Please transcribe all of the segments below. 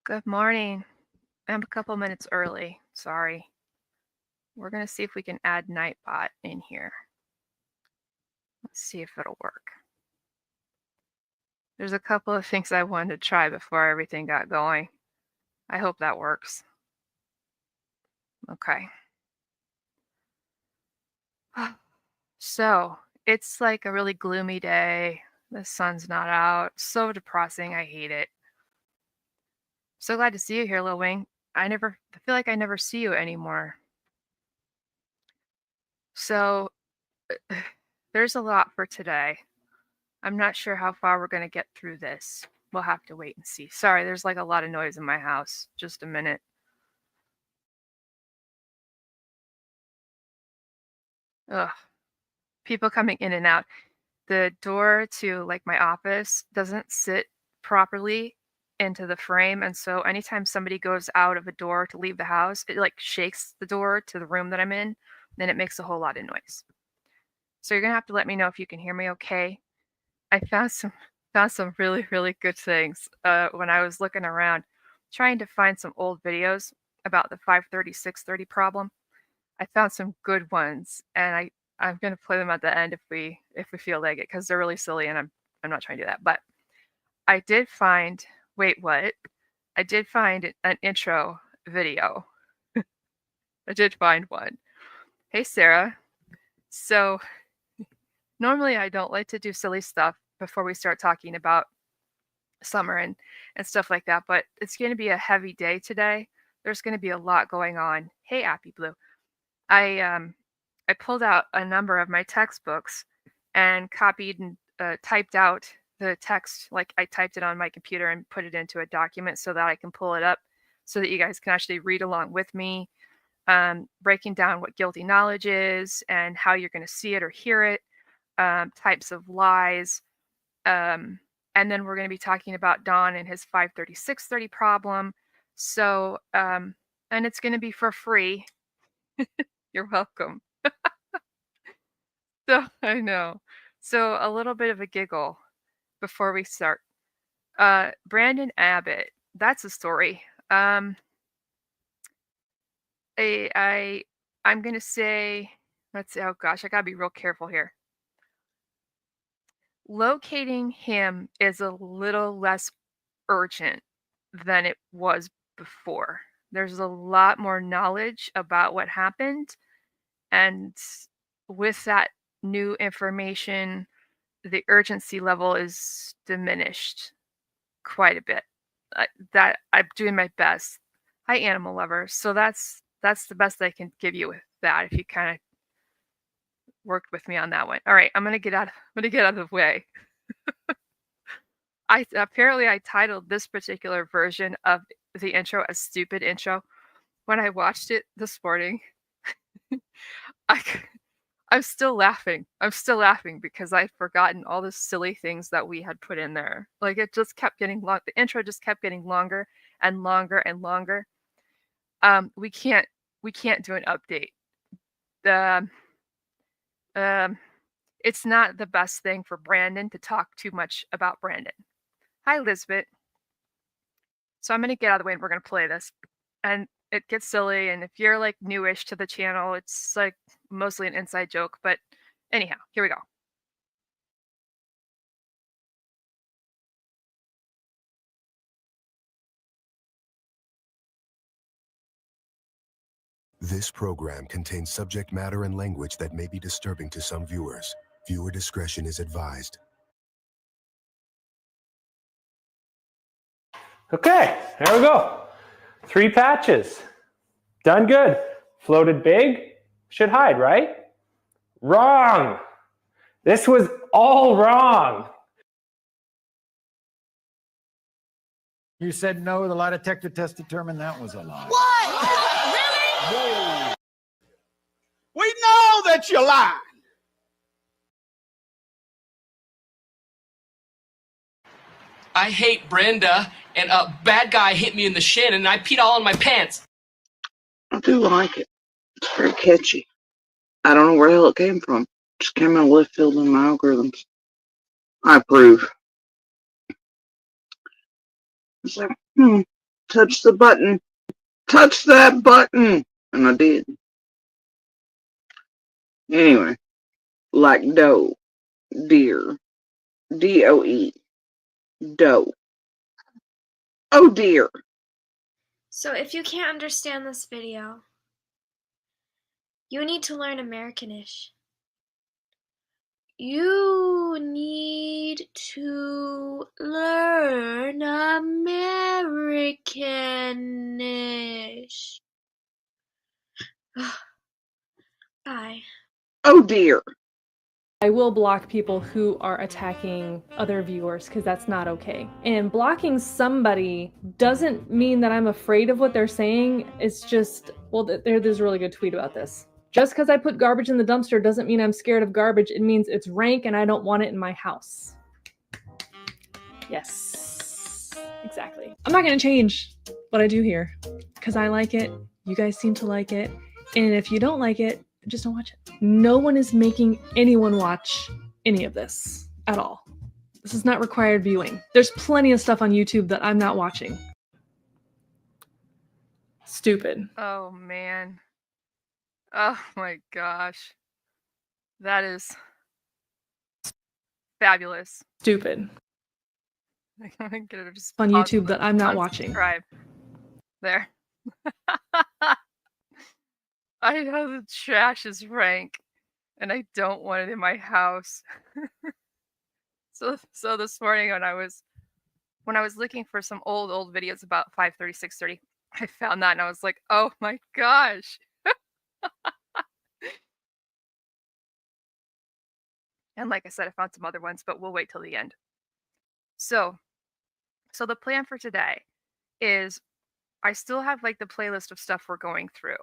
Good morning. I'm a couple minutes early. Sorry. We're going to see if we can add Nightbot in here. Let's see if it'll work. There's a couple of things I wanted to try before everything got going. I hope that works. Okay. So, it's like a really gloomy day. The sun's not out. So depressing. I hate it. So glad to see you here, Lil Wing. I feel like I never see you anymore. So, there's a lot for today. I'm not sure how far we're going to get through this. We'll have to wait and see. Sorry, there's like a lot of noise in my house. Just a minute. Ugh. People coming in and out. The door to like my office doesn't sit properly into the frame. And so anytime somebody goes out of a door to leave the house, it like shakes the door to the room that I'm in. Then it makes a whole lot of noise. So you're going to have to let me know if you can hear me okay. I found some really, really good things when I was looking around trying to find some old videos about the 530-630 problem. I found some good ones, and I'm gonna play them at the end if we feel like it, because they're really silly, and I'm not trying to do that. But I did find wait, what? I did find an intro video. I did find one. Hey Sarah. So normally I don't like to do silly stuff before we start talking about summer and stuff like that, but it's going to be a heavy day today. There's going to be a lot going on. Hey Appy Blue. I pulled out a number of my textbooks and copied and typed out the text, like I typed it on my computer and put it into a document so that I can pull it up so that you guys can actually read along with me, breaking down what guilty knowledge is and how you're going to see it or hear it, types of lies, and then we're going to be talking about Don and his 530-630 problem. So, and it's going to be for free. You're welcome. So, I know. So, a little bit of a giggle before we start. Brandon Abbott, that's a story. I'm going to say, let's see, oh gosh, I got to be real careful here. Locating him is a little less urgent than it was before. There's a lot more knowledge about what happened, and with that new information, the urgency level is diminished quite a bit. That I'm doing my best. Hi, animal lover. So that's the best I can give you with that. If you kind of worked with me on that one. All right, I'm gonna get out of the way. I titled this particular version of the intro a stupid intro. When I watched it this morning, I'm still laughing. I'm still laughing because I'd forgotten all the silly things that we had put in there. Like it just kept getting long. The intro just kept getting longer and longer and longer. We can't do an update. It's not the best thing for Brandon to talk too much about Brandon. Hi, Elizabeth. So I'm going to get out of the way and we're going to play this. And it gets silly. And if you're like newish to the channel, it's like mostly an inside joke. But anyhow, here we go. This program contains subject matter and language that may be disturbing to some viewers. Viewer discretion is advised. Okay, there we go. 3 patches. Done good. Floated big. Should hide, right? Wrong. This was all wrong. You said no, the lie detector test determined that was a lie. What? Really? Whoa. We know that you lied. I hate Brenda, and a bad guy hit me in the shin, and I peed all in my pants. I do like it. It's very catchy. I don't know where the hell it came from. Just came out of left field in my algorithms. I approve. It's like, touch the button. Touch that button. And I did. Anyway, like doe, deer, D-O-E, doe. Oh dear. So if you can't understand this video, you need to learn Americanish. You need to learn Americanish. Bye. Oh dear. I will block people who are attacking other viewers because that's not okay. And blocking somebody doesn't mean that I'm afraid of what they're saying. It's just, well, there's a really good tweet about this. Just because I put garbage in the dumpster doesn't mean I'm scared of garbage. It means it's rank and I don't want it in my house. Yes, exactly. I'm not going to change what I do here because I like it. You guys seem to like it. And if you don't like it, just don't watch it. No one is making anyone watch any of this at all. This is not required viewing. There's plenty of stuff on YouTube that I'm not watching. Stupid. Oh, man. Oh, my gosh. That is fabulous. Stupid. I'm gonna just On pause YouTube that I'm not watching. unsubscribe. There. I know the trash is rank, and I don't want it in my house. So this morning when I was looking for some old videos about 5:30, 6:30, I found that and I was like, oh my gosh. And like I said, I found some other ones, but we'll wait till the end. So the plan for today is I still have like the playlist of stuff we're going through,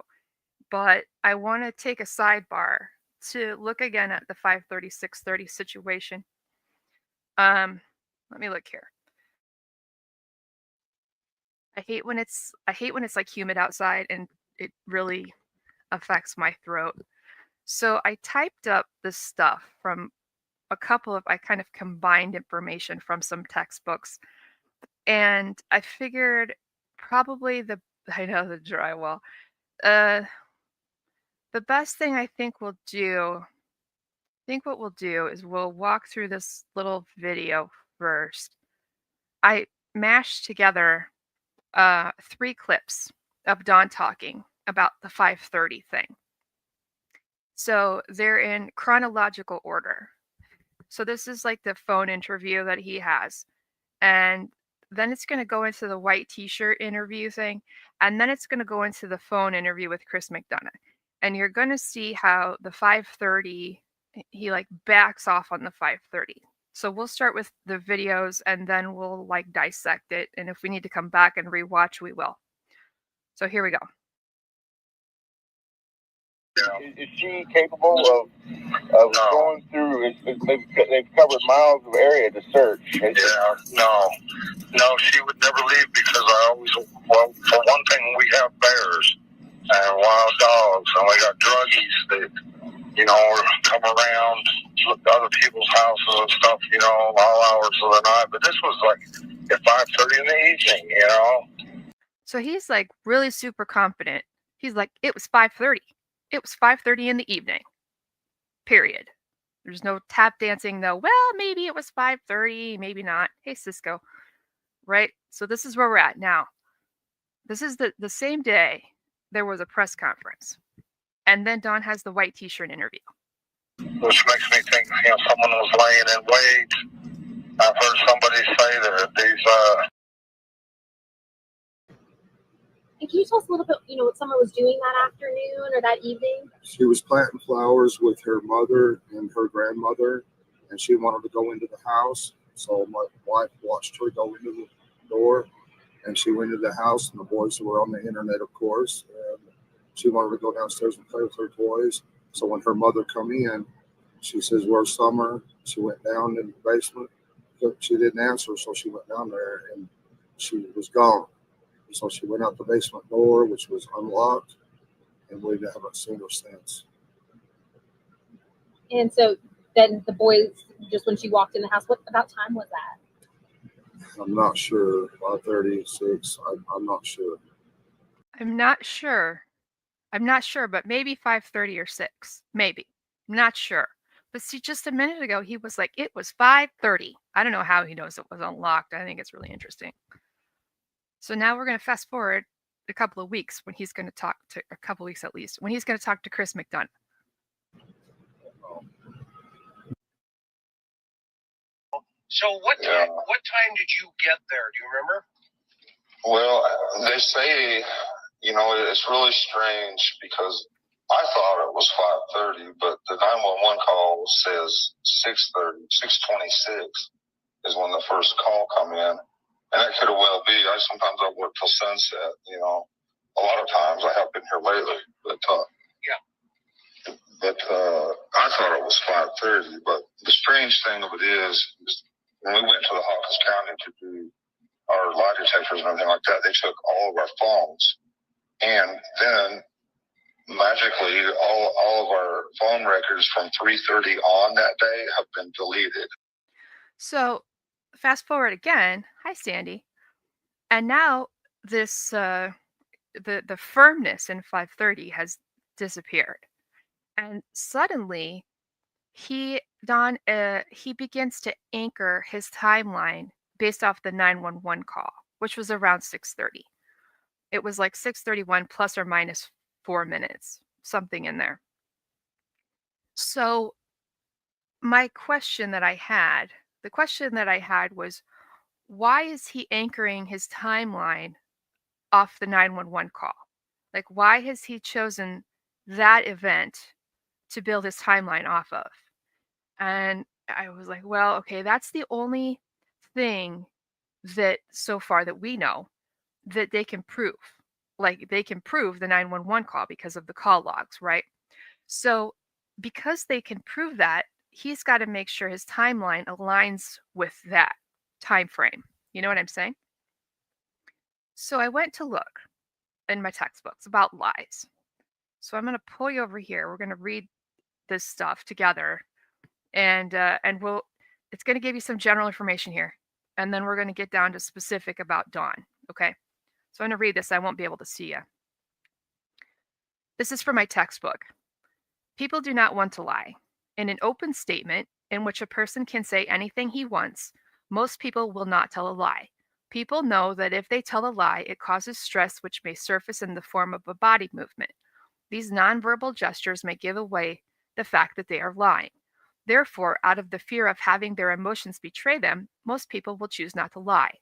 but I want to take a sidebar to look again at the 5:30, 6:30 situation. Let me look here. I hate when it's like humid outside and it really affects my throat. So I typed up this stuff from I kind of combined information from some textbooks, and I figured probably I know the drywall. The best thing I think what we'll do is we'll walk through this little video first. I mashed together 3 clips of Don talking about the 5:30 thing. So they're in chronological order. So this is like the phone interview that he has. And then it's going to go into the white t-shirt interview thing. And then it's going to go into the phone interview with Chris McDonough. And you're going to see how the 5:30, he like backs off on the 5:30. So we'll start with the videos and then we'll like dissect it. And if we need to come back and rewatch, we will. So here we go. Is she capable of going through? They've covered miles of area to search. Yeah, no, she would never leave because well, for one thing, we have bears and wild dogs, and we got druggies that, come around, look at other people's houses and stuff, all hours of the night. But this was like at 5:30 in the evening, So he's like really super confident. He's like, it was 5:30. It was 5:30 in the evening. Period. There's no tap dancing though. Well, maybe it was 5:30, maybe not. Hey, Cisco. Right? So this is where we're at now. This is the same day there was a press conference. And then Don has the white t-shirt interview. which makes me think, someone was laying in wait. I've heard somebody say that these. And can you tell us a little bit, what Summer was doing that afternoon or that evening? She was planting flowers with her mother and her grandmother, and she wanted to go into the house. So my wife watched her go into the door, and she went into the house, and the boys were on the internet, of course. And she wanted to go downstairs and play with her toys. So when her mother come in, she says, "Where's Summer?" She went down in the basement. She didn't answer, so she went down there, and she was gone. So she went out the basement door, which was unlocked, and we haven't seen her since. And so then the boys, just when she walked in the house, what about time was that? I'm not sure. 5:36. I'm not sure. I'm not sure. I'm not sure, but maybe 5:30 or 6. Maybe. I'm not sure. But see, just a minute ago, he was like, it was 5:30. I don't know how he knows it was unlocked. I think it's really interesting. So now we're going to fast forward a couple of weeks when he's going to talk to, a couple weeks at least, when he's going to talk to Chris McDonough. So what time did you get there? Do you remember? Well, they say, it's really strange because I thought it was 5:30, but the 911 call says 6:30, 6:26 is when the first call come in. And that could have well be. Sometimes I work till sunset, A lot of times I have been here lately, but I thought it was 5:30. But the strange thing of it is when we went to the Hawkins County to do our lie detectors and everything like that, they took all of our phones. And then magically, all of our phone records from 3:30 on that day have been deleted. So fast forward again. Hi, Sandy. And now this the firmness in 5:30 has disappeared. And suddenly he begins to anchor his timeline based off the 911 call, which was around 6:30. It was like 6:31 plus or minus 4 minutes, something in there. So the question that I had was, why is he anchoring his timeline off the 911 call? Like, why has he chosen that event to build his timeline off of? And I was like, well, okay, that's the only thing that so far that we know that they can prove. Like, they can prove the 911 call because of the call logs, right? So because they can prove that, he's got to make sure his timeline aligns with that time frame. You know what I'm saying? So I went to look in my textbooks about lies. So I'm going to pull you over here. We're going to read this stuff together, and it's going to give you some general information here, and then we're going to get down to specific about Dawn. Okay? So I'm going to read this. I won't be able to see you. This is from my textbook. People do not want to lie. In an open statement in which a person can say anything he wants, most people will not tell a lie. People know that if they tell a lie, it causes stress which may surface in the form of a body movement. These nonverbal gestures may give away the fact that they are lying. Therefore, out of the fear of having their emotions betray them, most people will choose not to lie.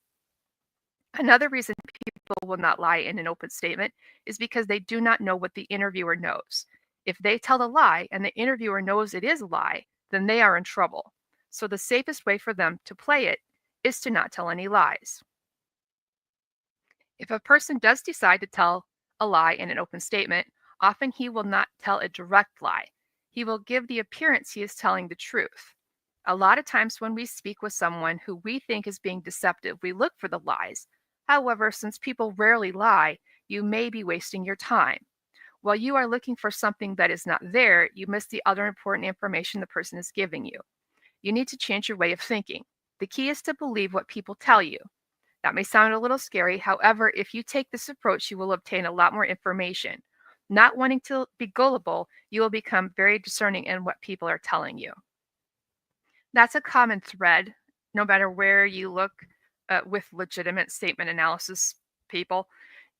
Another reason people will not lie in an open statement is because they do not know what the interviewer knows. If they tell a lie and the interviewer knows it is a lie, then they are in trouble. So the safest way for them to play it is to not tell any lies. If a person does decide to tell a lie in an open statement, often he will not tell a direct lie. He will give the appearance he is telling the truth. A lot of times when we speak with someone who we think is being deceptive, we look for the lies. However, since people rarely lie, you may be wasting your time. While you are looking for something that is not there, you miss the other important information the person is giving you. You need to change your way of thinking. The key is to believe what people tell you. That may sound a little scary. However, if you take this approach, you will obtain a lot more information. Not wanting to be gullible, you will become very discerning in what people are telling you. That's a common thread, no matter where you look with legitimate statement analysis people.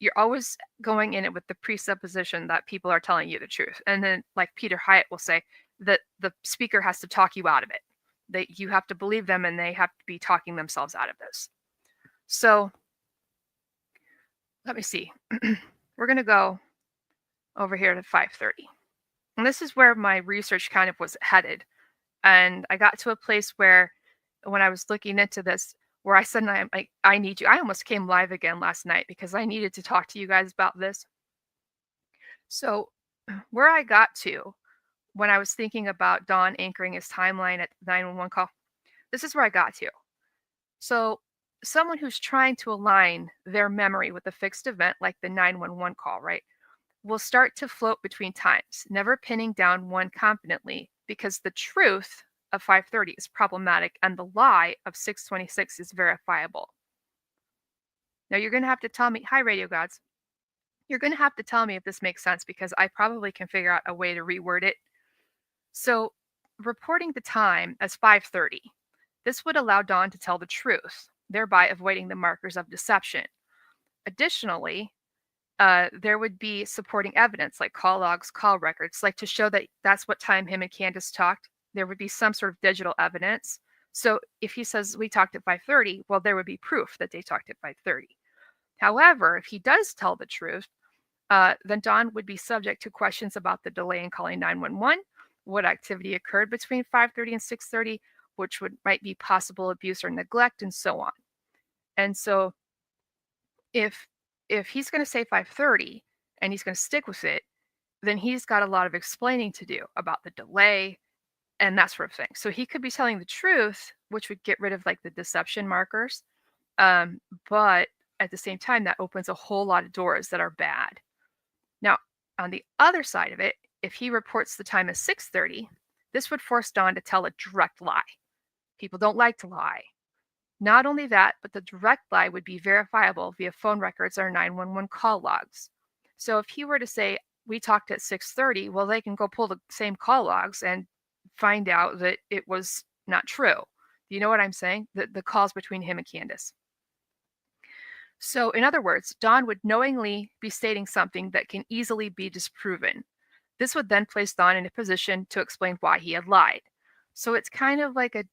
You're always going in it with the presupposition that people are telling you the truth. And then, like Peter Hyatt will say, that the speaker has to talk you out of it. That you have to believe them and they have to be talking themselves out of this. So let me see. We're going to go over here to 5:30. And this is where my research kind of was headed. And I got to a place where when I was looking into this, where I said, I need you. I almost came live again last night because I needed to talk to you guys about this. So where I got to when I was thinking about Don anchoring his timeline at the 911 call, this is where I got to. So someone who's trying to align their memory with a fixed event like the 911 call, right, will start to float between times, never pinning down one confidently, because the truth of 5:30 is problematic and the lie of 6:26 is verifiable. Now you're going to have to tell me, hi radio gods, you're going to have to tell me if this makes sense because I probably can figure out a way to reword it. So reporting the time as 5:30, this would allow Dawn to tell the truth, thereby avoiding the markers of deception. Additionally, there would be supporting evidence like call logs, call records, like to show that that's what time him and Candace talked. There would be some sort of digital evidence. So if he says we talked at 5:30, well, there would be proof that they talked at 5:30. However, if he does tell the truth, then Dawn would be subject to questions about the delay in calling 911, what activity occurred between 5:30 and 6:30, which might be possible abuse or neglect, and so on. And so if he's going to say 5:30 and he's going to stick with it, then he's got a lot of explaining to do about the delay and that sort of thing. So he could be telling the truth, which would get rid of like the deception markers. But at the same time, that opens a whole lot of doors that are bad. Now, on the other side of it, if he reports the time as 6:30, this would force Dawn to tell a direct lie. People don't like to lie. Not only that, but the direct lie would be verifiable via phone records or 911 call logs. So if he were to say, we talked at 6:30, well, they can go pull the same call logs and find out that it was not true. You know what I'm saying? The calls between him and Candace. So in other words, Dawn would knowingly be stating something that can easily be disproven. This would then place Dawn in a position to explain why he had lied. So it's kind of like a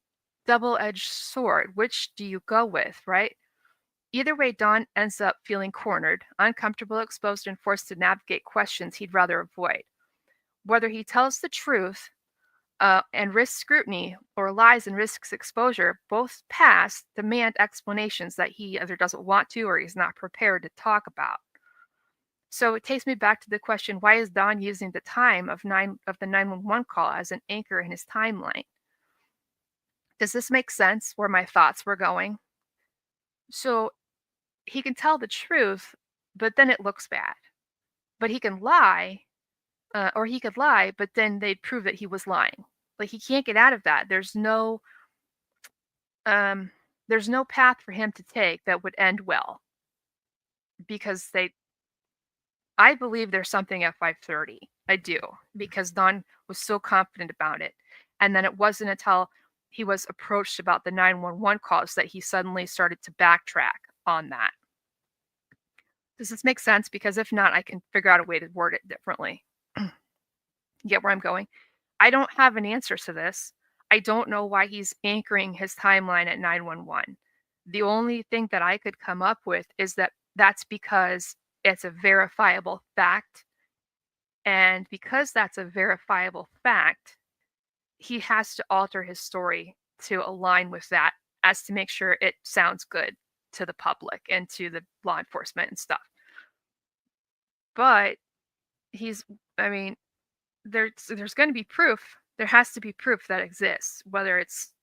double-edged sword. Which do you go with, right? Either way, Dawn ends up feeling cornered, uncomfortable, exposed, and forced to navigate questions he'd rather avoid. Whether he tells the truth and risks scrutiny, or lies and risks exposure, both past demand explanations that he either doesn't want to or he's not prepared to talk about. So it takes me back to the question, why is Dawn using the time of the 911 call as an anchor in his timeline? Does this make sense where my thoughts were going? So he can tell the truth, but then it looks bad. But he can lie, or he could lie, but then they'd prove that he was lying. Like, he can't get out of that. There's no path for him to take that would end well, because I believe there's something at 5:30. I do, because Dawn was so confident about it. And then it wasn't until he was approached about the 911 calls that he suddenly started to backtrack on that. Does this make sense? Because if not, I can figure out a way to word it differently. Get where I'm going? I don't have an answer to this. I don't know why he's anchoring his timeline at 911. The only thing that I could come up with is that that's because it's a verifiable fact. And because that's a verifiable fact, he has to alter his story to align with that, as to make sure it sounds good to the public and to the law enforcement and stuff. But there's going to be proof. There has to be proof that exists. Whether it's,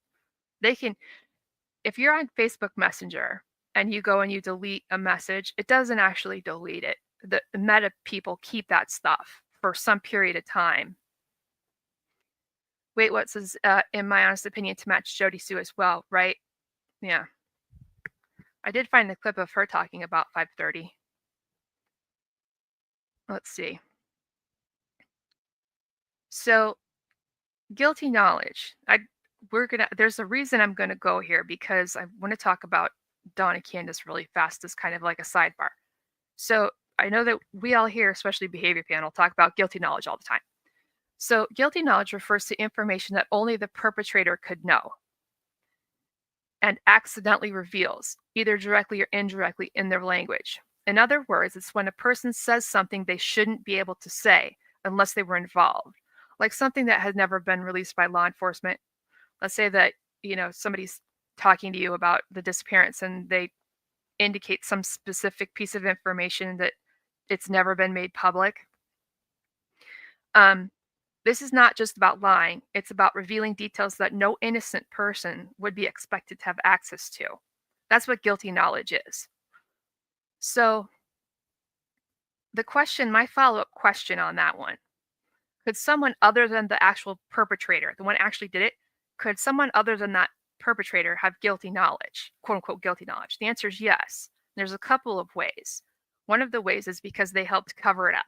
if you're on Facebook Messenger and you go and you delete a message, it doesn't actually delete it. The Meta people keep that stuff for some period of time. Wait, what says, in my honest opinion, to match Jody Sue as well, right? Yeah. I did find the clip of her talking about 5:30. Let's see. So, guilty knowledge. There's a reason I'm gonna go here, because I want to talk about Dawn and Candace really fast as kind of like a sidebar. So I know that we all here, especially behavior panel, talk about guilty knowledge all the time. So guilty knowledge refers to information that only the perpetrator could know and accidentally reveals, either directly or indirectly, in their language. In other words, it's when a person says something they shouldn't be able to say unless they were involved. Like something that has never been released by law enforcement. Let's say that, somebody's talking to you about the disappearance and they indicate some specific piece of information that it's never been made public. This is not just about lying. It's about revealing details that no innocent person would be expected to have access to. That's what guilty knowledge is. So my follow-up question on that one, could someone other than the actual perpetrator, the one who actually did it, could someone other than that perpetrator have guilty knowledge, quote unquote guilty knowledge? The answer is yes. There's a couple of ways. One of the ways is because they helped cover it up.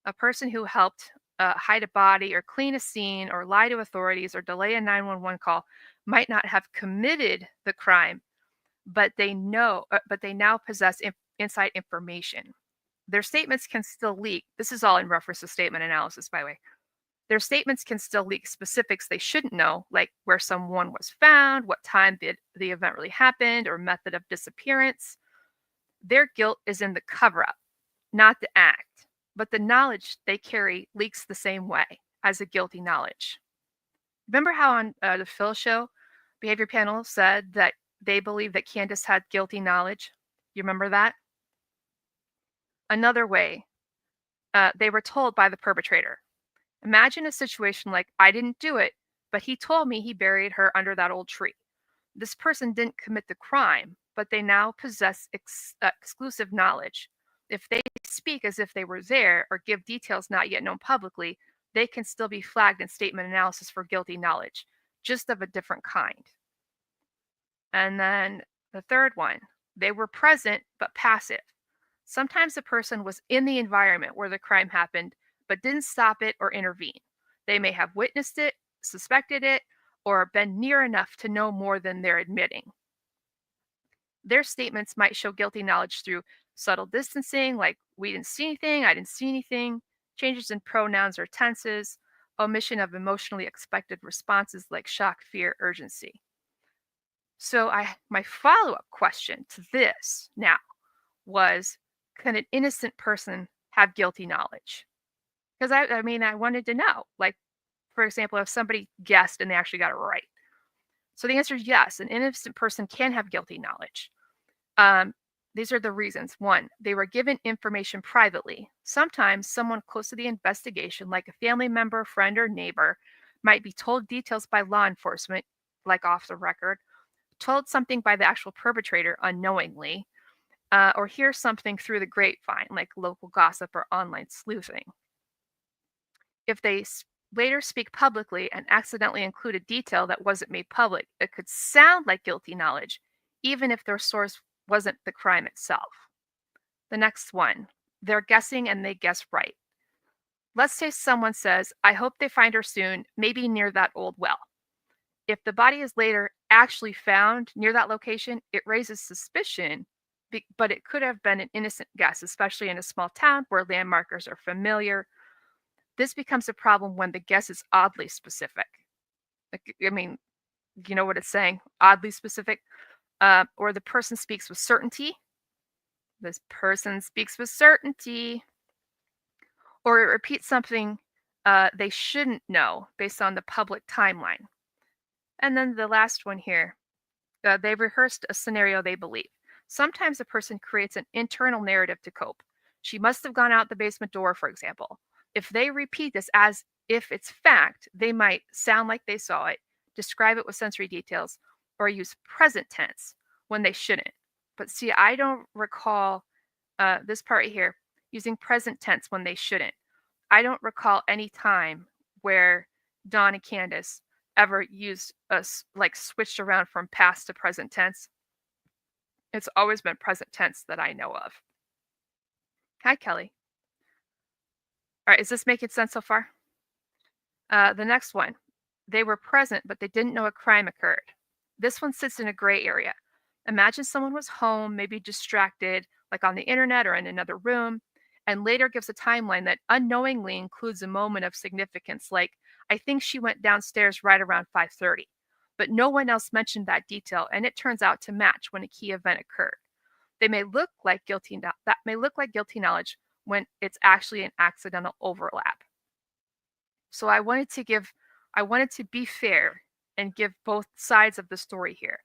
A person who helped hide a body or clean a scene or lie to authorities or delay a 911 call might not have committed the crime, but they now possess inside information. Their statements can still leak. This is all in reference to statement analysis, by the way. Their statements can still leak specifics they shouldn't know, like where someone was found, what time the event really happened, or method of disappearance. Their guilt is in the cover-up, not the act, but the knowledge they carry leaks the same way as a guilty knowledge. Remember how on the Phil show, Behavior Panel said that they believe that Candace had guilty knowledge? You remember that? Another way, they were told by the perpetrator. Imagine a situation like, I didn't do it, but he told me he buried her under that old tree. This person didn't commit the crime, but they now possess exclusive knowledge. If they speak as if they were there or give details not yet known publicly, they can still be flagged in statement analysis for guilty knowledge, just of a different kind. And then the third one, they were present but passive. Sometimes the person was in the environment where the crime happened, but didn't stop it or intervene. They may have witnessed it, suspected it, or been near enough to know more than they're admitting. Their statements might show guilty knowledge through subtle distancing, like we didn't see anything, I didn't see anything, changes in pronouns or tenses, omission of emotionally expected responses like shock, fear, urgency. So my follow-up question to this now was, can an innocent person have guilty knowledge? Because I wanted to know, like, for example, if somebody guessed and they actually got it right. So the answer is yes, an innocent person can have guilty knowledge. These are the reasons. One, they were given information privately. Sometimes someone close to the investigation, like a family member, friend, or neighbor, might be told details by law enforcement, like off the record, told something by the actual perpetrator unknowingly, or hear something through the grapevine, like local gossip or online sleuthing. If they later speak publicly and accidentally include a detail that wasn't made public, it could sound like guilty knowledge, even if their source wasn't the crime itself. The next one, they're guessing and they guess right. Let's say someone says, I hope they find her soon, maybe near that old well. If the body is later actually found near that location, it raises suspicion, but it could have been an innocent guess, especially in a small town where landmarkers are familiar. This becomes a problem when the guess is oddly specific. I mean, you know what it's saying? Oddly specific. Or the person speaks with certainty. This person speaks with certainty. Or it repeats something they shouldn't know based on the public timeline. And then the last one here, they rehearsed a scenario they believe. Sometimes a person creates an internal narrative to cope. She must have gone out the basement door, for example. If they repeat this as if it's fact, they might sound like they saw it, describe it with sensory details, or use present tense when they shouldn't. But see, I don't recall this part here, using present tense when they shouldn't. I don't recall any time where Dawn and Candace ever used switched around from past to present tense. It's always been present tense that I know of. Hi, Kelly. All right, is this making sense so far? The next one, they were present, but they didn't know a crime occurred. This one sits in a gray area. Imagine someone was home, maybe distracted, like on the internet or in another room, and later gives a timeline that unknowingly includes a moment of significance, like, I think she went downstairs right around 5:30, but no one else mentioned that detail, and it turns out to match when a key event occurred. They may look like guilty knowledge when it's actually an accidental overlap. So I wanted to be fair and give both sides of the story here.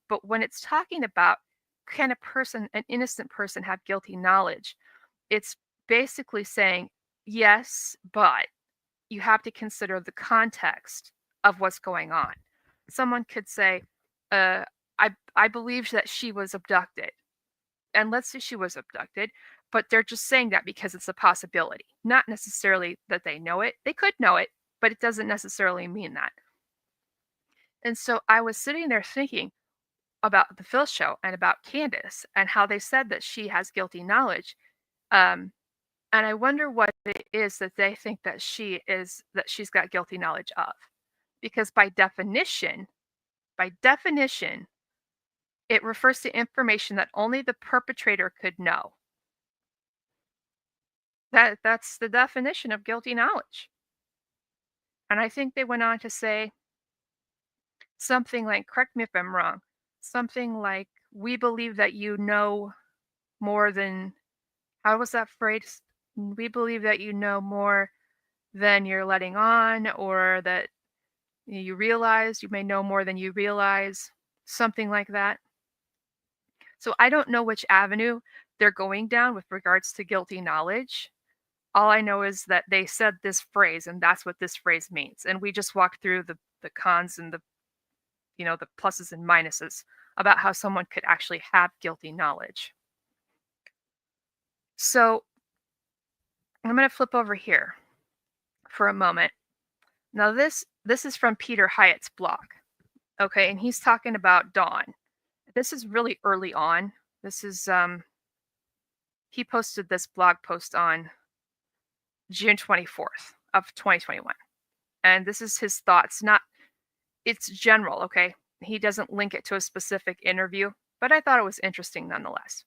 But when it's talking about, can an innocent person have guilty knowledge, it's basically saying, yes, but you have to consider the context of what's going on. Someone could say, I believe that she was abducted. And let's say she was abducted, but they're just saying that because it's a possibility, not necessarily that they know it. They could know it, but it doesn't necessarily mean that. And so I was sitting there thinking, about the Phil show and about Candace and how they said that she has guilty knowledge. And I wonder what it is that they think that she's got guilty knowledge of. Because by definition, it refers to information that only the perpetrator could know. That's the definition of guilty knowledge. And I think they went on to say something like, correct me if I'm wrong, something like, we believe that you know more than, how was that phrase? We believe that you know more than you're letting on, or that you realize, you may know more than you realize, something like that. So I don't know which avenue they're going down with regards to guilty knowledge. All I know is that they said this phrase, and that's what this phrase means. And we just walked through the cons and the pluses and minuses about how someone could actually have guilty knowledge. So I'm going to flip over here for a moment. Now this is from Peter Hyatt's blog. Okay, and he's talking about Dawn. This is really early on. This is he posted this blog post on June 24th of 2021. And this is his thoughts. It's general, okay? He doesn't link it to a specific interview, but I thought it was interesting nonetheless.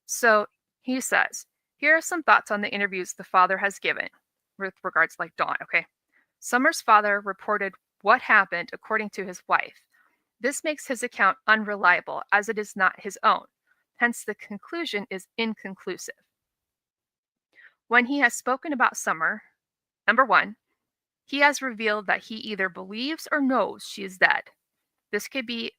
So he says, here are some thoughts on the interviews the father has given with regards like Dawn, okay? Summer's father reported what happened according to his wife. This makes his account unreliable as it is not his own. Hence, the conclusion is inconclusive. When he has spoken about Summer, number one, he has revealed that he either believes or knows she is dead. This could be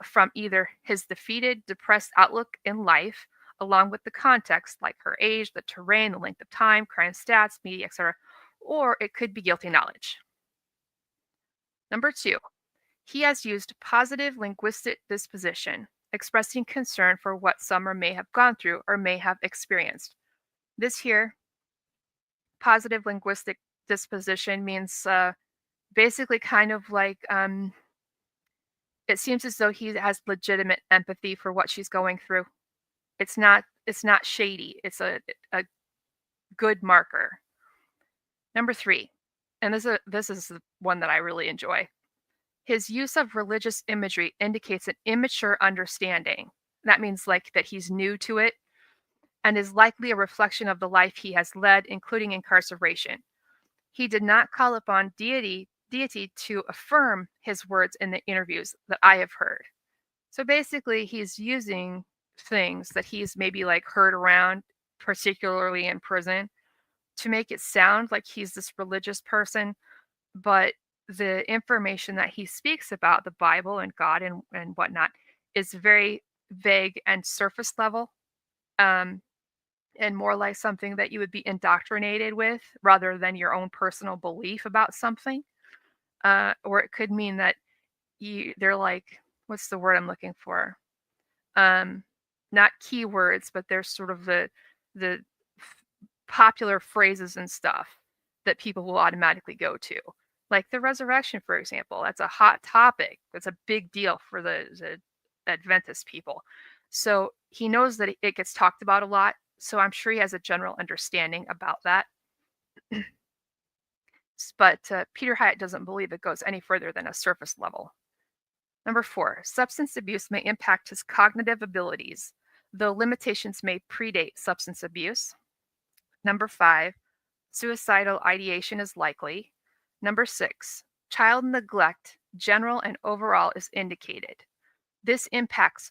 from either his defeated, depressed outlook in life, along with the context like her age, the terrain, the length of time, crime stats, media, etc., or it could be guilty knowledge. Number two, he has used positive linguistic disposition, expressing concern for what Summer may have gone through or may have experienced. This here, positive linguistic disposition, means basically kind of like it seems as though he has legitimate empathy for what she's going through. It's not shady. It's a good marker. Number three, and this is the one that I really enjoy. His use of religious imagery indicates an immature understanding. That means like that he's new to it and is likely a reflection of the life he has led, including incarceration. He did not call upon deity to affirm his words in the interviews that I have heard. So basically, he's using things that he's maybe like heard around, particularly in prison, to make it sound like he's this religious person, but the information that he speaks about the Bible and God and whatnot is very vague and surface level, and more like something that you would be indoctrinated with rather than your own personal belief about something. Or it could mean that they're like, what's the word I'm looking for? Not keywords, but they're sort of the popular phrases and stuff that people will automatically go to. Like the resurrection, for example, that's a hot topic. That's a big deal for the Adventist people. So he knows that it gets talked about a lot. So I'm sure he has a general understanding about that. But Peter Hyatt doesn't believe it goes any further than a surface level. Number four, substance abuse may impact his cognitive abilities, though limitations may predate substance abuse. Number five, suicidal ideation is likely. Number six, child neglect, general and overall, is indicated. This impacts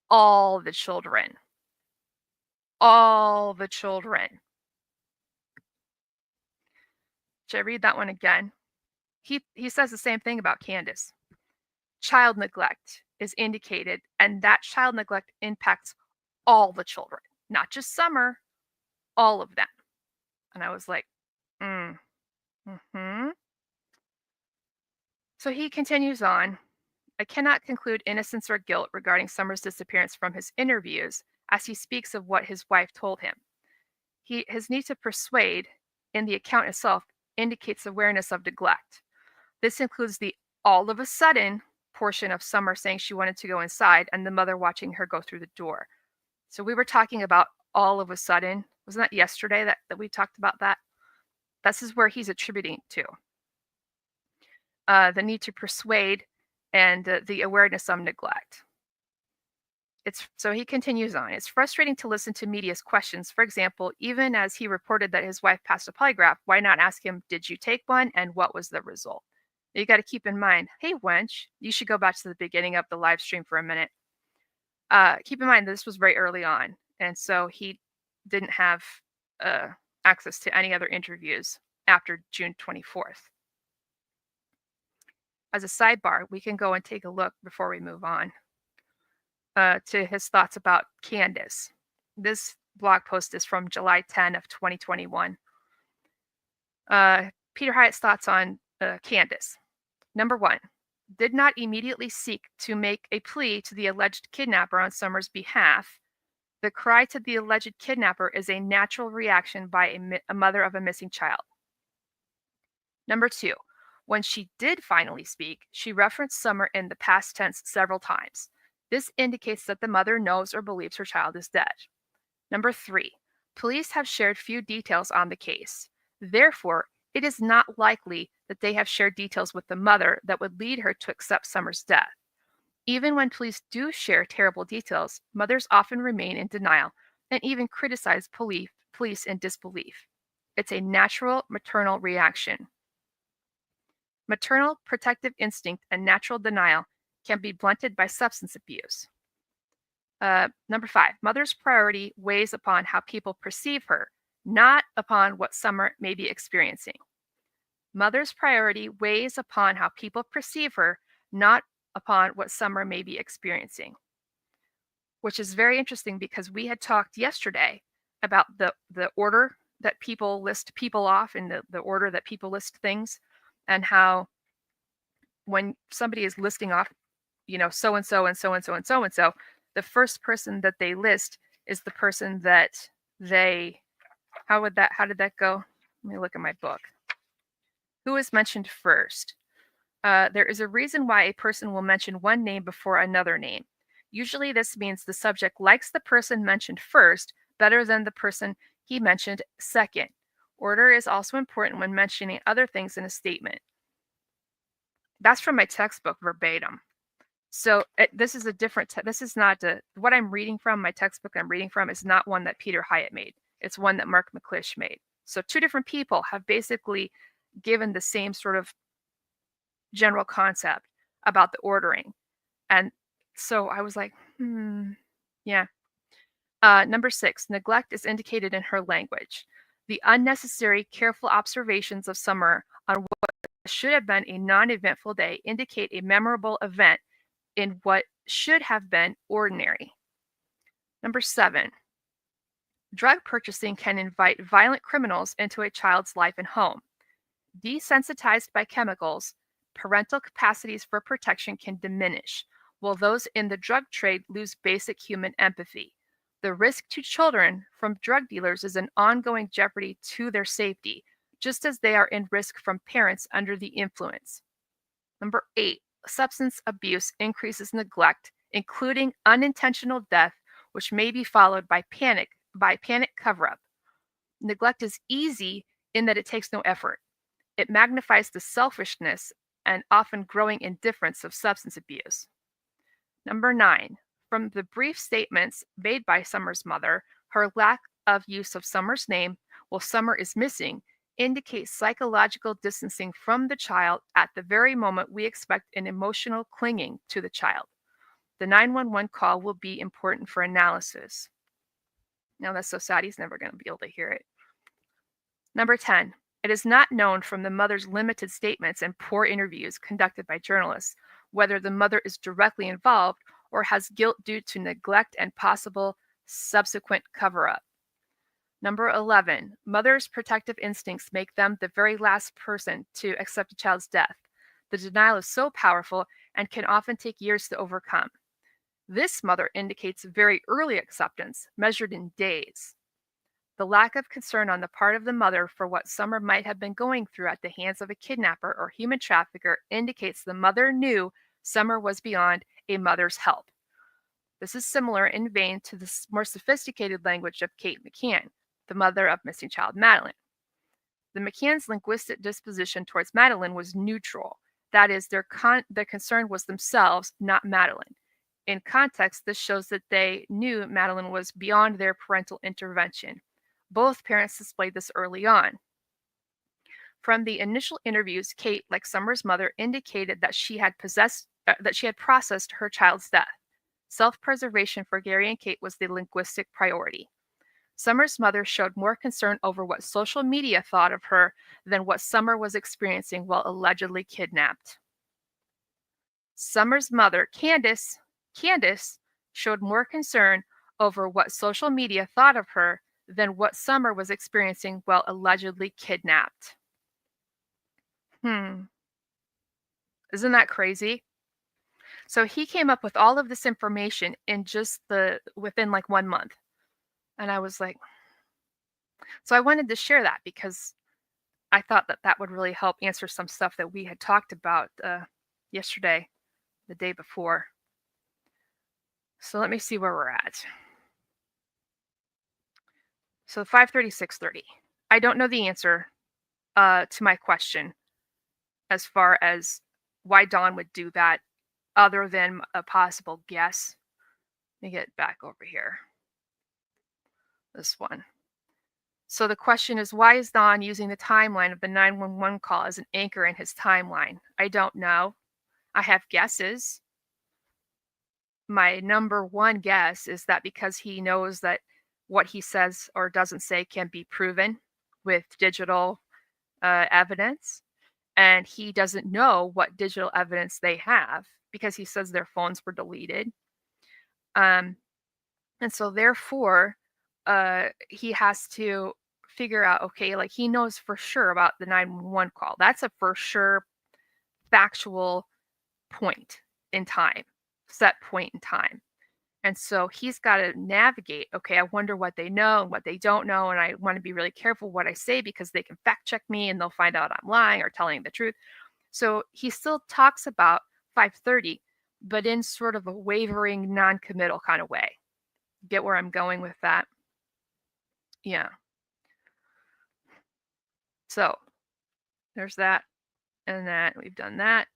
all the children. All the children. Should I read that one again? He says the same thing about Candace. Child neglect is indicated, and that child neglect impacts all the children, not just Summer, all of them. And I was like, So he continues on. I cannot conclude innocence or guilt regarding Summer's disappearance from his interviews, as he speaks of what his wife told him. His need to persuade in the account itself indicates awareness of neglect. This includes the all of a sudden portion of Summer saying she wanted to go inside and the mother watching her go through the door. So we were talking about all of a sudden. Wasn't that yesterday that we talked about that? This is where he's attributing to. The need to persuade and the awareness of neglect. So he continues on. It's frustrating to listen to media's questions. For example, even as he reported that his wife passed a polygraph, why not ask him, did you take one and what was the result? You got to keep in mind, hey, wench, you should go back to the beginning of the live stream for a minute. Keep in mind, this was very early on. And so he didn't have access to any other interviews after June 24th. As a sidebar, we can go and take a look before we move on to his thoughts about Candace. This blog post is from July 10 of 2021. Peter Hyatt's thoughts on Candace. Number 1, did not immediately seek to make a plea to the alleged kidnapper on Summer's behalf. The cry to the alleged kidnapper is a natural reaction by a mother of a missing child. Number 2, when she did finally speak, she referenced Summer in the past tense several times. This indicates that the mother knows or believes her child is dead. Number 3, police have shared few details on the case. Therefore, it is not likely that they have shared details with the mother that would lead her to accept Summer's death. Even when police do share terrible details, mothers often remain in denial and even criticize police in disbelief. It's a natural maternal reaction. Maternal protective instinct and natural denial can be blunted by substance abuse. Number 5, mother's priority weighs upon how people perceive her, not upon what Summer may be experiencing. Mother's priority weighs upon how people perceive her, not upon what Summer may be experiencing. Which is very interesting because we had talked yesterday about the order that people list people off and the order that people list things, and how when somebody is listing off, so and so and so and so and so and so, the first person that they list is the person that they, how did that go? Let me look at my book. Who is mentioned first? There is a reason why a person will mention one name before another name. Usually this means the subject likes the person mentioned first better than the person he mentioned second. Order is also important when mentioning other things in a statement. That's from my textbook verbatim. So this is a different, this is not what I'm reading from, my textbook I'm reading from is not one that Peter Hyatt made. It's one that Mark McClish made. So two different people have basically given the same sort of general concept about the ordering. And so I was like, yeah. Number 6, neglect is indicated in her language. The unnecessary, careful observations of Summer on what should have been a non-eventful day indicate a memorable event in what should have been ordinary. Number 7, drug purchasing can invite violent criminals into a child's life and home. Desensitized by chemicals, parental capacities for protection can diminish, while those in the drug trade lose basic human empathy. The risk to children from drug dealers is an ongoing jeopardy to their safety, just as they are in risk from parents under the influence. Number 8, substance abuse increases neglect, including unintentional death, which may be followed by panic cover-up. Neglect is easy in that it takes no effort. It magnifies the selfishness and often growing indifference of substance abuse. Number 9, from the brief statements made by Summer's mother, her lack of use of Summer's name while Summer is missing indicates psychological distancing from the child at the very moment we expect an emotional clinging to the child. The 911 call will be important for analysis. Now that's so sad, he's never going to be able to hear it. Number 10, it is not known from the mother's limited statements and poor interviews conducted by journalists whether the mother is directly involved or has guilt due to neglect and possible subsequent cover-up. Number 11, mothers' protective instincts make them the very last person to accept a child's death. The denial is so powerful and can often take years to overcome. This mother indicates very early acceptance, measured in days. The lack of concern on the part of the mother for what Summer might have been going through at the hands of a kidnapper or human trafficker indicates the mother knew Summer was beyond a mother's help. This is similar in vein to the more sophisticated language of Kate McCann, the mother of missing child Madeline. The McCann's linguistic disposition towards Madeline was neutral. That is, their concern was themselves, not Madeline. In context, this shows that they knew Madeline was beyond their parental intervention. Both parents displayed this early on. From the initial interviews, Kate, like Summer's mother, indicated that she had processed her child's death. Self-preservation for Gary and Kate was the linguistic priority. Summer's mother showed more concern over what social media thought of her than what Summer was experiencing while allegedly kidnapped. Summer's mother, Candace, showed more concern over what social media thought of her than what Summer was experiencing while allegedly kidnapped. Isn't that crazy? So he came up with all of this information in just within like 1 month. And I was like, so I wanted to share that because I thought that that would really help answer some stuff that we had talked about yesterday, the day before. So let me see where we're at. So 5:30, 6:30. I don't know the answer to my question as far as why Dawn would do that, other than a possible guess. Let me get back over here. This one. So the question is, why is Dawn using the timeline of the 911 call as an anchor in his timeline? I don't know. I have guesses. My number one guess is that because he knows that what he says or doesn't say can be proven with digital evidence, and he doesn't know what digital evidence they have because he says their phones were deleted. And so therefore, he has to figure out, okay, like he knows for sure about the 911 call. That's a for sure factual point in time, set point in time. And so he's got to navigate, okay, I wonder what they know and what they don't know. And I want to be really careful what I say because they can fact check me and they'll find out I'm lying or telling the truth. So he still talks about 5:30, but in sort of a wavering, non-committal kind of way. Get where I'm going with that? Yeah. So there's that and that. We've done that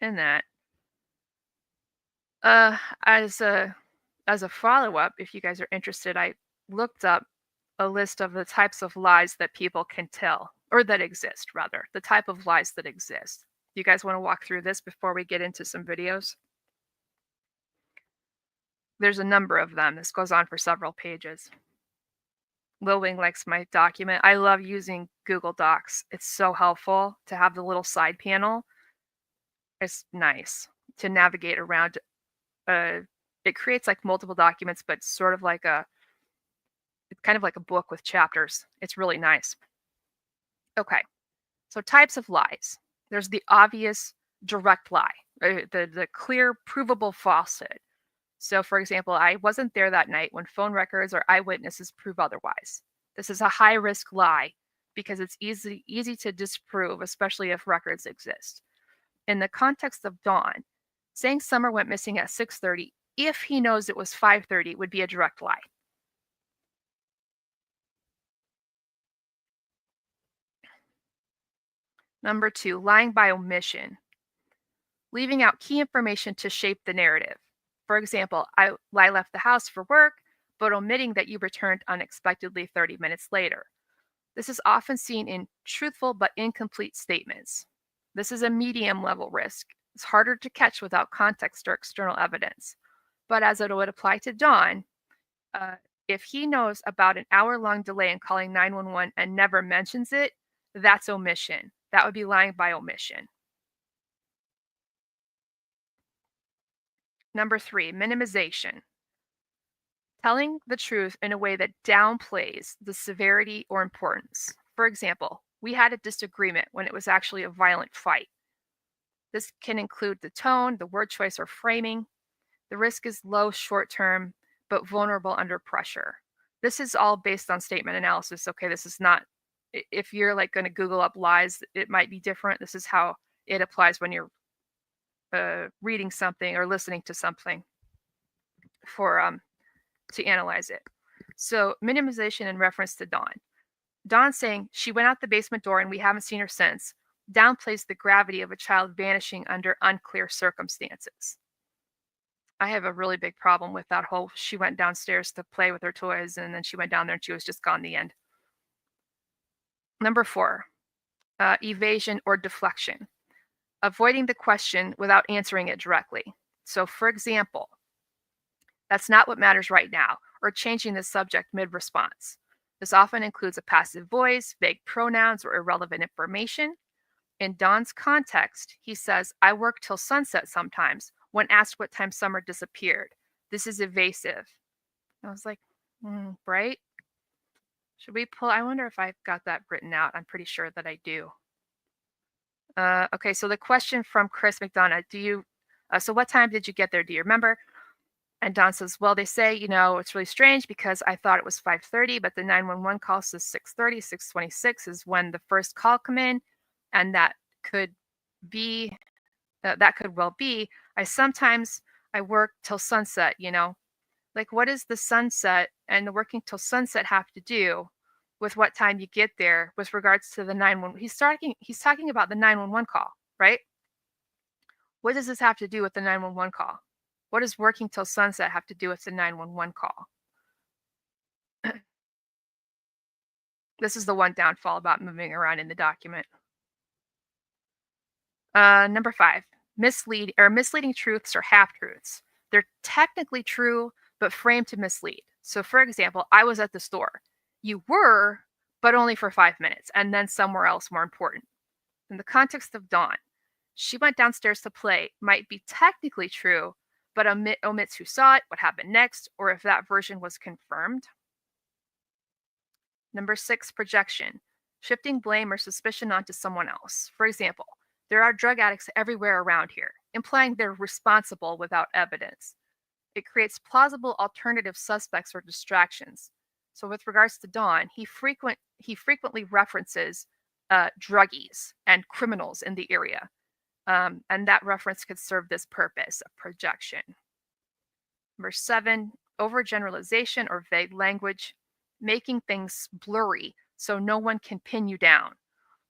and that. As a follow-up, if you guys are interested, I looked up a list of the types of lies that people can tell, or that exist, rather, the type of lies that exist. Do you guys want to walk through this before we get into some videos? There's a number of them. This goes on for several pages. Lil Wing likes my document. I love using Google Docs. It's so helpful to have the little side panel. It's nice to navigate around. It creates like multiple documents, but sort of like it's kind of like a book with chapters. It's really nice. Okay, so types of lies. There's the obvious direct lie, the clear, provable falsehood. So for example, I wasn't there that night when phone records or eyewitnesses prove otherwise. This is a high-risk lie because it's easy to disprove, especially if records exist. In the context of Dawn, saying Summer went missing at 6:30 if he knows it was 5:30 would be a direct lie. Number 2, lying by omission. Leaving out key information to shape the narrative. For example, I left the house for work, but omitting that you returned unexpectedly 30 minutes later. This is often seen in truthful but incomplete statements. This is a medium level risk. It's harder to catch without context or external evidence. But as it would apply to Dawn, if he knows about an hour-long delay in calling 911 and never mentions it, that's omission. That would be lying by omission. Number 3, minimization. Telling the truth in a way that downplays the severity or importance. For example, we had a disagreement when it was actually a violent fight. This can include the tone, the word choice, or framing. The risk is low short-term, but vulnerable under pressure. This is all based on statement analysis. Okay, this is not, if you're like going to Google up lies, it might be different. This is how it applies when you're reading something or listening to something for to analyze it. So minimization in reference to Dawn. Dawn saying she went out the basement door and we haven't seen her since downplays the gravity of a child vanishing under unclear circumstances. I have a really big problem with that whole she went downstairs to play with her toys and then she went down there and she was just gone in the end. Number 4, evasion or deflection. Avoiding the question without answering it directly. So for example, that's not what matters right now, or changing the subject mid-response. This often includes a passive voice, vague pronouns, or irrelevant information. In Don's context, he says, I work till sunset sometimes, when asked what time Summer disappeared. This is evasive. I was like, right? Should we pull? I wonder if I've got that written out. I'm pretty sure that I do. Okay, so the question from Chris McDonough, so what time did you get there? Do you remember? And Don says, well, they say, it's really strange because I thought it was 5:30, but the 911 call says 6:30, 6:26 is when the first call come in. And that could well be, I work till sunset, like what does the sunset and the working till sunset have to do with what time you get there with regards to the 911? He's talking about the 911 call, right? What does this have to do with the 911 call? What does working till sunset have to do with the 911 call? This is the one downfall about moving around in the document. Number 5, misleading truths or half-truths. They're technically true, but framed to mislead. So for example, I was at the store. You were, but only for 5 minutes, and then somewhere else more important. In the context of Dawn, she went downstairs to play might be technically true, but omits who saw it, what happened next, or if that version was confirmed. Number 6, projection. Shifting blame or suspicion onto someone else. For example, there are drug addicts everywhere around here, implying they're responsible without evidence. It creates plausible alternative suspects or distractions. So with regards to Dawn, he frequently references druggies and criminals in the area. And that reference could serve this purpose of projection. Number 7, overgeneralization or vague language, making things blurry so no one can pin you down.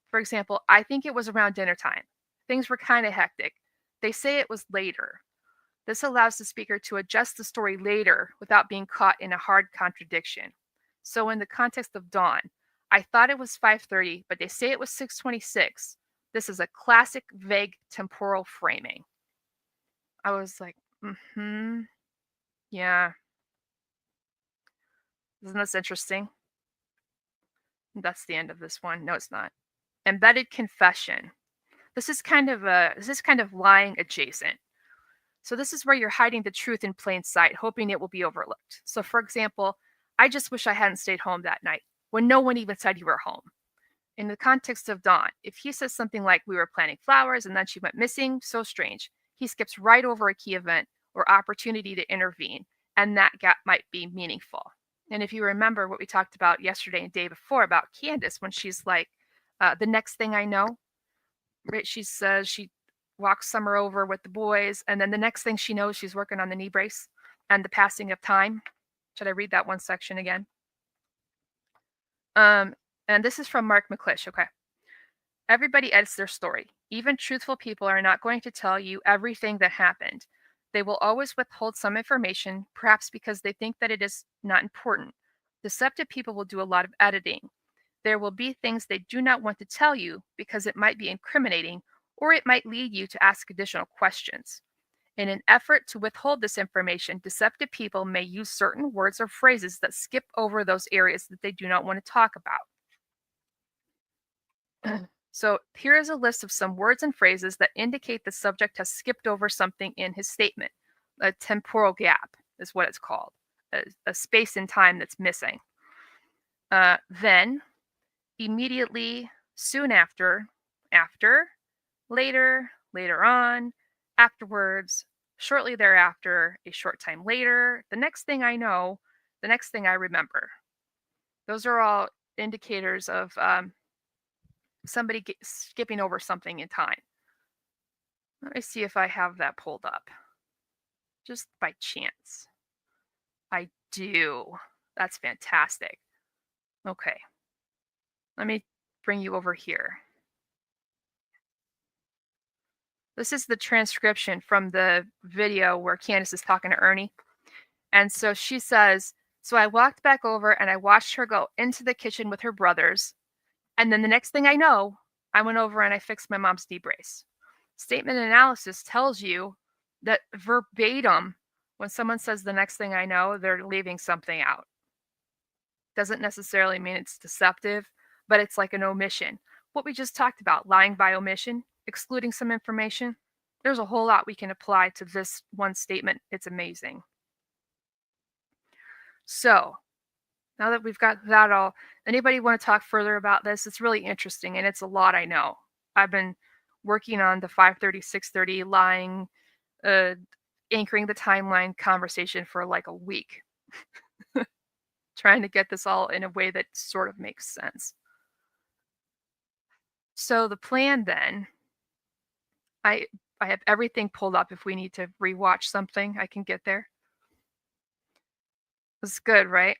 For example, I think it was around dinner time. Things were kind of hectic. They say it was later. This allows the speaker to adjust the story later without being caught in a hard contradiction. So in the context of Dawn, I thought it was 5:30, but they say it was 6:26. This is a classic vague temporal framing. I was like, yeah. Isn't this interesting? That's the end of this one. No, it's not. Embedded confession. This is kind of lying adjacent. So this is where you're hiding the truth in plain sight, hoping it will be overlooked. So for example, I just wish I hadn't stayed home that night when no one even said you were home. In the context of Dawn, if he says something like we were planting flowers and then she went missing, so strange. He skips right over a key event or opportunity to intervene, and that gap might be meaningful. And if you remember what we talked about yesterday and the day before about Candace, when she's like, the next thing I know, right? She says she walks Summer over with the boys, and then the next thing she knows, she's working on the knee brace and the passing of time. Should I read that one section again? And this is from Mark McClish, okay. Everybody edits their story. Even truthful people are not going to tell you everything that happened. They will always withhold some information, perhaps because they think that it is not important. Deceptive people will do a lot of editing. There will be things they do not want to tell you because it might be incriminating, or it might lead you to ask additional questions. In an effort to withhold this information, deceptive people may use certain words or phrases that skip over those areas that they do not want to talk about. So here is a list of some words and phrases that indicate the subject has skipped over something in his statement. A temporal gap is what it's called, a space in time that's missing. Then, immediately, soon after, later, later on, afterwards, shortly thereafter, a short time later, the next thing I know, the next thing I remember. Those are all indicators of somebody skipping over something in time. Let me see if I have that pulled up. Just by chance. I do. That's fantastic. Okay. Let me bring you over here. This is the transcription from the video where Candace is talking to Ernie. And so she says, so I walked back over and I watched her go into the kitchen with her brothers. And then the next thing I know, I went over and I fixed my mom's knee brace. Statement analysis tells you that verbatim, when someone says the next thing I know, they're leaving something out. Doesn't necessarily mean it's deceptive, but it's like an omission. What we just talked about, lying by omission, excluding some information, there's a whole lot we can apply to this one statement. It's amazing. So now that we've got that all, anybody want to talk further about this? It's really interesting, and it's a lot, I know. I've been working on the 5:30, 6:30 lying, anchoring the timeline conversation for like a week. Trying to get this all in a way that sort of makes sense. So the plan then, I have everything pulled up. If we need to rewatch something, I can get there. That's good, right?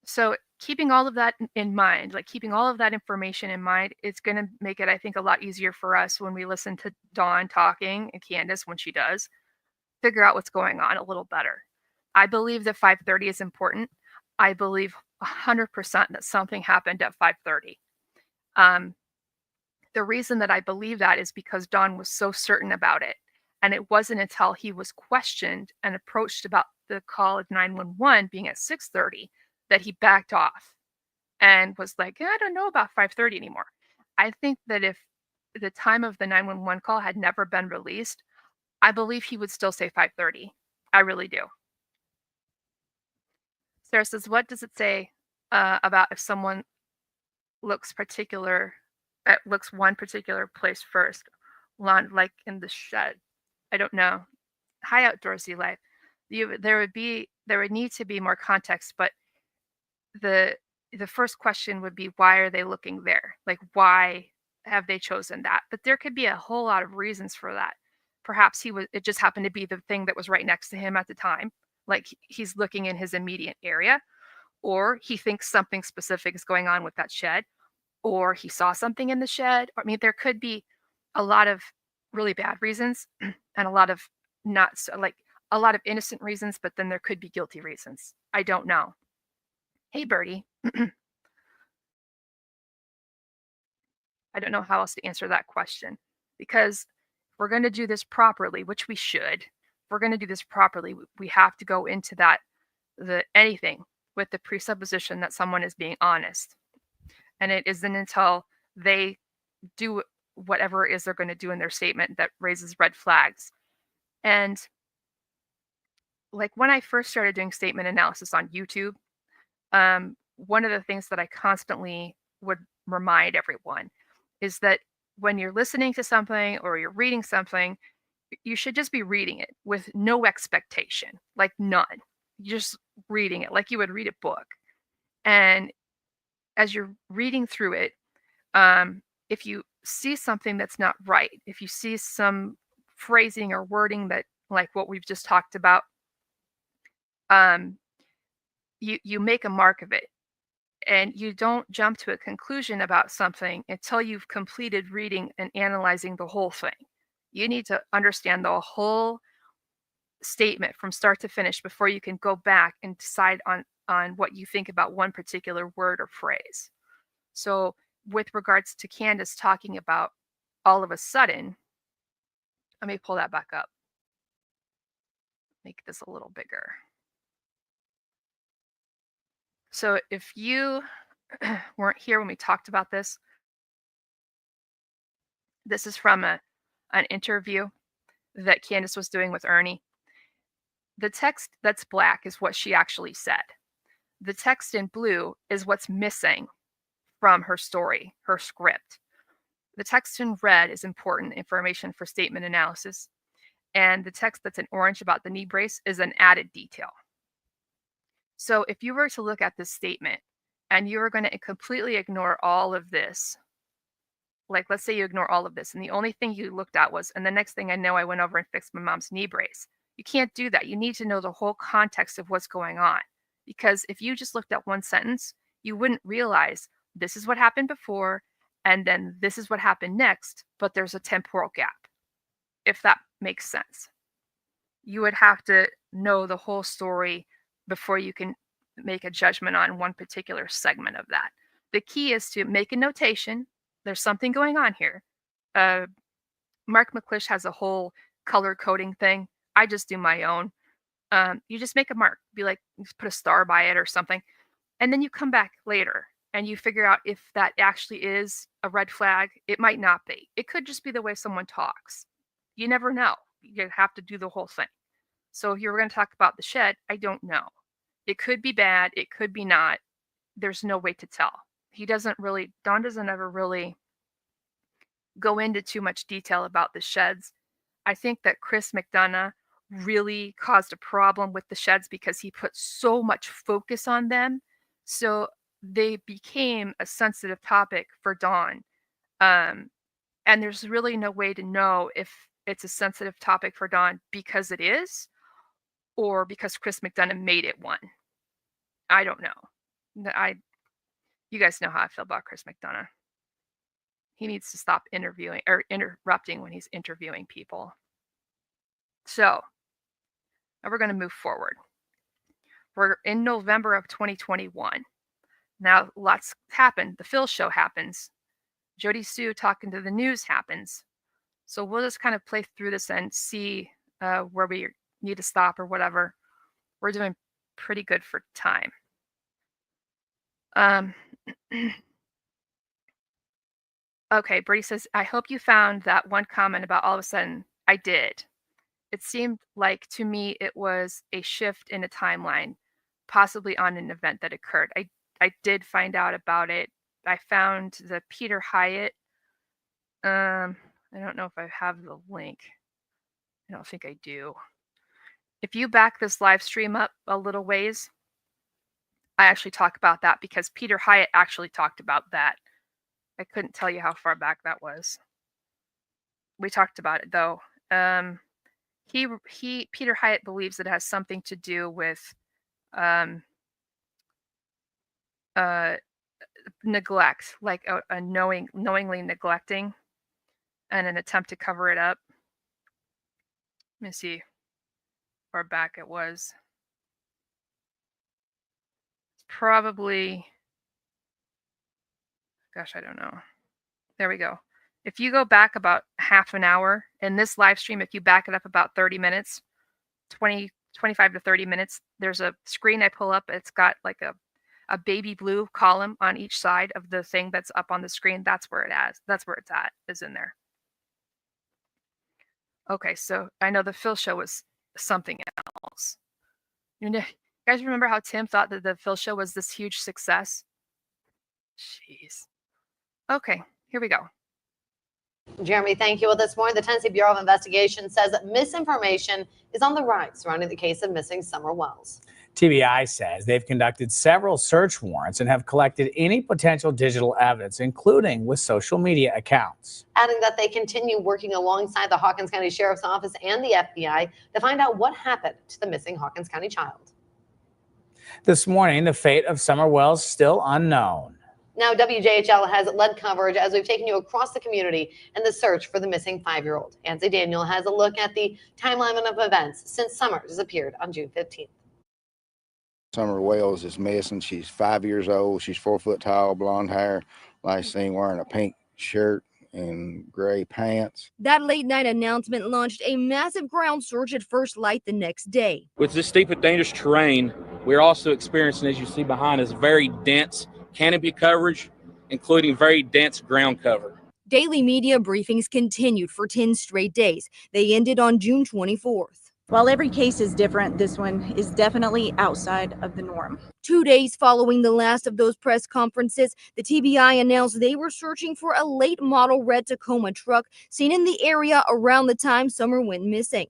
So keeping all of that in mind, like keeping all of that information in mind, it's going to make it, I think, a lot easier for us when we listen to Dawn talking and Candace when she does, figure out what's going on a little better. I believe that 5:30 is important. I believe 100% that something happened at 5:30. The reason that I believe that is because Dawn was so certain about it. And it wasn't until he was questioned and approached about the call of 911 being at 6:30 that he backed off and was like, I don't know about 5:30 anymore. I think that if the time of the 911 call had never been released, I believe he would still say 5:30. I really do. Sarah says, what does it say about if someone looks one particular place first, like in the shed? I don't know. Hi, outdoorsy life. There would need to be more context, but the first question would be, why are they looking there? Like, why have they chosen that? But there could be a whole lot of reasons for that. Perhaps it just happened to be the thing that was right next to him at the time. Like he's looking in his immediate area, or he thinks something specific is going on with that shed, or he saw something in the shed. I mean, there could be a lot of really bad reasons and a lot of not so, like a lot of innocent reasons, but then there could be guilty reasons. I don't know. Hey, Birdie. I don't know how else to answer that question, because if we're going to do this properly, which we should, if we're going to do this properly, we have to go into anything with the presupposition that someone is being honest. And it isn't until they do whatever it is they're going to do in their statement that raises red flags. And like when I first started doing statement analysis on YouTube, one of the things that I constantly would remind everyone is that when you're listening to something or you're reading something, you should just be reading it with no expectation, like none. You're just reading it like you would read a book. And as you're reading through it, if you see something that's not right, if you see some phrasing or wording that, like what we've just talked about, you make a mark of it, and you don't jump to a conclusion about something until you've completed reading and analyzing the whole thing. You need to understand the whole statement from start to finish before you can go back and decide on what you think about one particular word or phrase. So with regards to Candace talking about all of a sudden, let me pull that back up. Make this a little bigger. So if you weren't here when we talked about this, this is from an interview that Candace was doing with Ernie. The text that's black is what she actually said. The text in blue is what's missing from her story, her script. The text in red is important information for statement analysis. And the text that's in orange about the knee brace is an added detail. So if you were to look at this statement and you were going to completely ignore all of this, like let's say you ignore all of this and the only thing you looked at was, and the next thing I know, I went over and fixed my mom's knee brace. You can't do that. You need to know the whole context of what's going on. Because if you just looked at one sentence, you wouldn't realize this is what happened before, and then this is what happened next, but there's a temporal gap, if that makes sense. You would have to know the whole story before you can make a judgment on one particular segment of that. The key is to make a notation. There's something going on here. Mark McClish has a whole color coding thing. I just do my own. You just make a mark, be like, just put a star by it or something. And then you come back later and you figure out if that actually is a red flag. It might not be. It could just be the way someone talks. You never know. You have to do the whole thing. So if you were going to talk about the shed, I don't know. It could be bad. It could be not. There's no way to tell. Don doesn't ever really go into too much detail about the sheds. I think that Chris McDonough really caused a problem with the sheds because he put so much focus on them. So they became a sensitive topic for Dawn. And there's really no way to know if it's a sensitive topic for Dawn because it is, or because Chris McDonough made it one. I don't know. You guys know how I feel about Chris McDonough. He needs to stop interviewing or interrupting when he's interviewing people. So now we're going to move forward. We're in November of 2021. Now lots happened. The Phil show happens. Jody Sue talking to the news happens. So we'll just kind of play through this and see where we need to stop or whatever. We're doing pretty good for time. Okay, Brady says, I hope you found that one comment about all of a sudden. I did. It seemed like to me it was a shift in a timeline, possibly on an event that occurred. I did find out about it. I found the Peter Hyatt. I don't know if I have the link. I don't think I do. If you back this live stream up a little ways, I actually talk about that because Peter Hyatt actually talked about that. I couldn't tell you how far back that was. We talked about it though. Peter Hyatt believes it has something to do with neglect, like a knowingly neglecting and an attempt to cover it up. Let me see how far back it was. It's probably, gosh, I don't know. There we go. If you go back about half an hour in this live stream, if you back it up about 30 minutes, 25 to 30 minutes, there's a screen I pull up. It's got like a baby blue column on each side of the thing that's up on the screen. That's where it's at, is in there. Okay, so I know the Phil show was something else. You guys remember how Tim thought that the Phil show was this huge success? Jeez. Okay, here we go. Jeremy, thank you. Well, this morning, the Tennessee Bureau of Investigation says that misinformation is on the rise surrounding the case of missing Summer Wells. TBI says they've conducted several search warrants and have collected any potential digital evidence, including with social media accounts. Adding that they continue working alongside the Hawkins County Sheriff's Office and the FBI to find out what happened to the missing Hawkins County child. This morning, the fate of Summer Wells still unknown. Now, WJHL has led coverage as we've taken you across the community in the search for the missing 5-year-old. Ansley Daniel has a look at the timeline of events since Summer disappeared on June 15th. Summer Wells is missing. She's 5 years old. She's 4 foot tall, blonde hair. Last seen wearing a pink shirt and gray pants. That late night announcement launched a massive ground search at first light the next day. With this steep and dangerous terrain, we're also experiencing, as you see behind us, very dense canopy coverage, including very dense ground cover. Daily media briefings continued for 10 straight days. They ended on June 24th. While every case is different, this one is definitely outside of the norm. 2 days following the last of those press conferences, the TBI announced they were searching for a late model red Tacoma truck seen in the area around the time Summer went missing.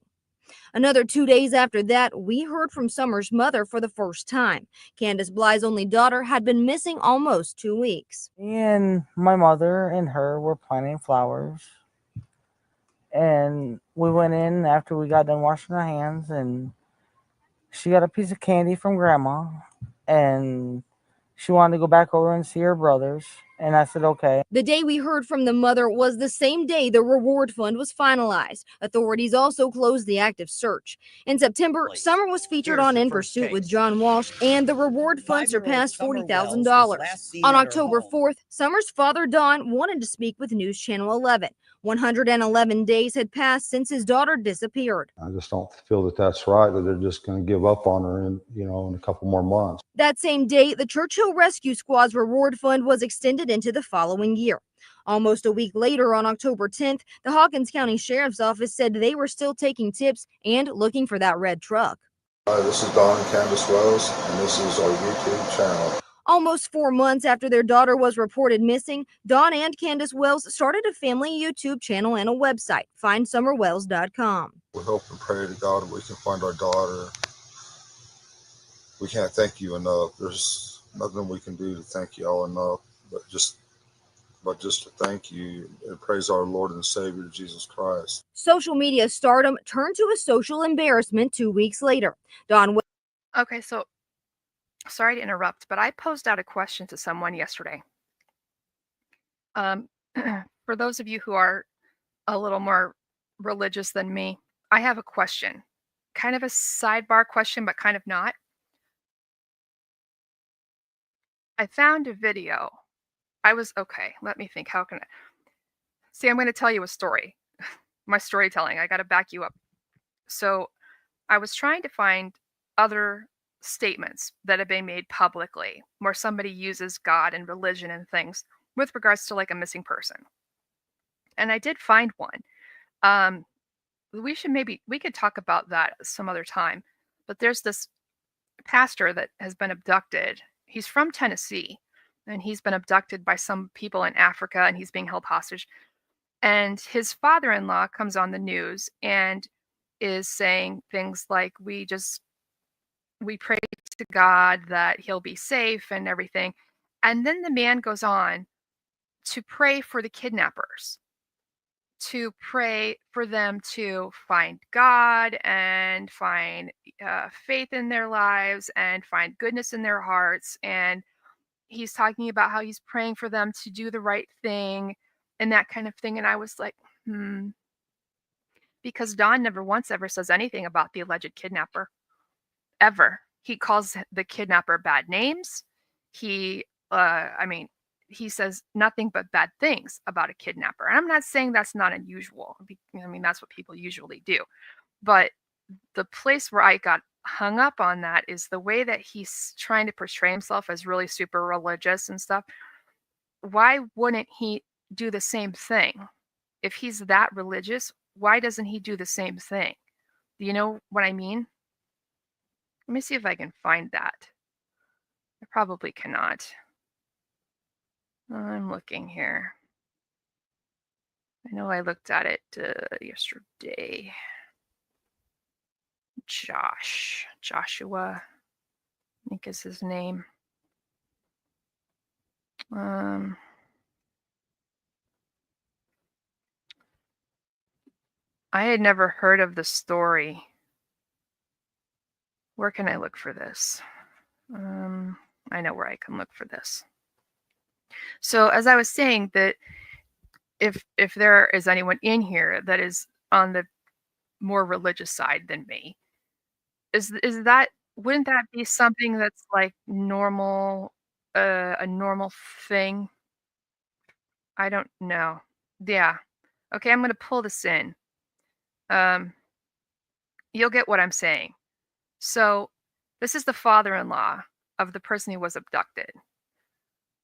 Another 2 days after that, we heard from Summer's mother for the first time. Candace Bly's only daughter had been missing almost 2 weeks. Me and my mother and her were planting flowers. And we went in after we got done washing our hands, and she got a piece of candy from Grandma, and she wanted to go back over and see her brothers. And I said, okay. The day we heard from the mother was the same day the reward fund was finalized. Authorities also closed the active search. In September, Summer was featured on In Pursuit with John Walsh, and the reward fund surpassed $40,000. On October 4th, Summer's father, Don, wanted to speak with News Channel 11. 111 days had passed since his daughter disappeared. I just don't feel that that's right, that they're just going to give up on her in a couple more months. That same day, the Churchill Rescue Squad's reward fund was extended into the following year. Almost a week later, on October 10th, the Hawkins County Sheriff's Office said they were still taking tips and looking for that red truck. Hi, this is Don and Candace Wells, and this is our YouTube channel. Almost 4 months after their daughter was reported missing, Don and Candace Wells started a family YouTube channel and a website, findsummerwells.com. We hope and pray to God that we can find our daughter. We can't thank you enough. There's nothing we can do to thank you all enough, but just to thank you and praise our Lord and Savior, Jesus Christ. Social media stardom turned to a social embarrassment 2 weeks later. Don. Okay, so sorry to interrupt, but I posed out a question to someone yesterday. For those of you who are a little more religious than me, I have a question. Kind of a sidebar question, but kind of not. I found a video. Let me think. How can I? See, I'm going to tell you a story. My storytelling. I got to back you up. So I was trying to find other statements that have been made publicly where somebody uses God and religion and things with regards to like a missing person. And I did find one. We could talk about that some other time. But there's this pastor that has been abducted. He's from Tennessee, and he's been abducted by some people in Africa, and he's being held hostage. And his father-in-law comes on the news and is saying things like, we pray to God that he'll be safe and everything. And then the man goes on to pray for the kidnappers, to pray for them to find God and find faith in their lives and find goodness in their hearts. And he's talking about how he's praying for them to do the right thing and that kind of thing. And I was like, because Don never once ever says anything about the alleged kidnapper, ever. He calls the kidnapper bad names. He says nothing but bad things about a kidnapper. And I'm not saying that's not unusual. I mean, that's what people usually do. But the place where I got hung up on that is the way that he's trying to portray himself as really super religious and stuff. Why wouldn't he do the same thing? If he's that religious, why doesn't he do the same thing? Do you know what I mean? Let me see if I can find that. I probably cannot. I'm looking here. I know I looked at it yesterday. Joshua, I think is his name. I had never heard of the story. Where can I look for this? I know where I can look for this. So as I was saying, that if there is anyone in here that is on the more religious side than me, wouldn't that be something that's like normal, a normal thing? I don't know. Yeah. Okay, I'm going to pull this in. You'll get what I'm saying. So this is the father-in-law of the person who was abducted.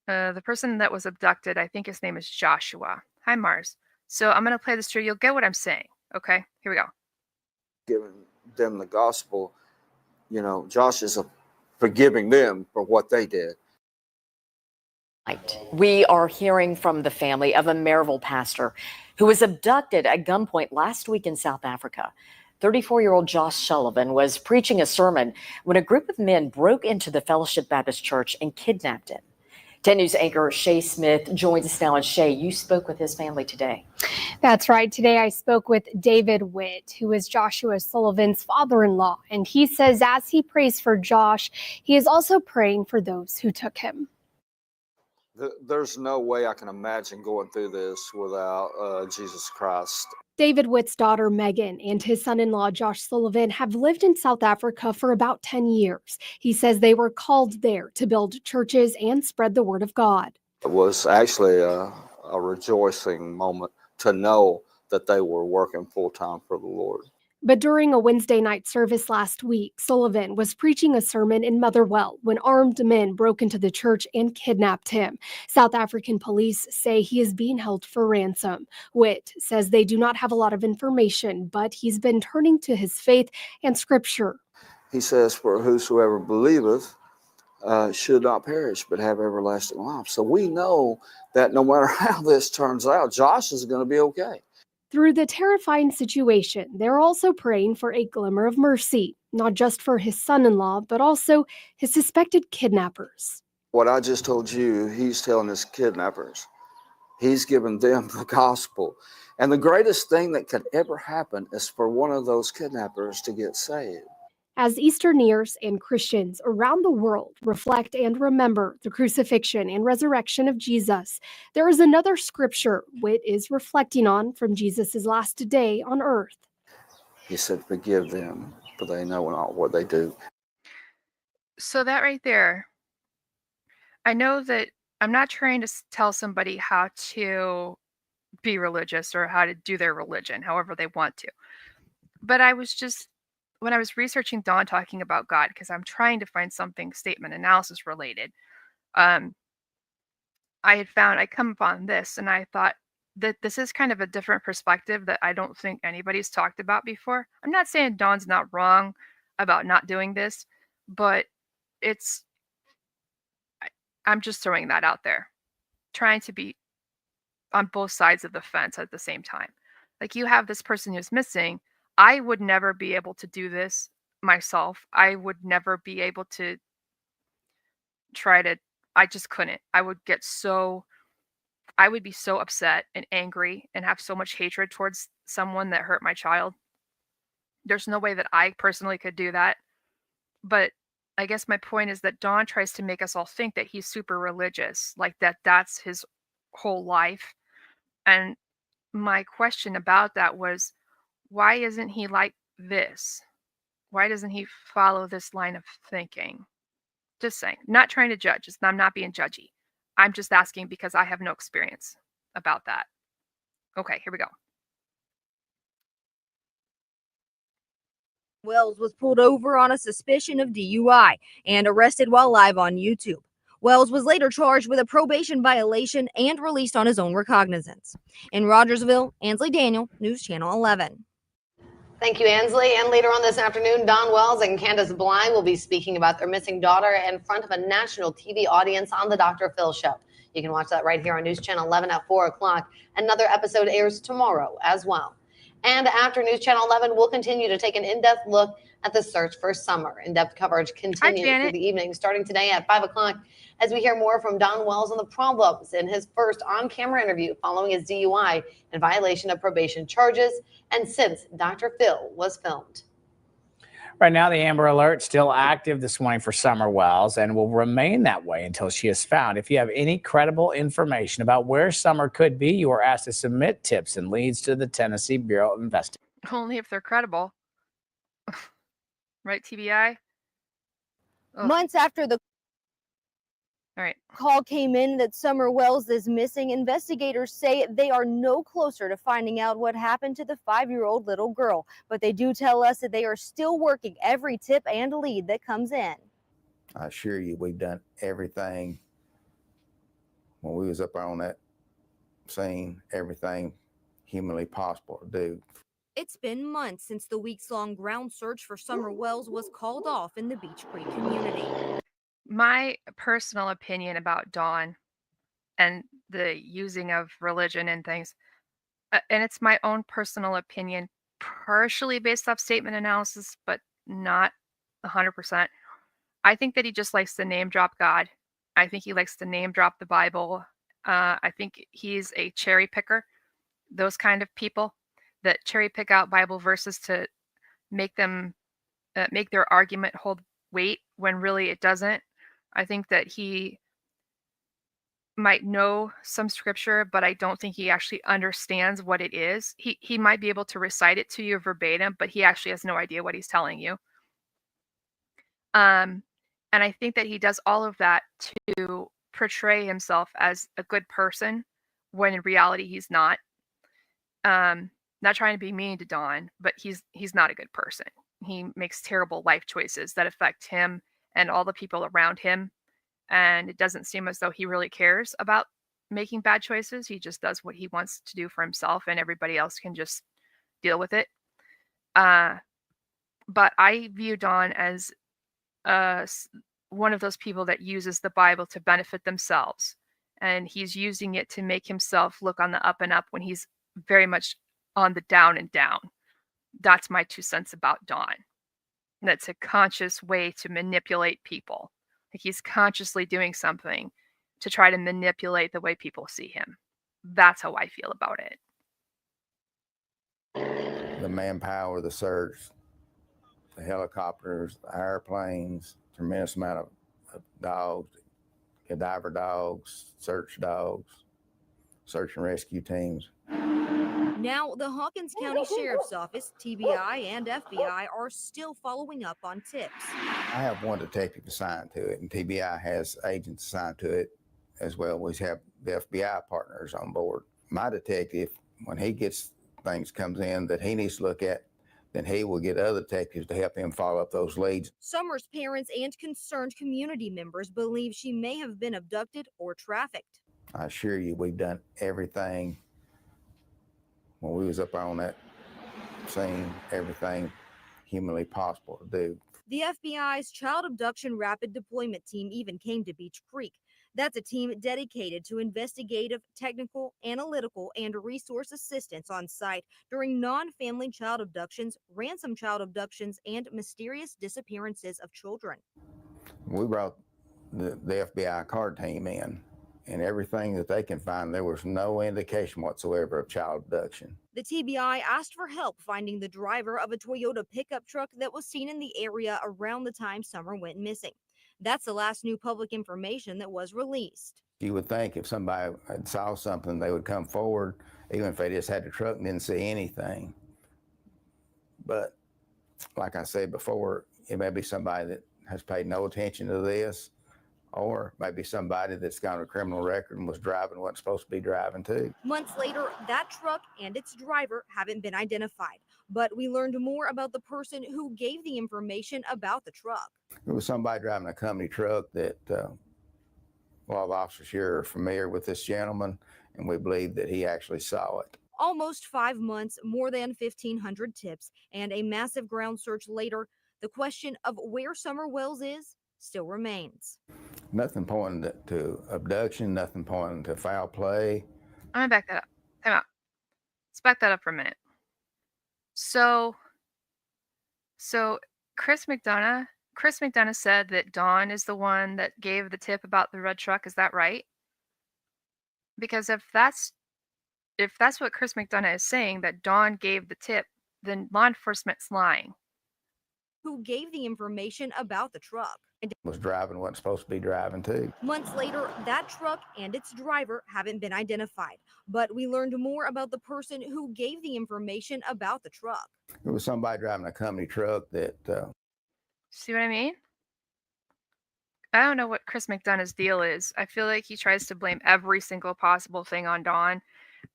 The person that was abducted, I think his name is Joshua. Hi, Mars. So I'm going to play this through. You'll get what I'm saying. Okay, here we go. Giving them the gospel, Josh is forgiving them for what they did. We are hearing from the family of a Maryville pastor who was abducted at gunpoint last week in South Africa. 34-year-old Josh Sullivan was preaching a sermon when a group of men broke into the Fellowship Baptist Church and kidnapped him. 10 News anchor Shay Smith joins us now. And Shay, you spoke with his family today. That's right. Today I spoke with David Witt, who is Joshua Sullivan's father-in-law. And he says as he prays for Josh, he is also praying for those who took him. There's no way I can imagine going through this without Jesus Christ. David Witt's daughter, Megan, and his son-in-law, Josh Sullivan, have lived in South Africa for about 10 years. He says they were called there to build churches and spread the word of God. It was actually a rejoicing moment to know that they were working full-time for the Lord. But during a Wednesday night service last week, Sullivan was preaching a sermon in Motherwell when armed men broke into the church and kidnapped him. South African police say he is being held for ransom. Witt says they do not have a lot of information, but he's been turning to his faith and scripture. He says, "For whosoever believeth should not perish, but have everlasting life." So we know that no matter how this turns out, Josh is going to be okay. Through the terrifying situation, they're also praying for a glimmer of mercy, not just for his son-in-law, but also his suspected kidnappers. What I just told you, he's telling his kidnappers. He's giving them the gospel. And the greatest thing that could ever happen is for one of those kidnappers to get saved. As Easterniers and Christians around the world reflect and remember the crucifixion and resurrection of Jesus, there is another scripture Witt is reflecting on from Jesus' last day on earth. He said, "Forgive them, for they know not what they do." So that right there, I know that I'm not trying to tell somebody how to be religious or how to do their religion, however they want to. But I was just, when I was researching Dawn talking about God, because I'm trying to find something statement analysis related, I come upon this and I thought that this is kind of a different perspective that I don't think anybody's talked about before. I'm not saying Dawn's not wrong about not doing this, but I'm just throwing that out there, trying to be on both sides of the fence at the same time. Like, you have this person who's missing. I would never be able to do this myself. I would never be able to I just couldn't. I would be so upset and angry and have so much hatred towards someone that hurt my child. There's no way that I personally could do that. But I guess my point is that Dawn tries to make us all think that he's super religious, like that's his whole life. And my question about that was, why isn't he like this? Why doesn't he follow this line of thinking? Just saying, not trying to judge. I'm not being judgy. I'm just asking because I have no experience about that. Okay, here we go. Wells was pulled over on a suspicion of DUI and arrested while live on YouTube. Wells was later charged with a probation violation and released on his own recognizance. In Rogersville, Ansley Daniel, News Channel 11. Thank you, Ansley. And later on this afternoon, Don Wells and Candace Bly will be speaking about their missing daughter in front of a national TV audience on the Dr. Phil Show. You can watch that right here on News Channel 11 at 4 o'clock. Another episode airs tomorrow as well. And after News Channel 11, we'll continue to take an in-depth look at the search for Summer. In-depth coverage continues through the evening, starting today at 5 o'clock, as we hear more from Don Wells on the problems in his first on-camera interview following his DUI in violation of probation charges, and since Dr. Phil was filmed. Right now, the Amber Alert still active this morning for Summer Wells and will remain that way until she is found. If you have any credible information about where Summer could be, you are asked to submit tips and leads to the Tennessee Bureau of Investigation. Only if they're credible. Right, TBI? Ugh. Months after the All right. call came in that Summer Wells is missing, investigators say they are no closer to finding out what happened to the 5-year-old little girl, but they do tell us that they are still working every tip and lead that comes in. I assure you, we've done everything when we was up on that scene, everything humanly possible to do. It's been months since the weeks-long ground search for Summer Wells was called off in the Beech Creek community. My personal opinion about Dawn and the using of religion and things, and it's my own personal opinion, partially based off statement analysis, but not 100%. I think that he just likes to name drop God. I think he likes to name drop the Bible. I think he's a cherry picker. Those kind of people that cherry pick out Bible verses to make them make their argument hold weight when really it doesn't. I think that he might know some scripture, but I don't think he actually understands what it is. He might be able to recite it to you verbatim, but he actually has no idea what he's telling you. And I think that he does all of that to portray himself as a good person when in reality he's not. Not trying to be mean to Don, but he's not a good person. He makes terrible life choices that affect him and all the people around him. And it doesn't seem as though he really cares about making bad choices. He just does what he wants to do for himself, and everybody else can just deal with it. But I view Don as one of those people that uses the Bible to benefit themselves. And he's using it to make himself look on the up and up when he's very much on the down and down. That's my 2 cents about Don. That's a conscious way to manipulate people. Like he's consciously doing something to try to manipulate the way people see him. That's how I feel about it. The manpower, the search, the helicopters, the airplanes, tremendous amount of dogs, cadaver dogs, search and rescue teams. Now, the Hawkins County Sheriff's Office, TBI, and FBI are still following up on tips. I have one detective assigned to it, and TBI has agents assigned to it as well. We have the FBI partners on board. My detective, when he gets things comes in that he needs to look at, then he will get other detectives to help him follow up those leads. Summer's parents and concerned community members believe she may have been abducted or trafficked. I assure you, we've done everything when we was up on that scene, everything humanly possible to do. The FBI's Child Abduction Rapid Deployment Team even came to Beech Creek. That's a team dedicated to investigative, technical, analytical, and resource assistance on site during non-family child abductions, ransom child abductions, and mysterious disappearances of children. We brought the FBI card team in, and everything that they can find, there was no indication whatsoever of child abduction. The TBI asked for help finding the driver of a Toyota pickup truck that was seen in the area around the time Summer went missing. That's the last new public information that was released. You would think if somebody had saw something, they would come forward, even if they just had the truck and didn't see anything. But like I said before, it may be somebody that has paid no attention to this, or maybe somebody that's got a criminal record and was driving wasn't supposed to be driving too. Months later, that truck and its driver haven't been identified, but we learned more about the person who gave the information about the truck. It was somebody driving a company truck that a lot of officers here are familiar with this gentleman, and we believe that he actually saw it. Almost 5 months, more than 1,500 tips, and a massive ground search later, the question of where Summer Wells is still remains. Nothing pointing to abduction, nothing pointing to foul play. I'm gonna back that up. Time out. Let's back that up for a minute. So Chris McDonough said that Dawn is the one that gave the tip about the red truck. Is that right? Because if that's what Chris McDonough is saying, that Dawn gave the tip, then law enforcement's lying. Who gave the information about the truck? Was driving wasn't supposed to be driving too. Months later, that truck and its driver haven't been identified, but we learned more about the person who gave the information about the truck. It was somebody driving a company truck that... See what I mean? I don't know what Chris McDonough's deal is. I feel like he tries to blame every single possible thing on Dawn,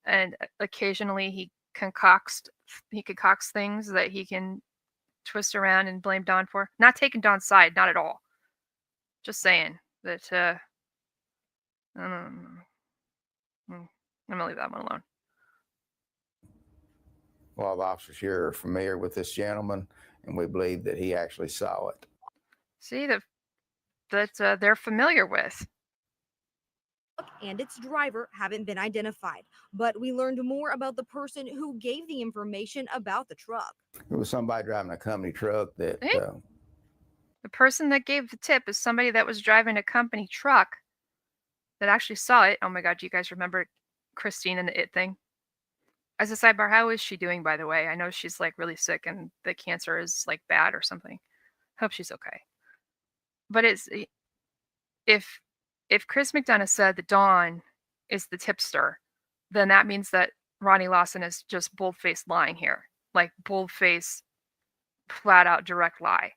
and occasionally he concocts things that he can twist around and blame Dawn for. Not taking Dawn's side, not at all. Just saying that I'm gonna leave that one alone. A lot of officers here are familiar with this gentleman, and we believe that he actually saw it. See, that they're familiar with. and its driver haven't been identified. But we learned more about the person who gave the information about the truck. It was somebody driving a company truck that The person that gave the tip is somebody that was driving a company truck that actually saw it. Oh my God, do you guys remember Christine and the It thing? As a sidebar, how is she doing, by the way? I know she's like really sick and the cancer is like bad or something. Hope she's okay. But if Chris McDonough said that Dawn is the tipster, then that means that Ronnie Lawson is just bold-faced lying here. Like bold-faced, flat-out direct lie.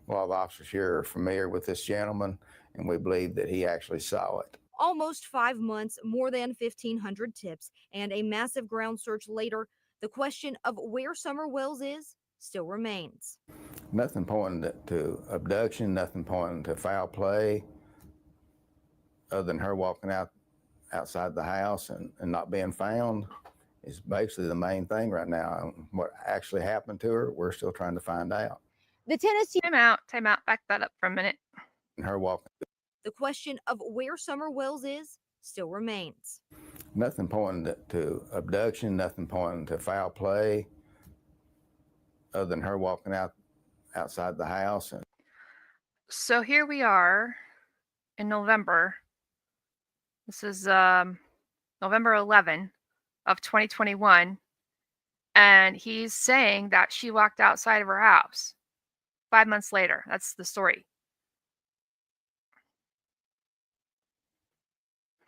Well, the officers here are familiar with this gentleman, and we believe that he actually saw it. Almost 5 months, more than 1,500 tips, and a massive ground search later, the question of where Summer Wells is still remains. Nothing pointing to abduction, nothing pointing to foul play, other than her walking outside the house and not being found is basically the main thing right now. What actually happened to her, we're still trying to find out. The Tennessee Time out, back that up for a minute. And her walking. The question of where Summer Wells is still remains. Nothing pointing to abduction, nothing pointing to foul play, other than her walking outside the house. So here we are in November. This is November 11 of 2021. And he's saying that she walked outside of her house 5 months later. That's the story.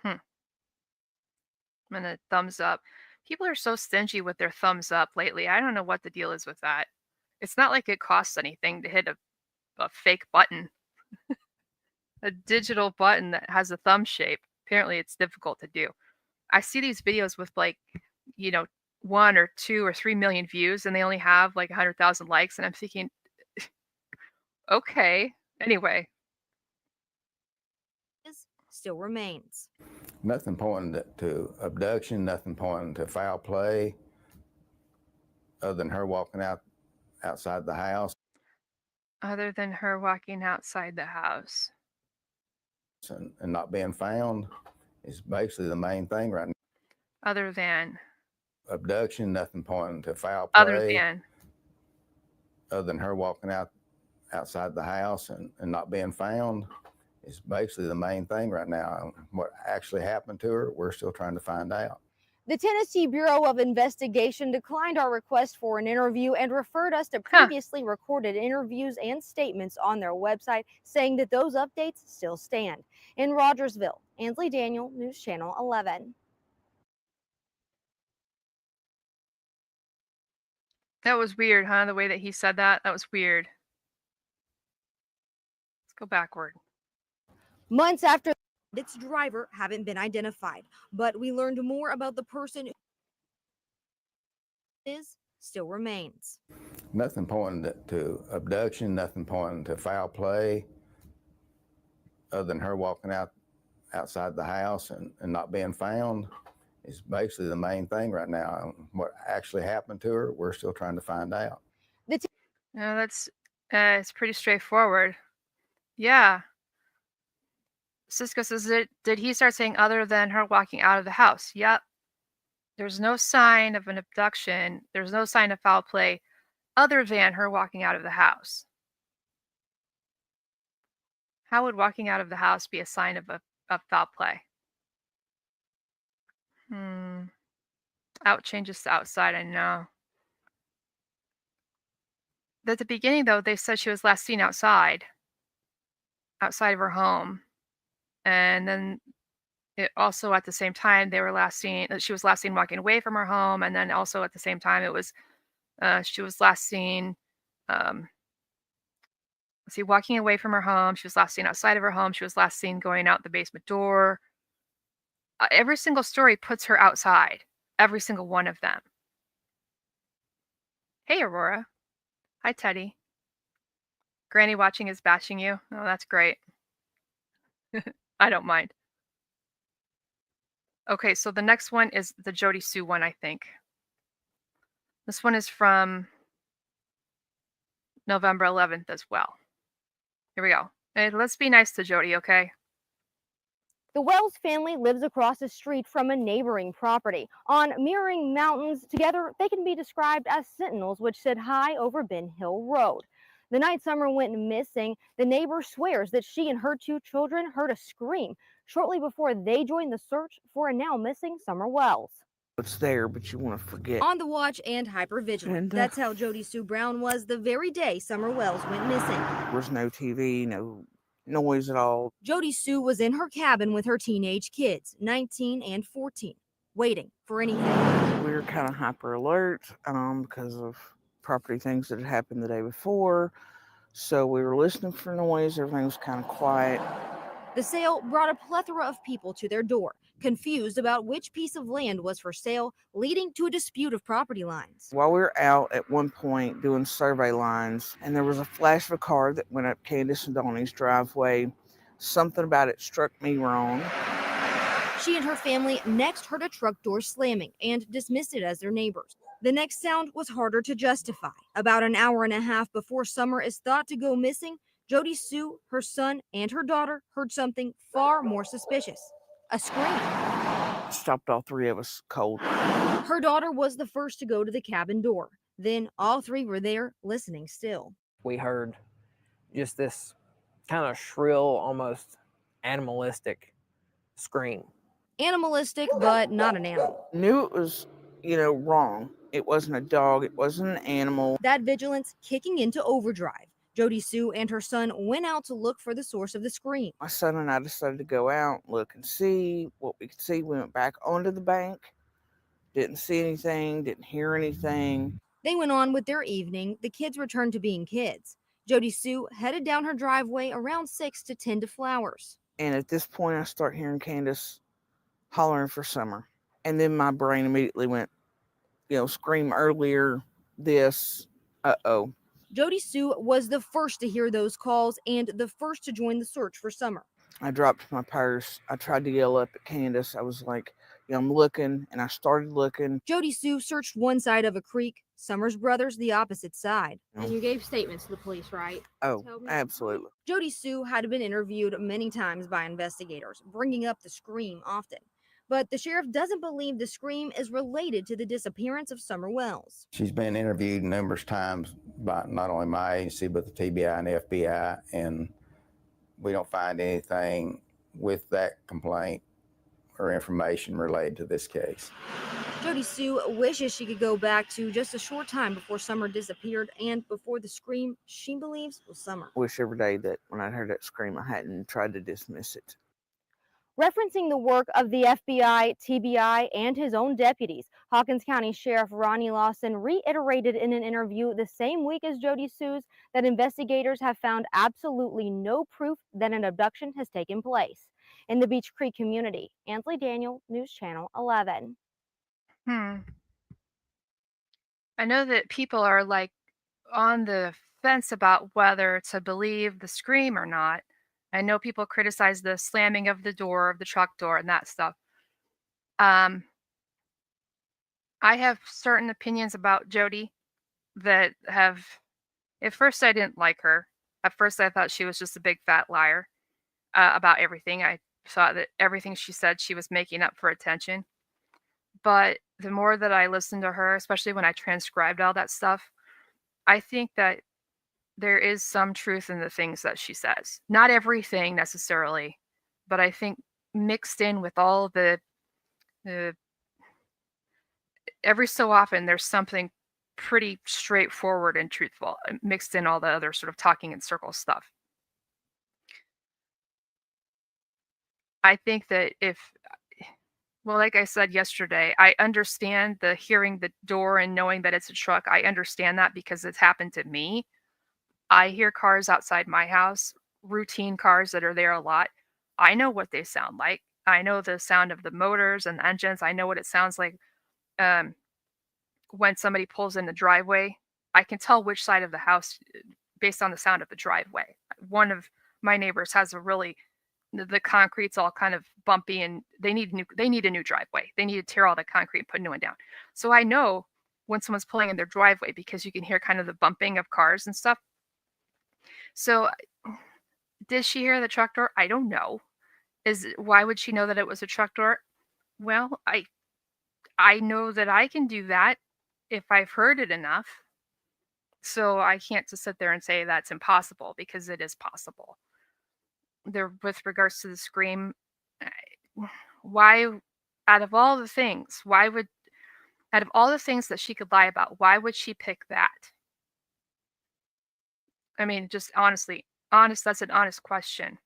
I'm gonna thumbs up. People are so stingy with their thumbs up lately. I don't know what the deal is with that. It's not like it costs anything to hit a fake button. A digital button that has a thumb shape. Apparently it's difficult to do. I see these videos with like, 1 or 2 or 3 million views and they only have like 100,000 likes. And I'm thinking, okay, anyway. Still remains. Nothing pointing to abduction, nothing pointing to foul play, other than her walking outside the house. Other than her walking outside the house. And not being found is basically the main thing right now. Other than. Abduction, nothing pointing to foul play. Other than. Other than her walking outside the house and not being found is basically the main thing right now. What actually happened to her, we're still trying to find out. The Tennessee Bureau of Investigation declined our request for an interview and referred us to previously recorded interviews and statements on their website, saying that those updates still stand. In Rogersville, Ansley Daniel, News Channel 11. That was weird, huh? The way that he said that was weird. Let's go backward. Months after its driver haven't been identified, but we learned more about the person who still remains. Nothing pointing to abduction, nothing pointing to foul play, other than her walking outside the house and not being found is basically the main thing right now. What actually happened to her, we're still trying to find out. No, that's it's pretty straightforward. Yeah. Cisco says, did he start saying other than her walking out of the house? Yep. There's no sign of an abduction. There's no sign of foul play other than her walking out of the house. How would walking out of the house be a sign of foul play? Out changes to outside, I know. At the beginning, though, they said she was last seen outside of her home. And then it also at the same time, she was last seen walking away from her home. And then also at the same time, it was, she was last seen, walking away from her home. She was last seen outside of her home. She was last seen going out the basement door. Every single story puts her outside. Every single one of them. Hey, Aurora. Hi, Teddy. Granny watching is bashing you. Oh, that's great. I don't mind. Okay, so the next one is the Jody Sue one, I think. This one is from November 11th as well. Here we go. Hey, let's be nice to Jody, okay? The Wells family lives across the street from a neighboring property. On mirroring mountains, together they can be described as sentinels which sit high over Ben Hill Road. The night Summer went missing, the neighbor swears that she and her 2 children heard a scream shortly before they joined the search for a now missing Summer Wells. It's there, but you want to forget. On the watch and hypervigilant. And, That's how Jody Sue Brown was the very day Summer Wells went missing. There was no TV, no noise at all. Jody Sue was in her cabin with her teenage kids, 19 and 14, waiting for anything. We were kind of hyper alert because of property things that had happened the day before. So we were listening for noise. Everything was kind of quiet. The sale brought a plethora of people to their door, confused about which piece of land was for sale, leading to a dispute of property lines. While we were out at one point doing survey lines, and there was a flash of a car that went up Candace and Donnie's driveway. Something about it struck me wrong. She and her family next heard a truck door slamming and dismissed it as their neighbors. The next sound was harder to justify. About an hour and a half before Summer is thought to go missing, Jody Sue, her son, and her daughter heard something far more suspicious. A scream. Stopped all 3 of us cold. Her daughter was the first to go to the cabin door. Then all 3 were there, listening still. We heard just this kind of shrill, almost animalistic scream. Animalistic, but not an animal. Knew it was, wrong. It wasn't a dog. It wasn't an animal. That vigilance kicking into overdrive. Jody Sue and her son went out to look for the source of the scream. My son and I decided to go out, look and see what we could see. We went back onto the bank. Didn't see anything. Didn't hear anything. They went on with their evening. The kids returned to being kids. Jody Sue headed down her driveway around 6 to tend to flowers. And at this point, I start hearing Candace hollering for Summer. And then my brain immediately went, scream earlier, this, uh-oh. Jody Sue was the first to hear those calls and the first to join the search for Summer. I dropped my purse. I tried to yell up at Candace. I was like, I'm looking, and I started looking. Jody Sue searched one side of a creek, Summer's brothers the opposite side. And you gave statements to the police, right? Oh, absolutely. Jody Sue had been interviewed many times by investigators, bringing up the scream often. But the sheriff doesn't believe the scream is related to the disappearance of Summer Wells. She's been interviewed numerous times by not only my agency, but the TBI and FBI, and we don't find anything with that complaint or information related to this case. Jody Sue wishes she could go back to just a short time before Summer disappeared and before the scream she believes was Summer. Wish every day that when I heard that scream, I hadn't tried to dismiss it. Referencing the work of the FBI, TBI, and his own deputies, Hawkins County Sheriff Ronnie Lawson reiterated in an interview the same week as Jody Sue's that investigators have found absolutely no proof that an abduction has taken place. In the Beech Creek community, Ansley Daniel, News Channel 11. I know that people are on the fence about whether to believe the scream or not. I know people criticize the slamming of the door, of the truck door, and that stuff. I have certain opinions about Jody that have. At first, I didn't like her. At first, I thought she was just a big fat liar about everything. I thought that everything she said, she was making up for attention. But the more that I listened to her, especially when I transcribed all that stuff, I think that there is some truth in the things that she says. Not everything necessarily, but I think mixed in with all the every so often there's something pretty straightforward and truthful mixed in all the other sort of talking in circles stuff. I think that like I said yesterday, I understand the hearing the door and knowing that it's a truck. I understand that because it's happened to me. I hear cars outside my house, routine cars that are there a lot. I know what they sound like. I know the sound of the motors and the engines. I know what it sounds like when somebody pulls in the driveway. I can tell which side of the house based on the sound of the driveway. One of my neighbors has the concrete's all kind of bumpy and they need a new driveway. They need to tear all the concrete and put a new one down. So I know when someone's pulling in their driveway because you can hear kind of the bumping of cars and stuff. So did she hear the truck door? I don't know. Why would she know that it was a truck door? Well, I know that I can do that if I've heard it enough. So I can't just sit there and say that's impossible, because it is possible. There, with regards to the scream, why, out of all the things, out of all the things that she could lie about, why would she pick that? I mean, just that's an honest question.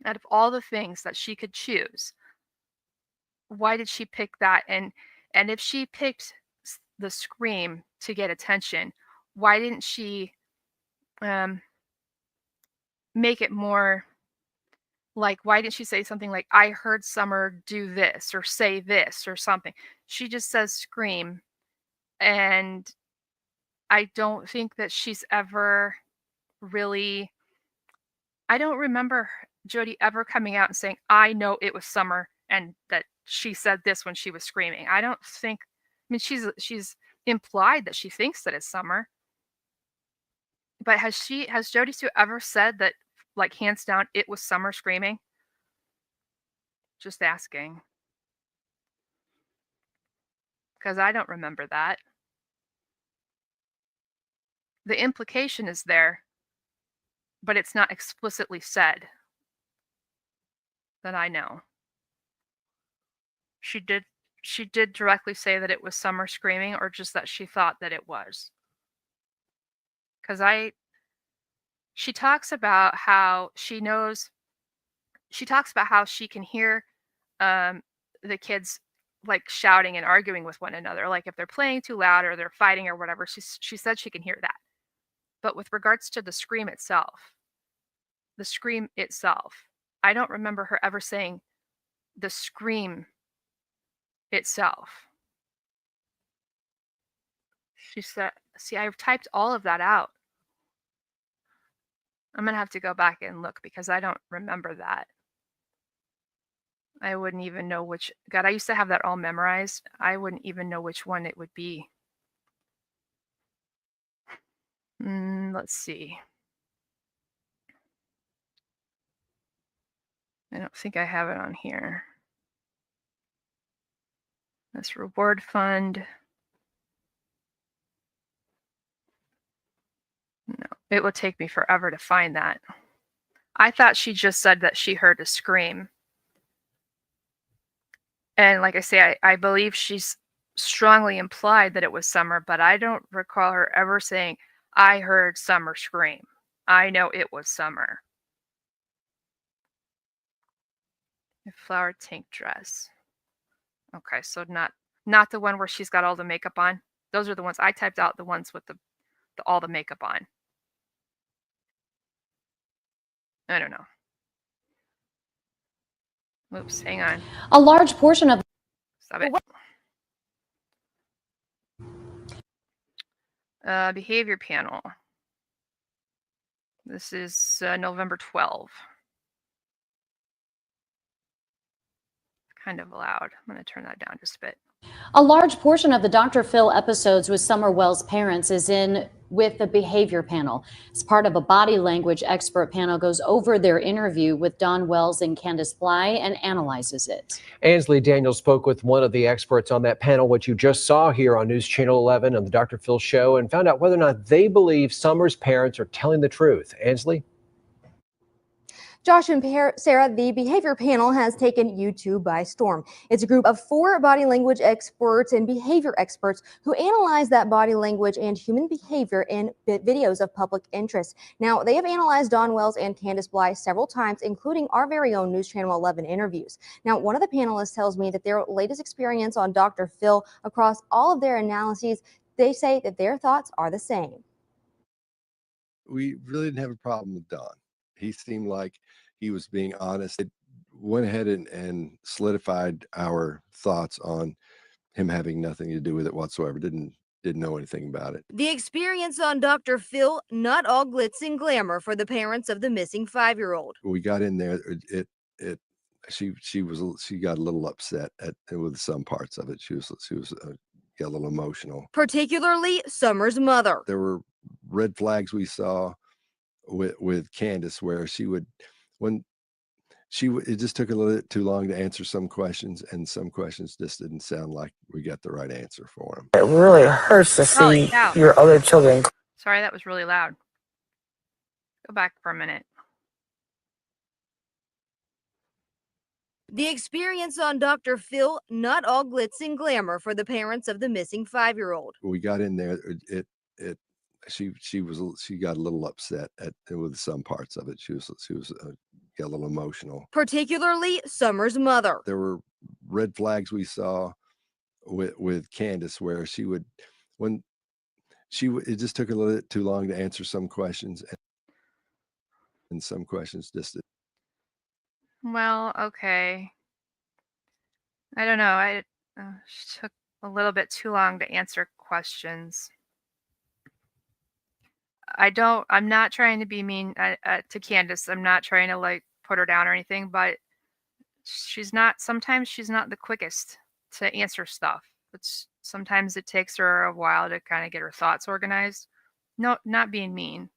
Out of all the things that she could choose, why did she pick that? And if she picked the scream to get attention, why didn't she make it more like, why didn't she say something like, I heard Summer do this or say this or something? She just says scream. And I don't think that she's ever really, I don't remember Jody ever coming out and saying, I know it was Summer and that she said this when she was screaming. I don't think, I mean, she's implied that she thinks that it's Summer. But has Jody Sue ever said that, like, hands down, it was Summer screaming? Just asking. Because I don't remember that. The implication is there, but it's not explicitly said that I know. She did directly say that it was Summer screaming, or just that she thought that it was. Because she talks about how she can hear the kids like shouting and arguing with one another, like if they're playing too loud or they're fighting or whatever. She said she can hear that. But with regards to the scream itself, I don't remember her ever saying the scream itself. She said, see, I've typed all of that out. I'm going to have to go back and look because I don't remember that. I wouldn't even know which. God, I used to have that all memorized. I wouldn't even know which one it would be. Let's see. I don't think I have it on here. This reward fund. No, it would take me forever to find that. I thought she just said that she heard a scream. And like I say, I believe she's strongly implied that it was Summer, but I don't recall her ever saying, I heard Summer scream. I know it was Summer. A flower tank dress. Okay, so not the one where she's got all the makeup on. Those are the ones I typed out, the ones with all the makeup on. I don't know. Oops, hang on. A large portion of Stop it. Behavior panel. This is November 12. Kind of loud. I'm going to turn that down just a bit. A large portion of the Dr. Phil episodes with Summer Wells' parents is in with the behavior panel. As part of a body language expert panel goes over their interview with Don Wells and Candace Bly and analyzes it. Ansley Daniels spoke with one of the experts on that panel, which you just saw here on News Channel 11 on the Dr. Phil show, and found out whether or not they believe Summer's parents are telling the truth. Ansley? Josh and Sarah, the behavior panel has taken YouTube by storm. It's a group of 4 body language experts and behavior experts who analyze that body language and human behavior in videos of public interest. Now, they have analyzed Don Wells and Candace Bly several times, including our very own News Channel 11 interviews. Now, one of the panelists tells me that their latest experience on Dr. Phil across all of their analyses, they say that their thoughts are the same. We really didn't have a problem with Don. He seemed like he was being honest. It went ahead and solidified our thoughts on him having nothing to do with it whatsoever. Didn't know anything about it. The experience on Dr. Phil, not all glitz and glamour for the parents of the missing 5-year-old. We got in there. She got a little upset with some parts of it. She was got a little emotional. Particularly Summer's mother. There were red flags we saw with Candace, where she would, when It just took a little bit too long to answer some questions, and some questions just didn't sound like we got the right answer for them. It really hurts to Holy see cow. your other children. Sorry, that was really loud. Go back for a minute. The experience on Dr. Phil, not all glitz and glamour for the parents of the missing 5-year-old. We got in there, she got a little upset with some parts of it. She was got a little emotional. Particularly Summer's mother. There were red flags we saw with Candace where it just took a little bit too long to answer some questions, and some questions just Well, okay. I don't know. She took a little bit too long to answer questions. I'm not trying to be mean to Candace. I'm not trying to like put her down or anything, but sometimes she's not the quickest to answer stuff. Sometimes it takes her a while to kind of get her thoughts organized. No, not being mean.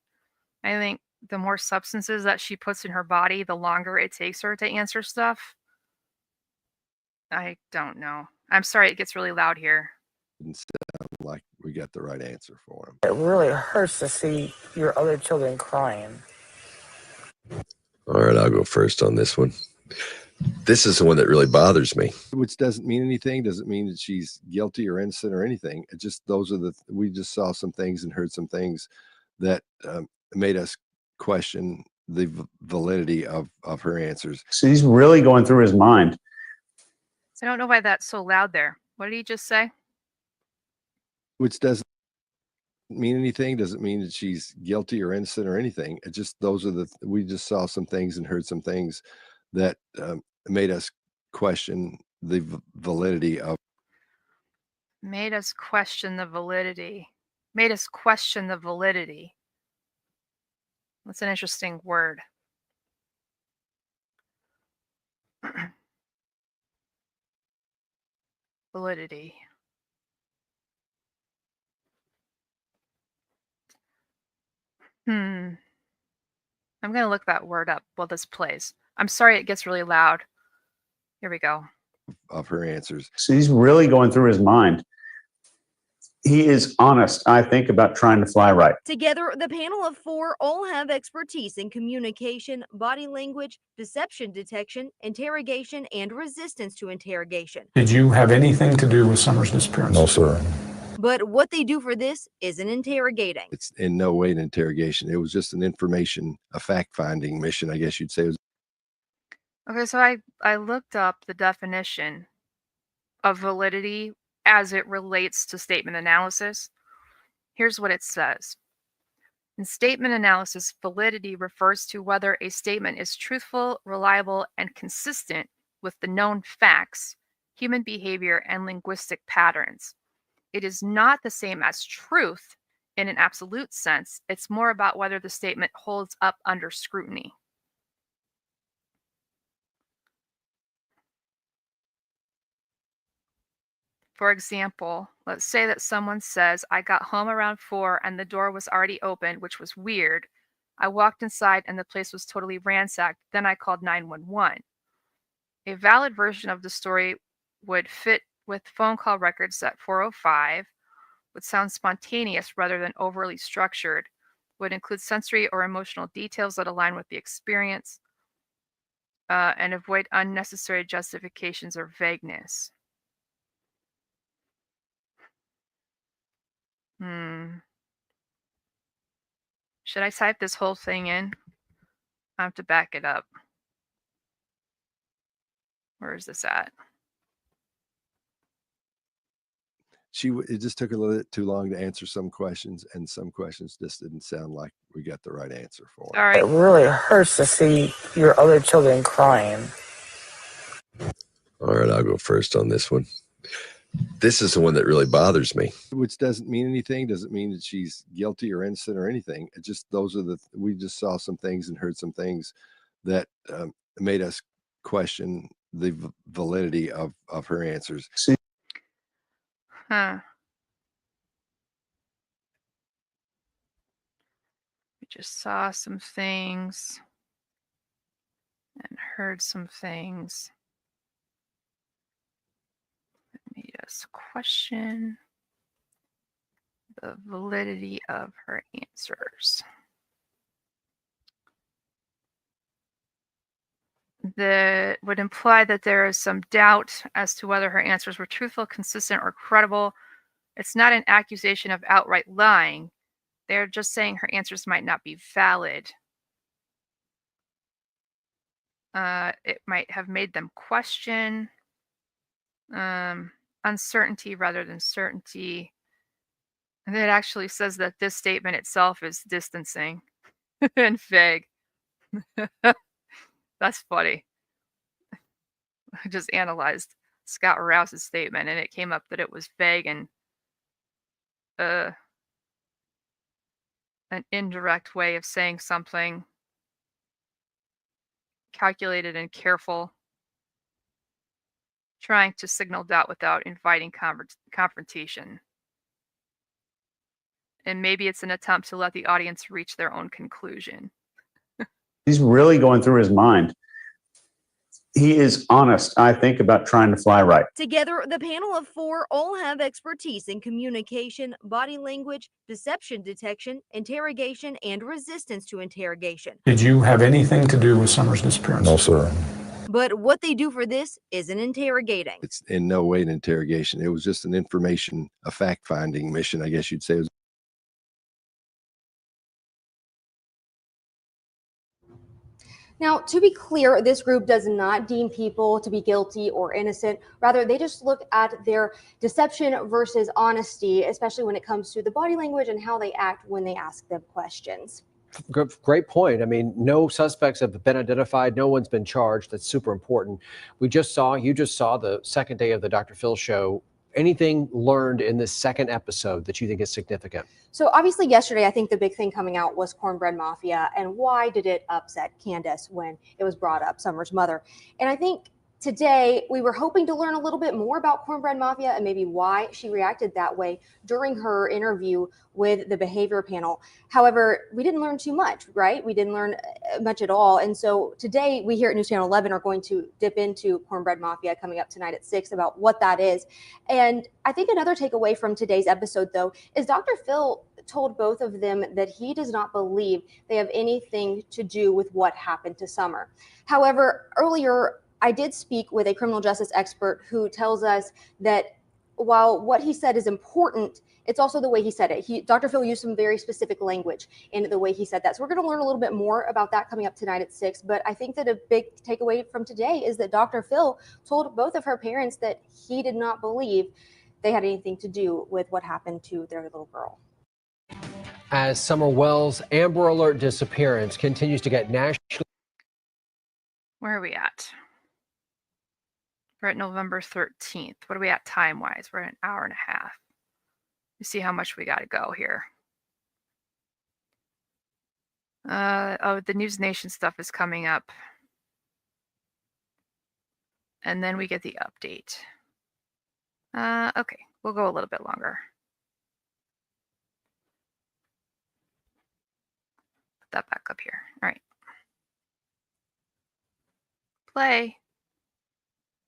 I think the more substances that she puts in her body, the longer it takes her to answer stuff. I don't know. I'm sorry it gets really loud here. didn't sound like we got the right answer for them. It really hurts to see your other children crying. All right, I'll go first on this one. This is the one that really bothers me. Which doesn't mean anything, doesn't mean that she's guilty or innocent or anything. It just, we just saw some things and heard some things that made us question the validity of her answers. So he's really going through his mind. I don't know why that's so loud there. What did he just say? Which doesn't mean anything, doesn't mean that she's guilty or innocent or anything. It just, we just saw some things and heard some things that made us question the validity of. Made us question the validity. Made us question the validity. That's an interesting word. Validity. I'm going to look that word up while this plays. I'm sorry it gets really loud. Here we go. Of her answers. So he's really going through his mind. He is honest, I think, about trying to fly right. Together, the panel of 4 all have expertise in communication, body language, deception detection, interrogation, and resistance to interrogation. Did you have anything to do with Summer's disappearance? No, sir. But what they do for this isn't interrogating. It's in no way an interrogation. It was just a fact-finding mission, I guess you'd say. Okay, so I looked up the definition of validity as it relates to statement analysis. Here's what it says. In statement analysis, validity refers to whether a statement is truthful, reliable, and consistent with the known facts, human behavior, and linguistic patterns. It is not the same as truth in an absolute sense. It's more about whether the statement holds up under scrutiny. For example, let's say that someone says, I got home around 4 and the door was already open, which was weird. I walked inside and the place was totally ransacked. Then I called 911. A valid version of the story would fit with phone call records at 4:05, would sound spontaneous rather than overly structured, would include sensory or emotional details that align with the experience, and avoid unnecessary justifications or vagueness. Should I type this whole thing in? I have to back it up. Where is this at? It just took a little bit too long to answer some questions, and some questions just didn't sound like we got the right answer for them. All right. It really hurts to see your other children crying. All right, I'll go first on this one. This is the one that really bothers me. Which doesn't mean anything, doesn't mean that she's guilty or innocent or anything. It just, we just saw some things and heard some things that made us question the validity of her answers. We just saw some things and heard some things that made us question the validity of her answers. That would imply that there is some doubt as to whether her answers were truthful, consistent, or credible. It's not an accusation of outright lying. They're just saying her answers might not be valid. It might have made them question uncertainty rather than certainty. And it actually says that this statement itself is distancing and vague. That's funny. I just analyzed Scott Rouse's statement, and it came up that it was vague and an indirect way of saying something, calculated and careful, trying to signal doubt without inviting confrontation. And maybe it's an attempt to let the audience reach their own conclusion. He's really going through his mind. He is honest, I think, about trying to fly right. Together, the panel of 4 all have expertise in communication, body language, deception detection, interrogation, and resistance to interrogation. Did you have anything to do with Summer's disappearance? No, sir. But what they do for this isn't interrogating. It's in no way an interrogation. It was just an information, a fact-finding mission, I guess you'd say. Now, to be clear, this group does not deem people to be guilty or innocent. Rather, they just look at their deception versus honesty, especially when it comes to the body language and how they act when they ask them questions. Great point. I mean, no suspects have been identified. No one's been charged. That's super important. You just saw the second day of the Dr. Phil show. Anything learned in this second episode that you think is significant? So obviously yesterday, I think the big thing coming out was Cornbread Mafia, and why did it upset Candace when it was brought up, Summer's mother. And I think today we were hoping to learn a little bit more about Cornbread Mafia and maybe why she reacted that way during her interview with the behavior panel. However, we didn't learn too much, right? We didn't learn much at all. And so today we here at News Channel 11 are going to dip into Cornbread Mafia coming up tonight at 6 about what that is. And I think another takeaway from today's episode, though, is Dr. Phil told both of them that he does not believe they have anything to do with what happened to Summer. However, earlier I did speak with a criminal justice expert who tells us that while what he said is important, it's also the way he said it. Dr. Phil used some very specific language in the way he said that. So we're going to learn a little bit more about that coming up tonight at 6. But I think that a big takeaway from today is that Dr. Phil told both of her parents that he did not believe they had anything to do with what happened to their little girl. As Summer Wells' Amber Alert disappearance continues to get national. Where are we at? We're at November 13th. What are we at time-wise? We're at an hour and a half. You see how much we got to go here. The News Nation stuff is coming up. And then we get the update. Okay, we'll go a little bit longer. Put that back up here. All right. Play.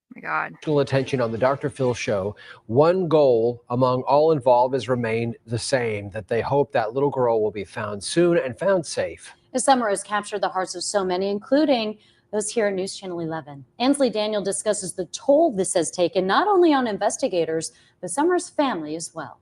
Oh my God. National attention on the Dr. Phil show. One goal among all involved has remained the same, that they hope that little girl will be found soon and found safe. The summer has captured the hearts of so many, including those here at News Channel 11. Ansley Daniel discusses the toll this has taken, not only on investigators, but Summer's family as well.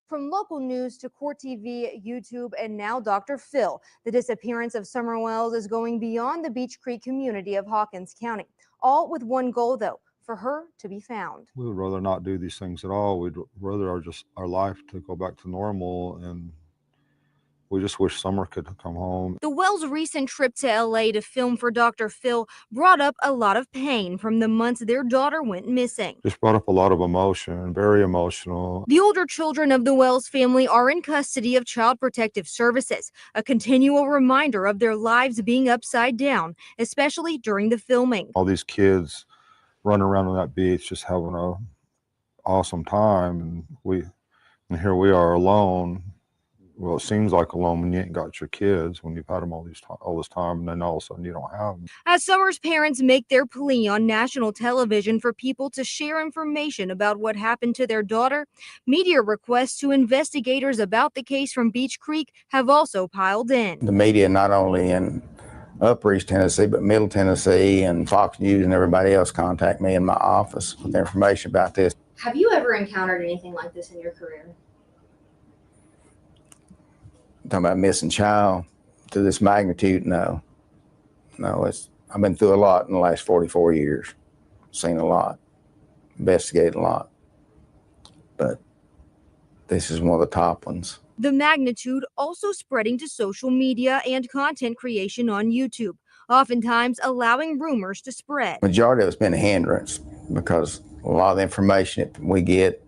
From local news to Court TV, YouTube, and now Dr. Phil, the disappearance of Summer Wells is going beyond the Beech Creek community of Hawkins County. All with one goal, though, for her to be found. We would rather not do these things at all. We'd rather our life to go back to normal, and we just wish Summer could come home. The Wells' recent trip to LA to film for Dr. Phil brought up a lot of pain from the months their daughter went missing. Just brought up a lot of emotion, very emotional. The older children of the Wells family are in custody of Child Protective Services, a continual reminder of their lives being upside down, especially during the filming. All these kids running around on that beach just having an awesome time, and here we are alone well, it seems like alone when you ain't got your kids, when you've had them all this time, and then all of a sudden you don't have them. As Summer's parents make their plea on national television for people to share information about what happened to their daughter, media requests to investigators about the case from Beech Creek have also piled in. The media, not only in Upper East Tennessee, but Middle Tennessee and Fox News and everybody else, contact me in my office with information about this. Have you ever encountered anything like this in your career? Talking about missing child to this magnitude, no. I've been through a lot in the last 44 years, seen a lot, investigated a lot, but this is one of the top ones. The magnitude also spreading to social media and content creation on YouTube, oftentimes allowing rumors to spread. Majority of it's been a hindrance because a lot of the information that we get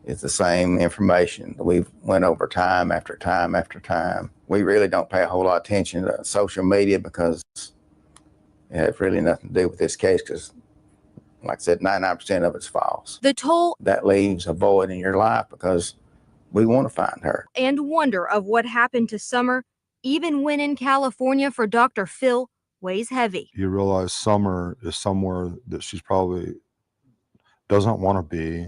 is the same information that we've went over time after time after time. We really don't pay a whole lot of attention to social media because it has really nothing to do with this case because, like I said, 99% of it's false. The toll that leaves a void in your life because we want to find her. and wonder of what happened to Summer, even when in California for Dr. Phil, weighs heavy. You realize Summer is somewhere that she's probably doesn't want to be,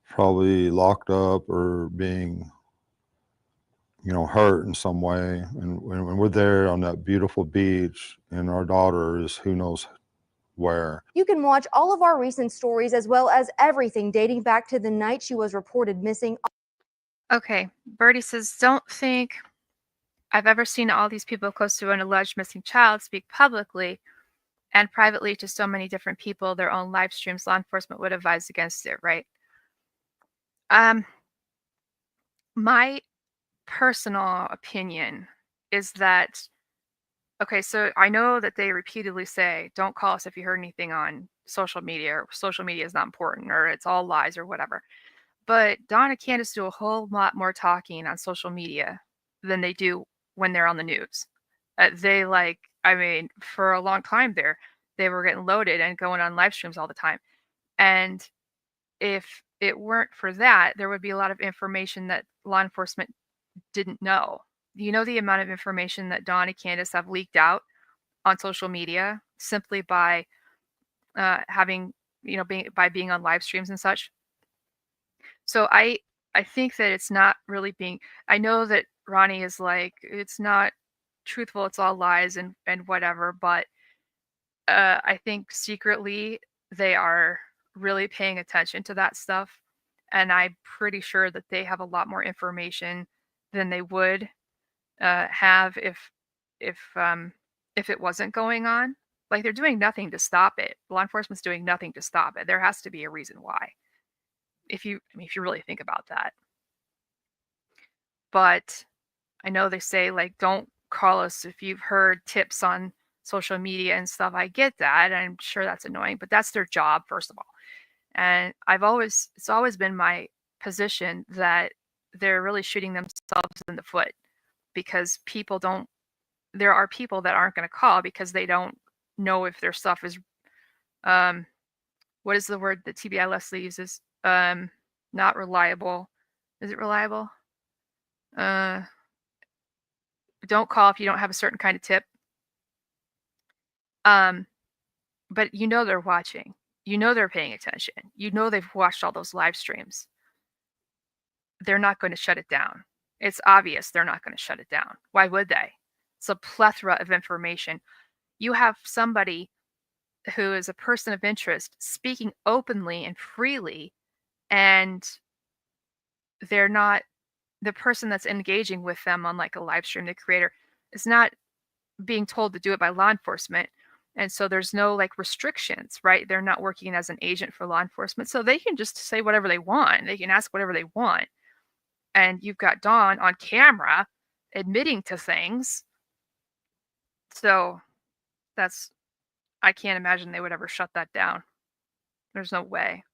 probably locked up or being, hurt in some way. And when we're there on that beautiful beach and our daughter is who knows where. You can watch all of our recent stories as well as everything dating back to the night she was reported missing. Okay, Birdie says, don't think I've ever seen all these people close to an alleged missing child speak publicly and privately to so many different people, their own live streams. Law enforcement would advise against it, right? My personal opinion is that, okay, so I know that they repeatedly say, don't call us if you heard anything on social media, or social media is not important, or it's all lies, or whatever. But Dawn and Candace do a whole lot more talking on social media than they do when they're on the news. For a long time there, they were getting loaded and going on live streams all the time. And if it weren't for that, there would be a lot of information that law enforcement didn't know. You know the amount of information that Dawn and Candace have leaked out on social media simply by being on live streams and such. So I think that it's not really being. I know that Ronnie is like, it's not truthful, it's all lies and whatever, but I think secretly they are really paying attention to that stuff, and I'm pretty sure that they have a lot more information than they would have if it wasn't going on. Like, they're doing nothing to stop it. Law enforcement's doing nothing to stop it. There has to be a reason why, if you really think about that. But I know they say, like, don't call us if you've heard tips on social media and stuff. I get that. I'm sure that's annoying, but that's their job, first of all. And it's always been my position that they're really shooting themselves in the foot, because there are people that aren't going to call because they don't know if their stuff is, what is the word that TBI Leslie uses? Not reliable. Is it reliable? Don't call if you don't have a certain kind of tip. But they're watching. They're paying attention. They've watched all those live streams. They're not going to shut it down. It's obvious they're not going to shut it down. Why would they? It's a plethora of information. You have somebody who is a person of interest speaking openly and freely, and they're not, the person that's engaging with them on like a live stream, the creator, is not being told to do it by law enforcement. And so there's no like restrictions, right? They're not working as an agent for law enforcement. So they can just say whatever they want. They can ask whatever they want. And you've got Dawn on camera admitting to things. So I can't imagine they would ever shut that down. There's no way.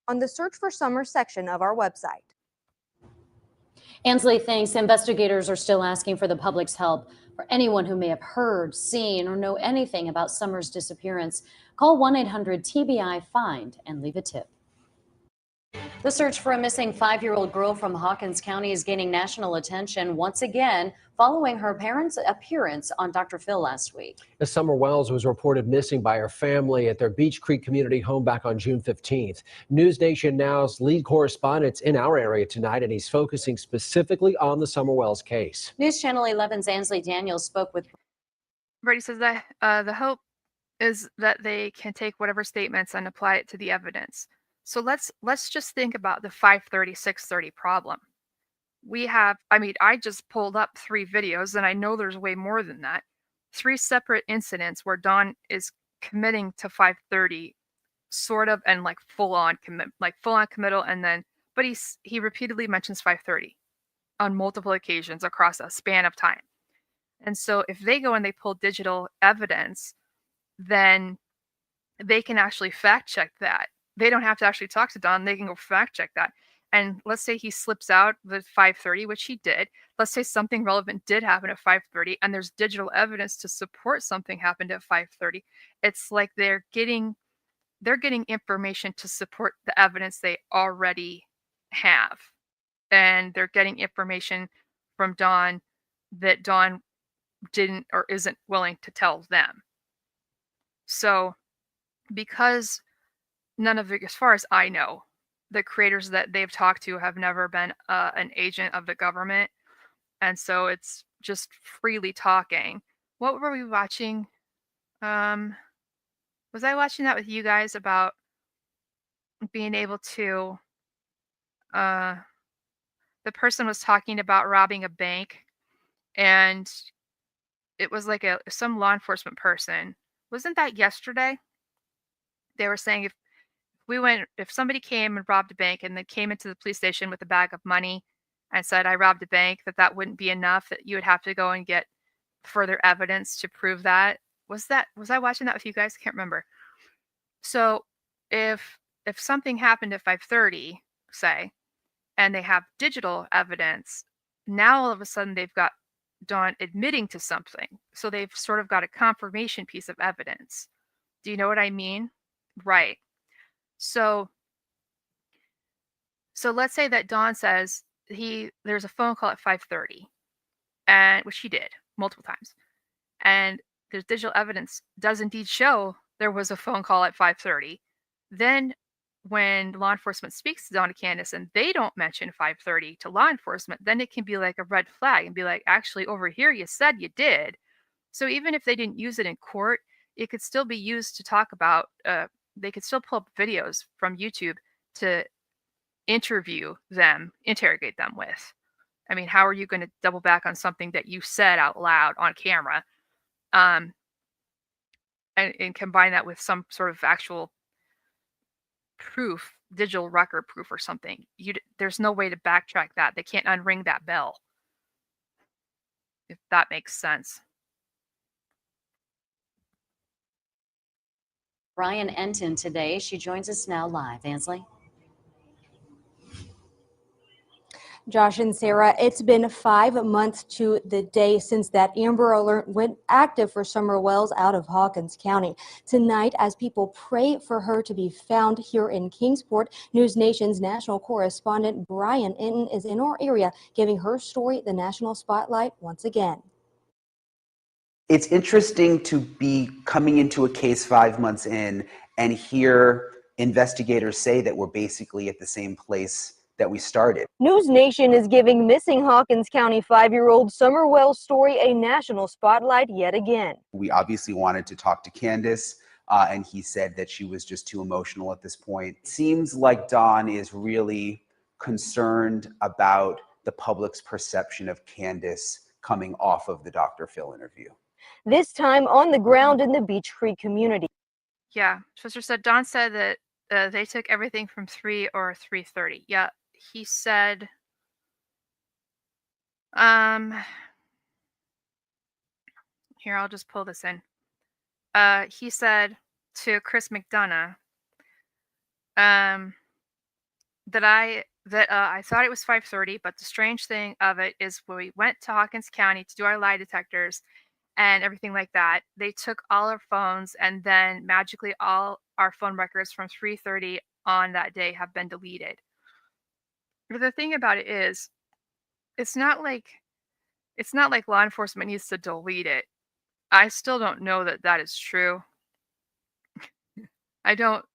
On the Search for Summer section of our website. Ansley thinks investigators are still asking for the public's help. For anyone who may have heard, seen, or know anything about Summer's disappearance, call 1-800-TBI-FIND and leave a tip. The search for a missing 5-year-old girl from Hawkins County is gaining national attention once again following her parents' appearance on Dr. Phil last week. Summer Wells was reported missing by her family at their Beech Creek community home back on June 15th. News Nation Now's lead correspondent's in our area tonight, and he's focusing specifically on the Summer Wells case. News Channel 11's Ansley Daniels spoke with. Brady says that the hope is that they can take whatever statements and apply it to the evidence. So let's just think about the 5:30, 6:30 problem. I just pulled up 3 videos, and I know there's way more than that. 3 separate incidents where Don is committing to 5:30, sort of, and like full on committal, and then but he repeatedly mentions 5:30 on multiple occasions across a span of time. And so if they go and they pull digital evidence, then they can actually fact check that. They don't have to actually talk to Don. They can go fact check that. And let's say he slips out with 5:30, which he did. Let's say something relevant did happen at 5:30, and there's digital evidence to support something happened at 5:30. It's like they're getting information to support the evidence they already have. And they're getting information from Don that Don didn't or isn't willing to tell them. So because none of the, as far as I know, the creators that they've talked to have never been an agent of the government. And so it's just freely talking. What were we watching? Was I watching that with you guys about being able to, the person was talking about robbing a bank, and it was like some law enforcement person. Wasn't that yesterday? They were saying if somebody came and robbed a bank and then came into the police station with a bag of money and said, I robbed a bank, that wouldn't be enough, that you would have to go and get further evidence to prove that. Was I watching that with you guys? I can't remember. So if something happened at 5:30, say, and they have digital evidence, now all of a sudden they've got Don admitting to something. So they've sort of got a confirmation piece of evidence. Do you know what I mean? Right. So let's say that Don says there's a phone call at 5:30, and which he did multiple times, and there's digital evidence does indeed show there was a phone call at 5:30. Then when law enforcement speaks to Don and Candace and they don't mention 5:30 to law enforcement, then it can be like a red flag and be like, actually over here you said you did. So even if they didn't use it in court, it could still be used to talk about, they could still pull up videos from YouTube to interrogate them with. I mean, how are you going to double back on something that you said out loud on camera? And combine that with some sort of actual proof, digital record proof or something. There's no way to backtrack that. They can't unring that bell. If that makes sense. Brian Enton today. She joins us now live. Ansley? Josh and Sarah, it's been 5 months to the day since that Amber Alert went active for Summer Wells out of Hawkins County. Tonight, as people pray for her to be found here in Kingsport, News Nation's national correspondent Brian Enton is in our area giving her story the national spotlight once again. It's interesting to be coming into a case 5 months in and hear investigators say that we're basically at the same place that we started. News Nation is giving missing Hawkins County 5-year-old Summer Wells' story a national spotlight yet again. We obviously wanted to talk to Candace, and he said that she was just too emotional at this point. It seems like Don is really concerned about the public's perception of Candace coming off of the Dr. Phil interview. This time on the ground in the Beech Creek community. Yeah, Twister said, Don said that they took everything from 3 or 3:30. Yeah, he said, here, I'll just pull this in. He said to Chris McDonough, that I thought it was 5:30, but the strange thing of it is when we went to Hawkins County to do our lie detectors and everything like that, they took all our phones, and then magically all our phone records from 3:30 on that day have been deleted. But the thing about it is, it's not like law enforcement needs to delete it. I still don't know that that is true. I don't.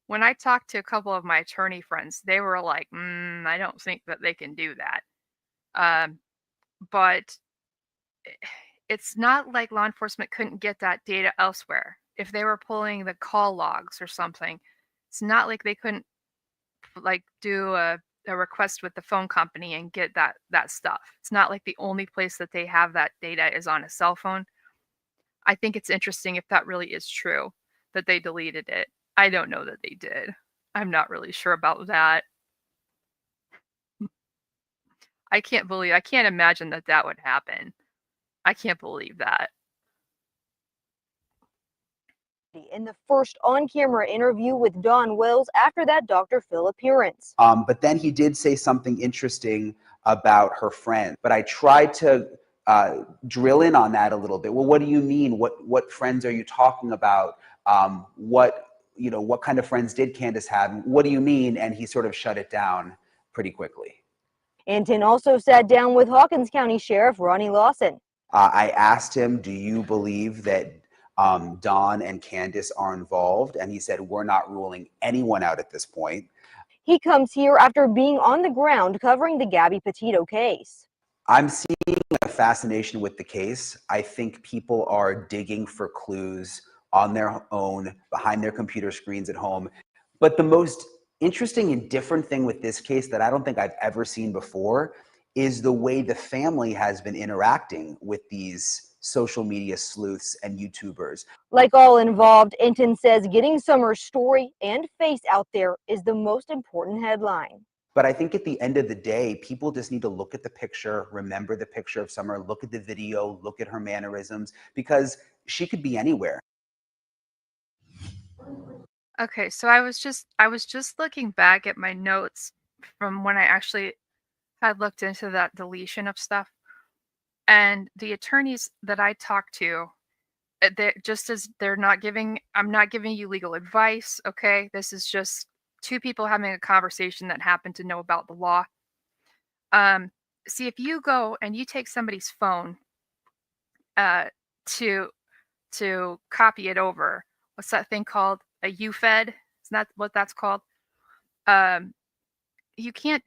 When I talked to a couple of my attorney friends, they were like, I don't think that they can do that. But it's not like law enforcement couldn't get that data elsewhere. If they were pulling the call logs or something, it's not like they couldn't like do a request with the phone company and get that stuff. It's not like the only place that they have that data is on a cell phone. I think it's interesting if that really is true that they deleted it. I don't know that they did. I'm not really sure about that. I can't imagine that that would happen. I can't believe that. In the first on-camera interview with Dawn Wells after that Dr. Phil appearance. But then he did say something interesting about her friend. But I tried to drill in on that a little bit. Well, what do you mean? What friends are you talking about? What kind of friends did Candace have? What do you mean? And he sort of shut it down pretty quickly. Anton also sat down with Hawkins County Sheriff Ronnie Lawson. I asked him, do you believe that Dawn and Candace are involved? And he said, we're not ruling anyone out at this point. He comes here after being on the ground covering the Gabby Petito case. I'm seeing a fascination with the case. I think people are digging for clues on their own, behind their computer screens at home. But the most interesting and different thing with this case that I don't think I've ever seen before is the way the family has been interacting with these social media sleuths and YouTubers. Like all involved, Anton says getting Summer's story and face out there is the most important headline. But I think at the end of the day, people just need to look at the picture, remember the picture of Summer, look at the video, look at her mannerisms, because she could be anywhere. Okay, so I was just looking back at my notes from when I actually had looked into that deletion of stuff. And the attorneys that I talked to, just as I'm not giving you legal advice, okay? This is just two people having a conversation that happen to know about the law. See, if you go and you take somebody's phone to copy it over, what's that thing called? A UFED? Isn't that what that's called? You can't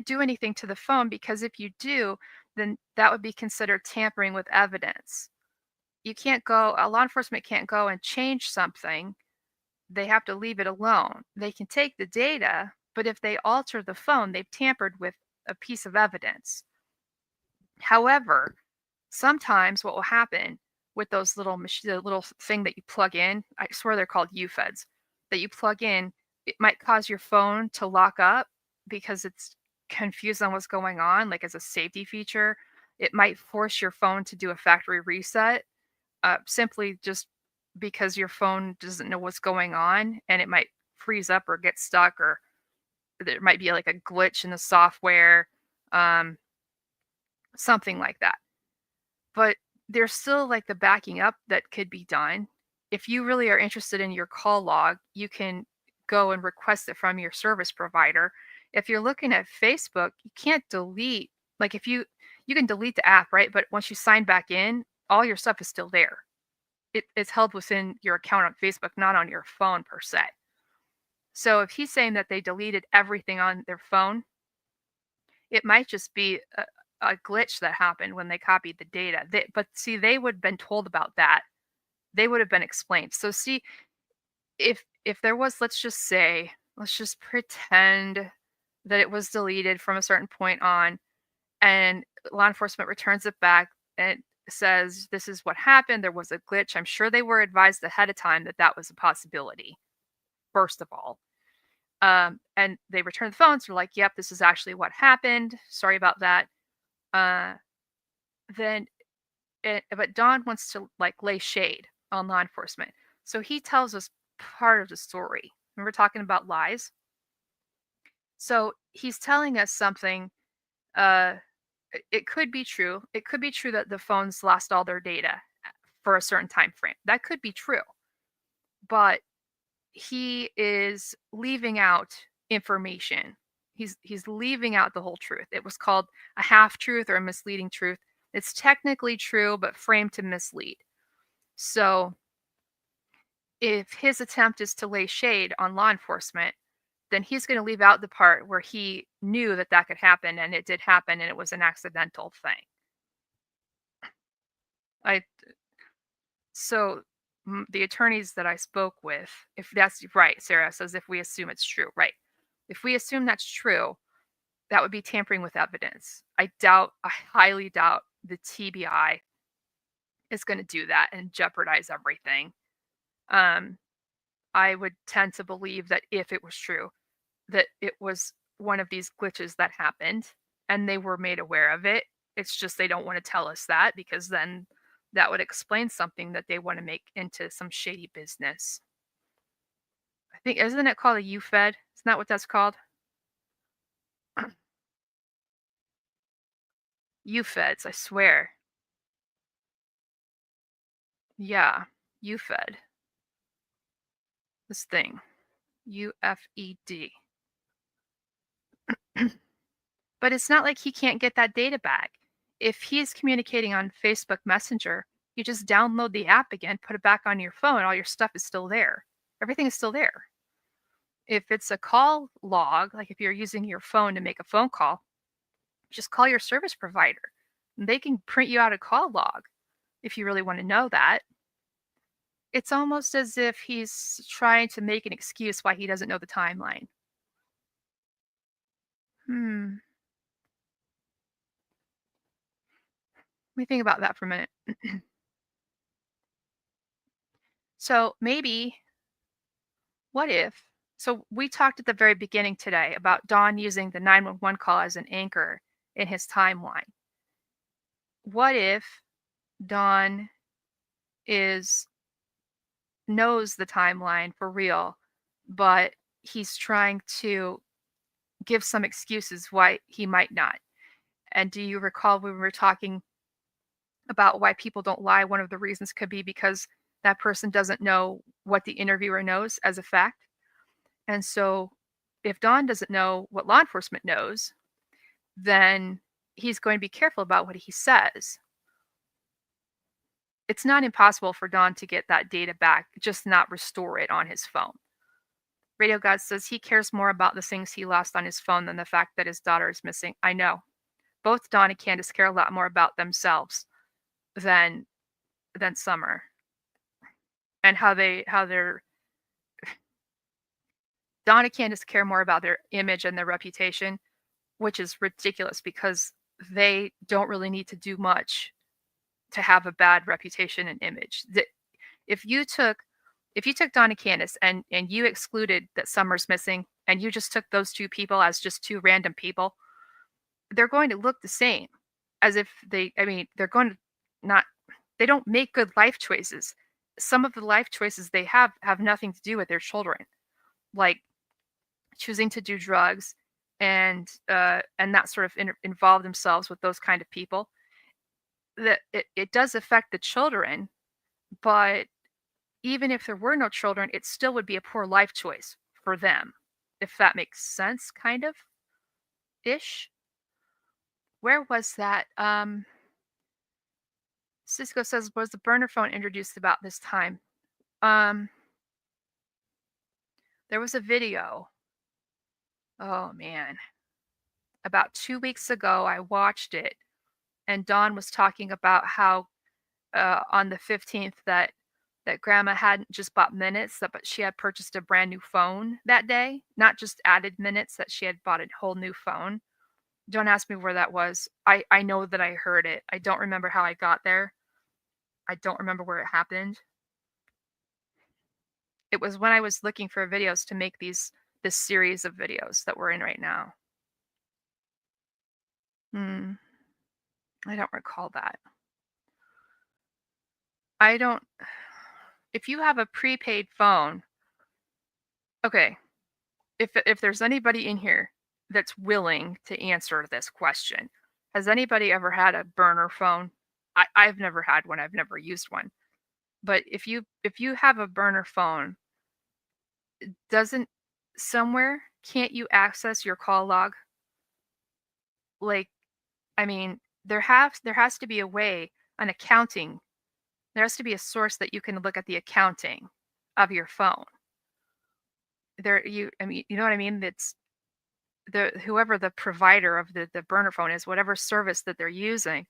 do anything to the phone, because if you do, then that would be considered tampering with evidence. Law enforcement can't go and change something. They have to leave it alone. They can take the data, but if they alter the phone, they've tampered with a piece of evidence. However, sometimes what will happen with those the little thing that you plug in, I swear they're called UFEDs, that you plug in, it might cause your phone to lock up because it's confused on what's going on, like as a safety feature. It might force your phone to do a factory reset, simply just because your phone doesn't know what's going on, and it might freeze up or get stuck, or there might be like a glitch in the software, something like that. But there's still like the backing up that could be done. If you really are interested in your call log, you can go and request it from your service provider. If you're looking at Facebook, you can't delete, like if you can delete the app, right? But once you sign back in, all your stuff is still there. It's held within your account on Facebook, not on your phone per se. So if he's saying that they deleted everything on their phone, it might just be a glitch that happened when they copied the data. But see, they would have been told about that. They would have been explained. So see, if there was, let's just pretend that it was deleted from a certain point on, and law enforcement returns it back and says, this is what happened, there was a glitch. I'm sure they were advised ahead of time that that was a possibility, first of all. And they return the phones, they're like, yep, this is actually what happened. Sorry about that. But Don wants to like lay shade on law enforcement. So he tells us part of the story. And we're talking about lies. So he's telling us something. It could be true. It could be true that the phones lost all their data for a certain time frame. That could be true. But he is leaving out information. He's leaving out the whole truth. It was called a half truth or a misleading truth. It's technically true, but framed to mislead. So if his attempt is to lay shade on law enforcement, then he's going to leave out the part where he knew that that could happen, and it did happen, and it was an accidental thing. So the attorneys that I spoke with, if that's right, Sarah says if we assume it's true, right? If we assume that's true, that would be tampering with evidence. I highly doubt the TBI is going to do that and jeopardize everything. I would tend to believe that if it was true, that it was one of these glitches that happened and they were made aware of it. It's just they don't want to tell us that, because then that would explain something that they want to make into some shady business. I think, isn't it called a UFED? Isn't that what that's called? UFEDs, I swear. Yeah, UFED. This thing. UFED. But it's not like he can't get that data back. If he's communicating on Facebook Messenger, you just download the app again, put it back on your phone, all your stuff is still there. Everything is still there. If it's a call log, like if you're using your phone to make a phone call, just call your service provider. And they can print you out a call log if you really want to know that. It's almost as if he's trying to make an excuse why he doesn't know the timeline. Let me think about that for a minute. So maybe, what if, so we talked at the very beginning today about Don using the 911 call as an anchor in his timeline. What if Don knows the timeline for real, but he's trying to give some excuses why he might not? And do you recall when we were talking about why people don't lie? One of the reasons could be because that person doesn't know what the interviewer knows as a fact. And so if Don doesn't know what law enforcement knows, then he's going to be careful about what he says. It's not impossible for Don to get that data back, just not restore it on his phone. Radio God says he cares more about the things he lost on his phone than the fact that his daughter is missing. I know. Both Don and Candace care a lot more about themselves than Summer. And how they're Don and Candace care more about their image and their reputation, which is ridiculous because they don't really need to do much to have a bad reputation and image. If you took Don and Candace and you excluded that Summer's missing and you just took those two people as just two random people, they're going to look the same as if they're going to not, they don't make good life choices. Some of the life choices they have nothing to do with their children, like choosing to do drugs and that sort of involve themselves with those kind of people. That it does affect the children, but even if there were no children, it still would be a poor life choice for them, if that makes sense, kind of ish. Where was that? Cisco says, was the burner phone introduced about this time? There was a video. Oh man. About 2 weeks ago, I watched it, and Dawn was talking about how on the 15th that grandma hadn't just bought minutes, but she had purchased a brand new phone that day, not just added minutes, that she had bought a whole new phone. Don't ask me where that was. I know that I heard it. I don't remember how I got there. I don't remember where it happened. It was when I was looking for videos to make this series of videos that we're in right now. I don't recall that. If you have a prepaid phone, okay, if there's anybody in here that's willing to answer this question, has anybody ever had a burner phone? I've never had one. I've never used one. But if you have a burner phone, can't you access your call log? Like, I mean, there has to be a way, an accounting. There has to be a source that you can look at the accounting of your phone. I mean, you know what I mean? It's whoever the provider of the burner phone is, whatever service that they're using,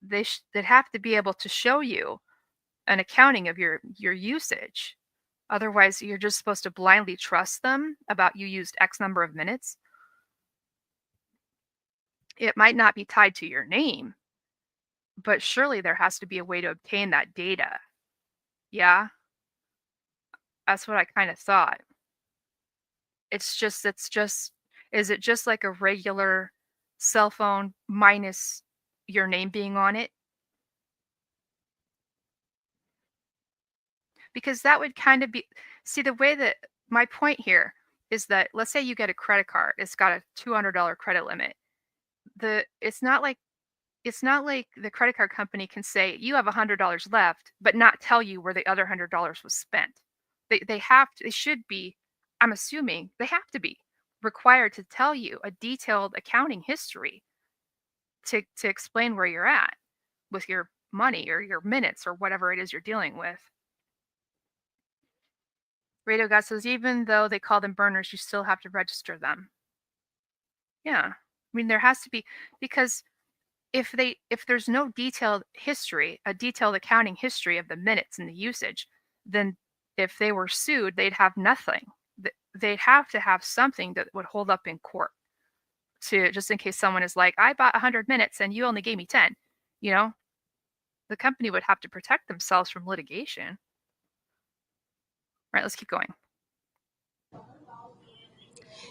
they'd have to be able to show you an accounting of your usage. Otherwise, you're just supposed to blindly trust them about you used X number of minutes. It might not be tied to your name, but surely there has to be a way to obtain that data. Yeah? That's what I kind of thought. Is it just like a regular cell phone minus your name being on it? Because that would kind of be, see, the way that my point here is that, let's say you get a credit card, it's got a $200 credit limit. It's not like the credit card company can say you have $100 left, but not tell you where the other $100 was spent. They should be, I'm assuming they have to be required to tell you a detailed accounting history to explain where you're at with your money or your minutes or whatever it is you're dealing with. Radio God says, even though they call them burners, you still have to register them. Yeah. I mean, there has to be, because if there's no detailed history, a detailed accounting history of the minutes and the usage, then if they were sued, they'd have nothing. They'd have to have something that would hold up in court, to just in case someone is like, I bought 100 minutes and you only gave me 10. You know, the company would have to protect themselves from litigation. All right, let's keep going.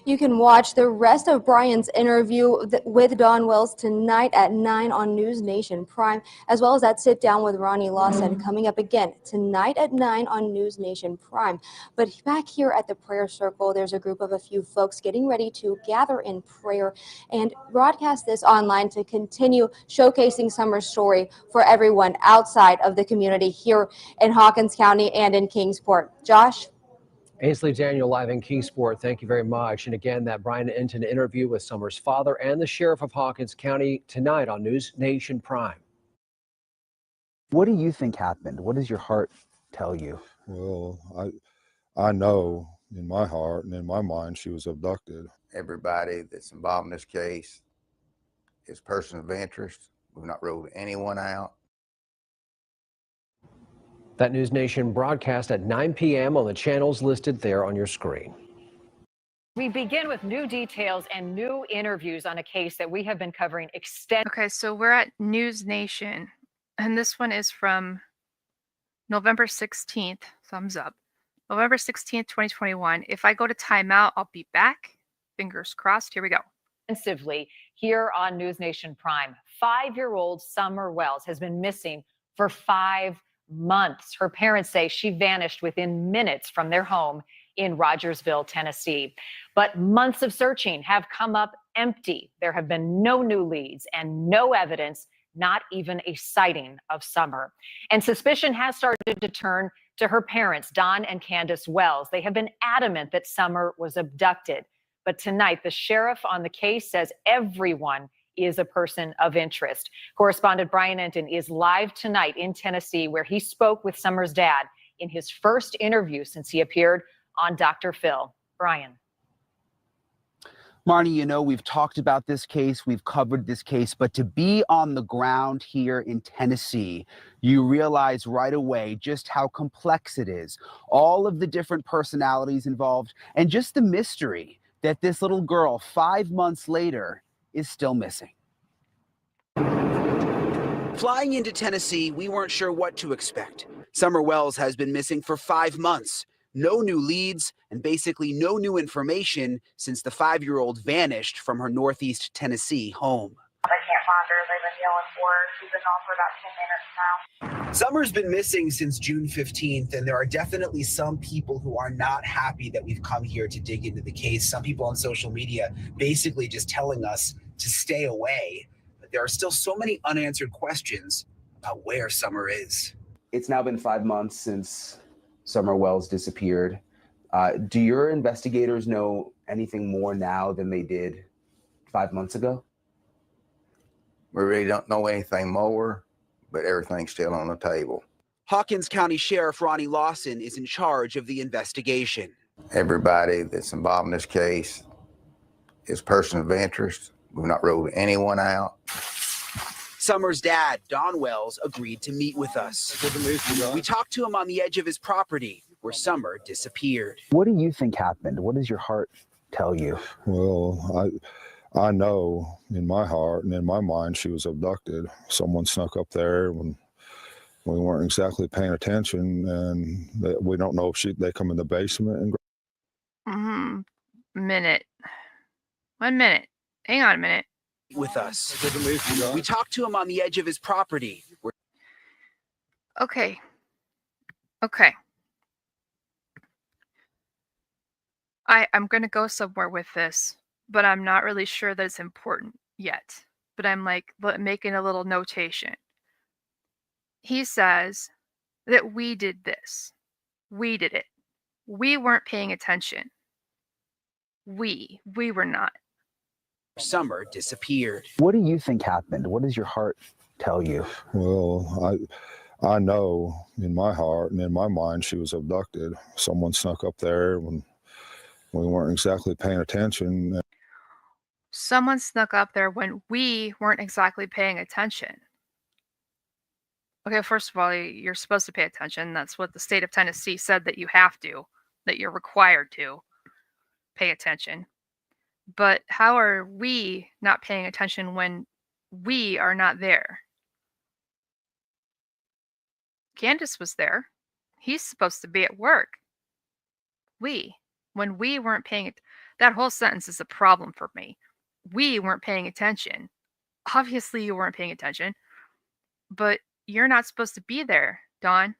You can watch the rest of Brian's interview with Don Wells tonight at 9 on News Nation Prime, as well as that sit down with Ronnie Lawson coming up again tonight at 9 on News Nation Prime. But back here at the prayer circle, there's a group of a few folks getting ready to gather in prayer and broadcast this online to continue showcasing Summer's story for everyone outside of the community here in Hawkins County and in Kingsport. Josh? Ainsley Daniel live in Kingsport. Thank you very much. And again, that Brian Enton interview with Summer's father and the sheriff of Hawkins County tonight on News Nation Prime. What do you think happened? What does your heart tell you? Well, I know in my heart and in my mind she was abducted. Everybody that's involved in this case is person of interest. We've not ruled anyone out. That News Nation broadcast at 9 p.m. on the channels listed there on your screen. We begin with new details and new interviews on a case that we have been covering extensively. Okay, so we're at News Nation, and this one is from November 16th. Thumbs up. November 16th, 2021. If I go to timeout, I'll be back. Fingers crossed. Here we go. Extensively here on News Nation Prime. 5-year-old Summer Wells has been missing for 5 months. Her parents say she vanished within minutes from their home in Rogersville, Tennessee. But months of searching have come up empty. There have been no new leads and no evidence, not even a sighting of Summer. And suspicion has started to turn to her parents, Don and Candace Wells. They have been adamant that Summer was abducted. But tonight, the sheriff on the case says everyone is a person of interest. Correspondent Brian Enton is live tonight in Tennessee, where he spoke with Summer's dad in his first interview since he appeared on Dr. Phil. Brian. Marnie, you know, we've talked about this case, we've covered this case, but to be on the ground here in Tennessee, you realize right away just how complex it is. All of the different personalities involved and just the mystery that this little girl 5 months later is still missing. Flying into Tennessee, we weren't sure what to expect. Summer Wells has been missing for 5 months. No new leads and basically no new information since the 5-year-old vanished from her Northeast Tennessee home. I can't find her. They've been yelling for her. She's been gone for about 10 minutes now. Summer's been missing since June 15th, and there are definitely some people who are not happy that we've come here to dig into the case. Some people on social media basically just telling us to stay away. But there are still so many unanswered questions about where Summer is. It's now been 5 months since Summer Wells disappeared. Do your investigators know anything more now than they did 5 months ago? We really don't know anything more, but everything's still on the table. Hawkins County Sheriff Ronnie Lawson is in charge of the investigation. Everybody that's involved in this case is a person of interest. We've not ruled anyone out. Summer's dad, Don Wells, agreed to meet with us. We talked to him on the edge of his property where Summer disappeared. What do you think happened? What does your heart tell you? Well, I know in my heart and in my mind she was abducted. Someone snuck up there when we weren't exactly paying attention, and we don't know if they come in the basement and. Minute. 1 minute. Hang on a minute. With us. We talked to him on the edge of his property. Okay. I'm going to go somewhere with this, but I'm not really sure that it's important yet. But I'm like making a little notation. He says that we did this. We did it. We weren't paying attention. We were not. Summer disappeared. What do you think happened? What does your heart tell you? Well, I know in my heart and in my mind she was abducted. Someone snuck up there when we weren't exactly paying attention. Someone snuck up there when we weren't exactly paying attention. Okay, first of all, you're supposed to pay attention. That's what the state of Tennessee said that you have to, that you're required to pay attention. But how are we not paying attention when we are not there? Candace was there. He's supposed to be at work. When we weren't paying that whole sentence is a problem for me. We weren't paying attention. Obviously, you weren't paying attention, but you're not supposed to be there, Dawn.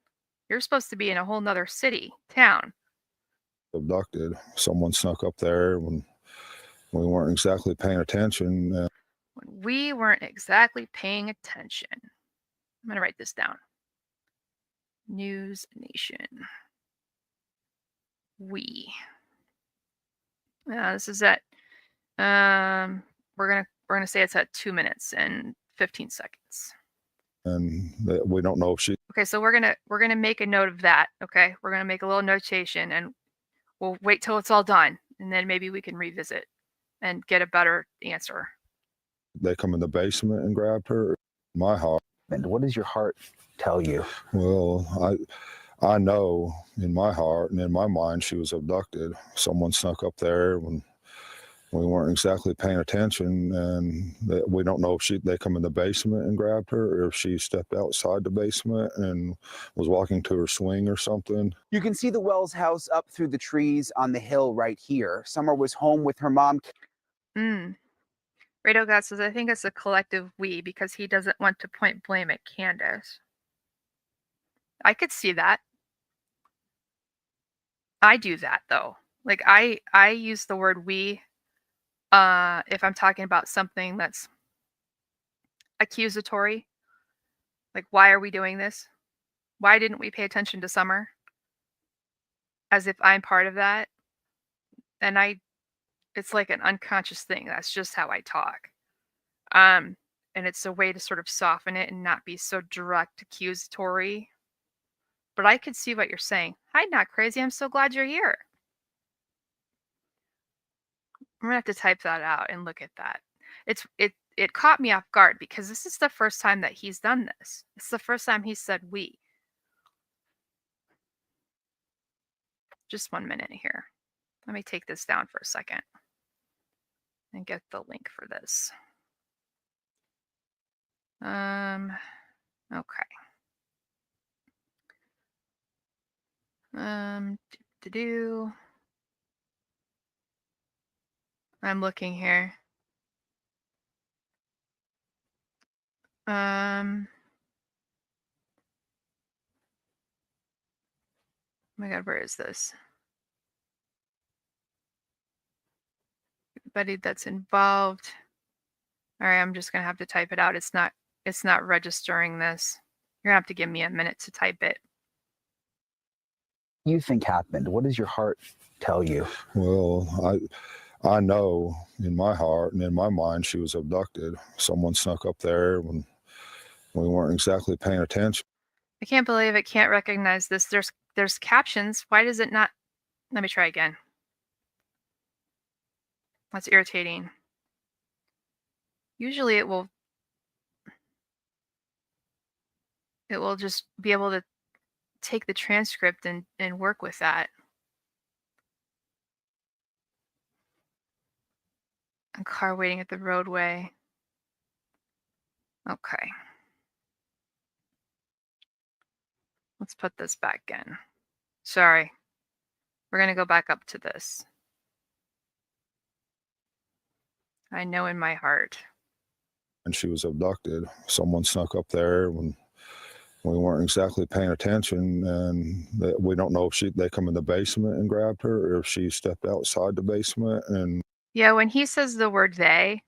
You're supposed to be in a whole nother city, town. Abducted. Someone snuck up there when we weren't exactly paying attention. When we weren't exactly paying attention. I'm going to write this down. News Nation. We. This is at we're gonna say it's at 2 minutes and 15 seconds. And we don't know if she. Okay, so we're gonna make a note of that. Okay, we're gonna make a little notation, and we'll wait till it's all done, and then maybe we can revisit and get a better answer. They come in the basement and grabbed her. My heart. And what does your heart tell you? Well, I know in my heart and in my mind she was abducted. Someone snuck up there when we weren't exactly paying attention, and we don't know if they come in the basement and grabbed her, or if she stepped outside the basement and was walking to her swing or something. You can see the Wells house up through the trees on the hill right here. Summer was home with her mom. Radio God says, I think it's a collective we, because he doesn't want to point blame at Candace. I could see that. I do that though. Like I use the word we if I'm talking about something that's accusatory. Like, why are we doing this? Why didn't we pay attention to Summer? As if I'm part of that. And it's like an unconscious thing. That's just how I talk. And it's a way to sort of soften it and not be so direct accusatory. But I could see what you're saying. Hi, Not Crazy. I'm so glad you're here. I'm gonna have to type that out and look at that. It caught me off guard because this is the first time that he's done this. It's the first time he said we. Just 1 minute here. Let me take this down for a second and get the link for this. Okay. I'm looking here. Oh my God, where is this? Everybody that's involved. All right, I'm just gonna have to type it out. It's not registering this. You're gonna have to give me a minute to type it. You think happened? What does your heart tell you? Well, I know in my heart and in my mind she was abducted. Someone snuck up there when we weren't exactly paying attention. I can't believe it can't recognize this. There's captions. Why does it not? Let me try again. That's irritating. Usually it will just be able to take the transcript and work with that. A car waiting at the roadway. Okay. Let's put this back in. Sorry. We're going to go back up to this. I know in my heart. And she was abducted. Someone snuck up there when we weren't exactly paying attention, and we don't know if they come in the basement and grabbed her, or if she stepped outside the basement. And Yeah, when he says the word they,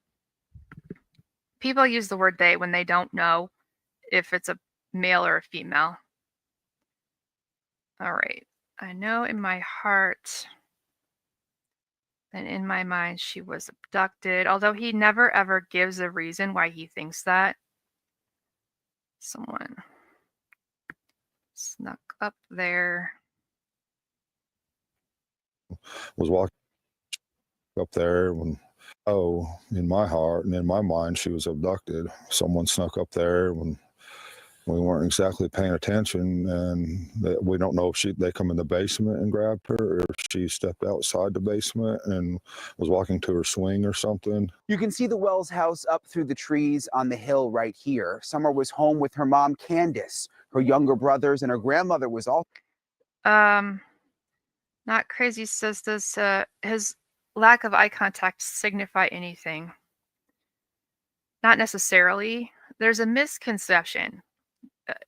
people use the word they when they don't know if it's a male or a female. All right. I know in my heart and in my mind she was abducted, although he never ever gives a reason why he thinks that. Someone snuck up there. was walking up there when, in my heart and in my mind she was abducted. Someone snuck up there when we weren't exactly paying attention, and we don't know if they come in the basement and grabbed her, or if she stepped outside the basement and was walking to her swing or something. You can see the Wells house up through the trees on the hill right here. Summer was home with her mom, Candace. Her younger brothers and her grandmother was all. Not crazy says, does his lack of eye contact signify anything? Not necessarily. There's a misconception,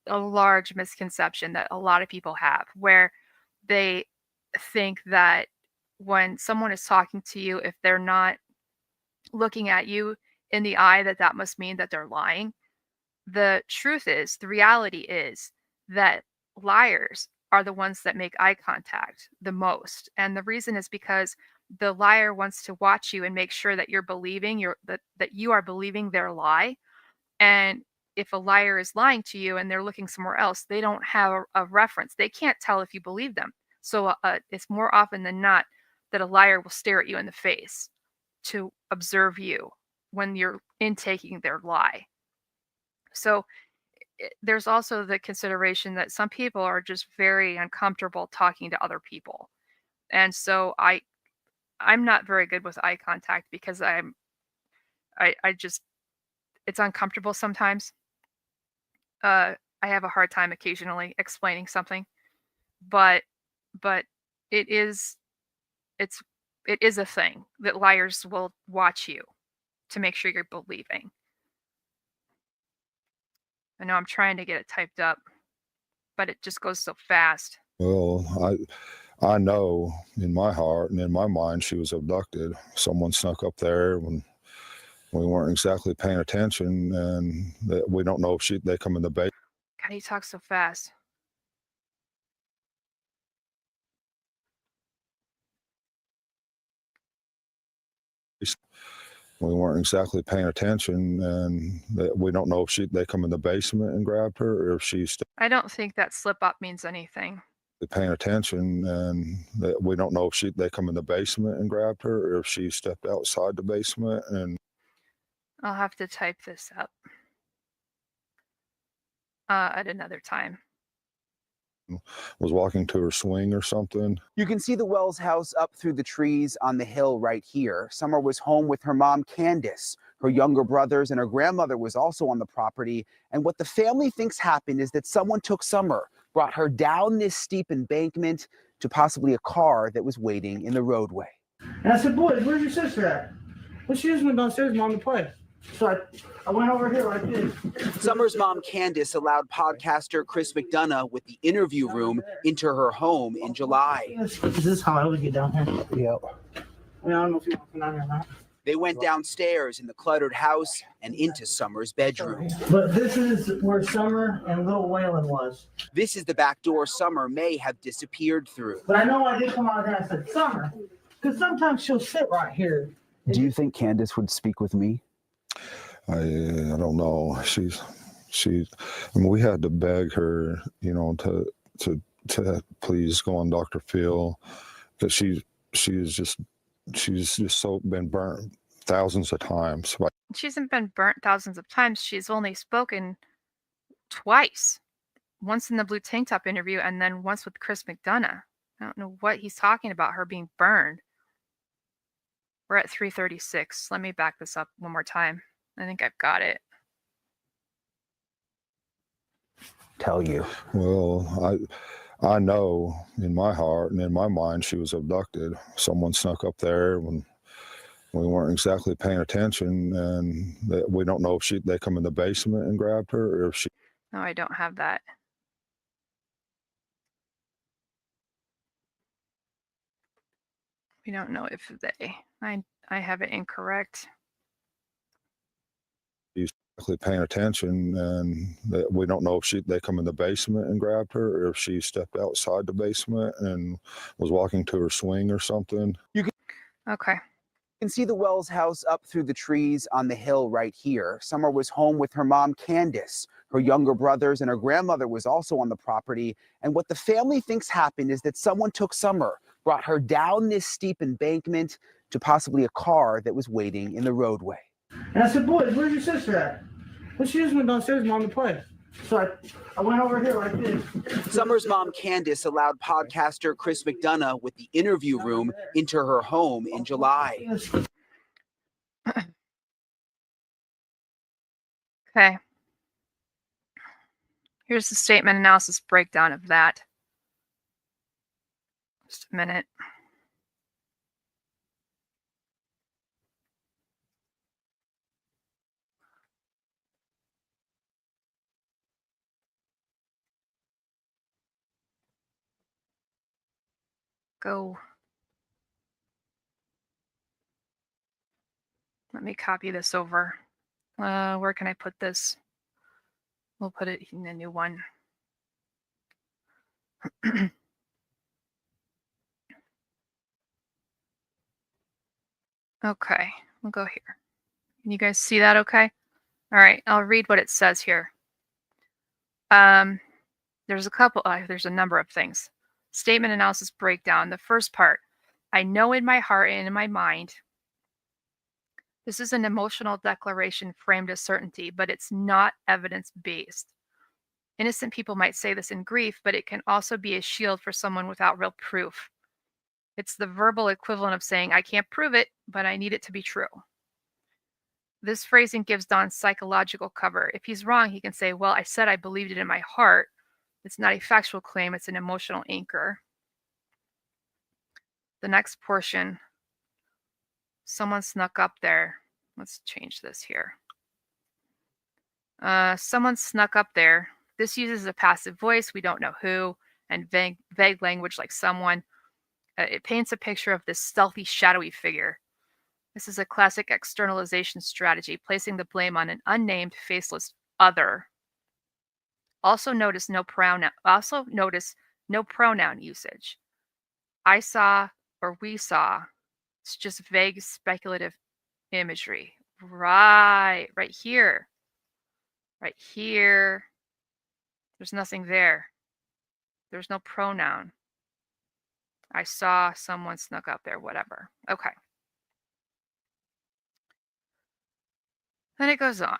a large misconception that a lot of people have, where they think that when someone is talking to you, if they're not looking at you in the eye, that must mean that they're lying. The truth is, the reality is that liars are the ones that make eye contact the most. And the reason is because the liar wants to watch you and make sure that you're believing that you are believing their lie. And if a liar is lying to you and they're looking somewhere else, they don't have a reference. They can't tell if you believe them. So it's more often than not that a liar will stare at you in the face to observe you when you're intaking their lie. So there's also the consideration that some people are just very uncomfortable talking to other people. And so I'm not very good with eye contact because I just, it's uncomfortable sometimes. I have a hard time occasionally explaining something, but it is a thing that liars will watch you to make sure you're believing. I know I'm trying to get it typed up, but it just goes so fast. Well, I know in my heart and in my mind she was abducted. Someone snuck up there when we weren't exactly paying attention, and we don't know if they come in the basement. God, he talks so fast. We weren't exactly paying attention, and we don't know if they come in the basement and grabbed her, or if she's I don't think that slip up means anything. paying attention, and we don't know if they come in the basement and grabbed her, or if she stepped outside the basement. And I'll have to type this up at another time. Was walking to her swing or something. You can see the Wells house up through the trees on the hill right here. Summer was home with her mom, Candace. Her younger brothers and her grandmother was also on the property. And what the family thinks happened is that someone took Summer, brought her down this steep embankment to possibly a car that was waiting in the roadway. And I said, boys, where's your sister at? Well, she just went downstairs, mom, to play. So I went over here like this. Summer's mom, Candace, allowed podcaster Chris McDonough with the interview room into her home in July. Is this how I would get down here? Yeah. I mean, I don't know if you want to come down here or not. They went downstairs in the cluttered house and into Summer's bedroom. But this is where Summer and little Waylon was. This is the back door Summer may have disappeared through. But I know I did come out here and I said, Summer, because sometimes she'll sit right here. Do you think Candace would speak with me? I don't know. I mean, we had to beg her, you know, to please go on Dr. Phil, that she's just so been burnt thousands of times. She hasn't been burnt thousands of times. She's only spoken twice. Once in the blue tank top interview and then once with Chris McDonough. I don't know what he's talking about, her being burned. We're at 336. Let me back this up one more time. I think I've got it. Tell you. Well, I know in my heart and in my mind she was abducted. Someone snuck up there when we weren't exactly paying attention, and we don't know if they come in the basement and grabbed her, or if she. No, I don't have that. We don't know if they. I have it incorrect. Exactly paying attention, and we don't know if they come in the basement and grabbed her, or if she stepped outside the basement and was walking to her swing or something. Okay. You can see the Wells house up through the trees on the hill right here. Summer was home with her mom, Candace. Her younger brothers and her grandmother was also on the property. And what the family thinks happened is that someone took Summer, brought her down this steep embankment to possibly a car that was waiting in the roadway. And I said, boys, where's your sister at? Well, she just went downstairs, mom, to play. So I went over here like this. Summer's mom, Candace, allowed podcaster Chris McDonough with the interview room into her home in July. Okay. Here's the statement analysis breakdown of that. Just a minute. Go. Let me copy this over. Where can I put this? We'll put it in a new one. Okay, we'll go here. Can you guys see that okay? All right, I'll read what it says here. There's a number of things. Statement analysis breakdown. The first part, I know in my heart and in my mind, this is an emotional declaration framed as certainty, but it's not evidence-based. Innocent people might say this in grief, but it can also be a shield for someone without real proof. It's the verbal equivalent of saying, I can't prove it, but I need it to be true. This phrasing gives Don psychological cover. If he's wrong, he can say, well, I said I believed it in my heart. It's not a factual claim, it's an emotional anchor. The next portion, someone snuck up there. Let's change this here. Someone snuck up there. This uses a passive voice, we don't know who, and vague language like someone. It paints a picture of this stealthy, shadowy figure. This is a classic externalization strategy, placing the blame on an unnamed, faceless other. Also notice no pronoun usage. I saw or we saw. It's just vague, speculative imagery. Right here. Right here. There's nothing there. There's no pronoun. I saw someone snuck up there, whatever. Okay. Then it goes on.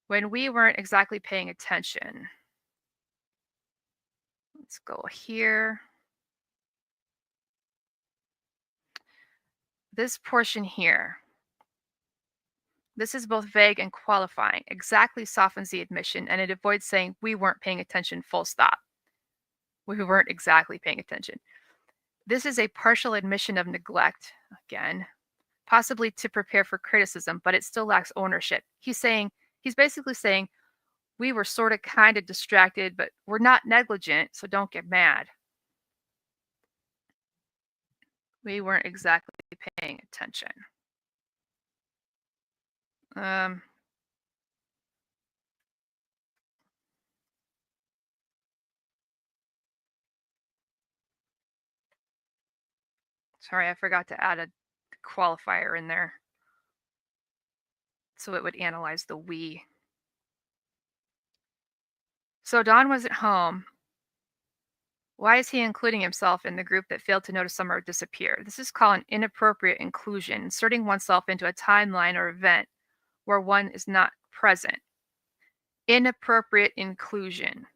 When we weren't exactly paying attention. Let's go here. This portion here. This is both vague and qualifying. Exactly softens the admission, and it avoids saying we weren't paying attention, full stop. We weren't exactly paying attention. This is a partial admission of neglect, again, possibly to prepare for criticism, but it still lacks ownership. He's basically saying, we were sort of kind of distracted, but we're not negligent, so don't get mad. We weren't exactly paying attention. Sorry, I forgot to add a qualifier in there. So it would analyze the we. So Don was at home. Why is he including himself in the group that failed to notice Summer disappear? This is called an inappropriate inclusion, inserting oneself into a timeline or event where one is not present. Inappropriate inclusion.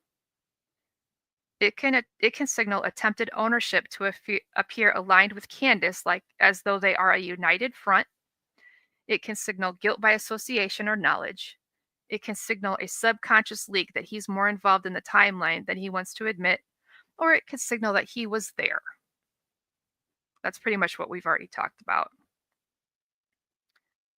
It can signal attempted ownership to appear aligned with Candace, like as though they are a united front. It can signal guilt by association or knowledge. It can signal a subconscious leak that he's more involved in the timeline than he wants to admit, or it can signal that he was there. That's pretty much what we've already talked about.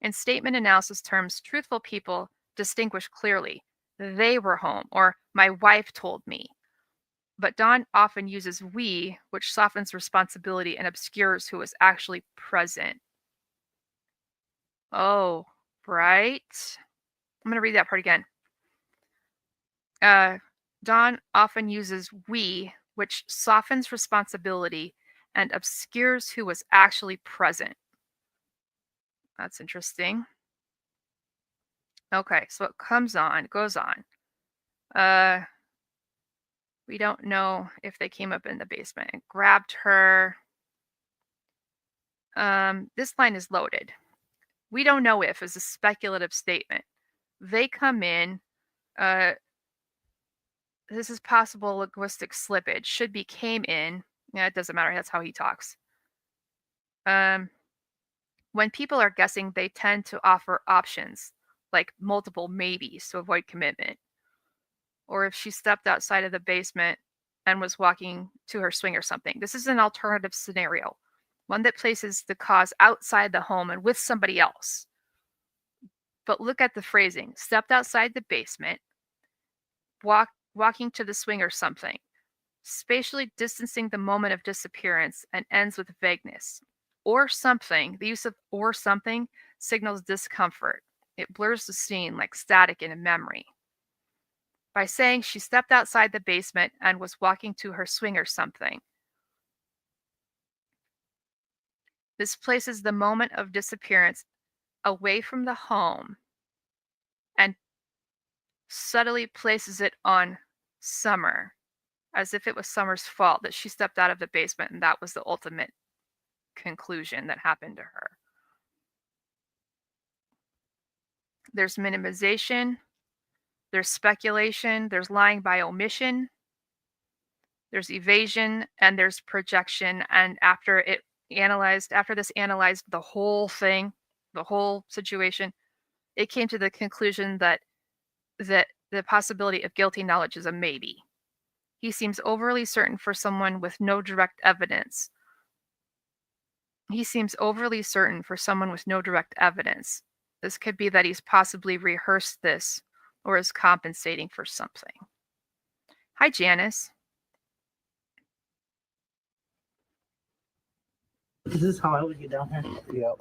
In statement analysis terms, truthful people distinguish clearly. They were home, or my wife told me. But Don often uses we, which softens responsibility and obscures who was actually present. Oh, right. I'm going to read that part again. Don often uses we, which softens responsibility and obscures who was actually present. That's interesting. Okay, so it goes on. We don't know if they came up in the basement and grabbed her. This line is loaded. We don't know if is a speculative statement. They come in. This is possible linguistic slippage. Should be came in. Yeah, it doesn't matter. That's how he talks. When people are guessing, they tend to offer options like multiple maybes to avoid commitment. Or if she stepped outside of the basement and was walking to her swing or something. This is an alternative scenario, one that places the cause outside the home and with somebody else. But look at the phrasing. Stepped outside the basement, walking to the swing or something. Spatially distancing the moment of disappearance and ends with vagueness. Or something. The use of or something signals discomfort. It blurs the scene like static in a memory. By saying she stepped outside the basement and was walking to her swing or something. This places the moment of disappearance away from the home and subtly places it on Summer, as if it was Summer's fault that she stepped out of the basement and that was the ultimate conclusion that happened to her. There's minimization, there's speculation, there's lying by omission, there's evasion, and there's projection. And after this analyzed the whole thing, the whole situation, it came to the conclusion that the possibility of guilty knowledge is a maybe. He seems overly certain for someone with no direct evidence. This could be that he's possibly rehearsed this or is compensating for something. Hi, Janice. This is how I would get down here. Yep.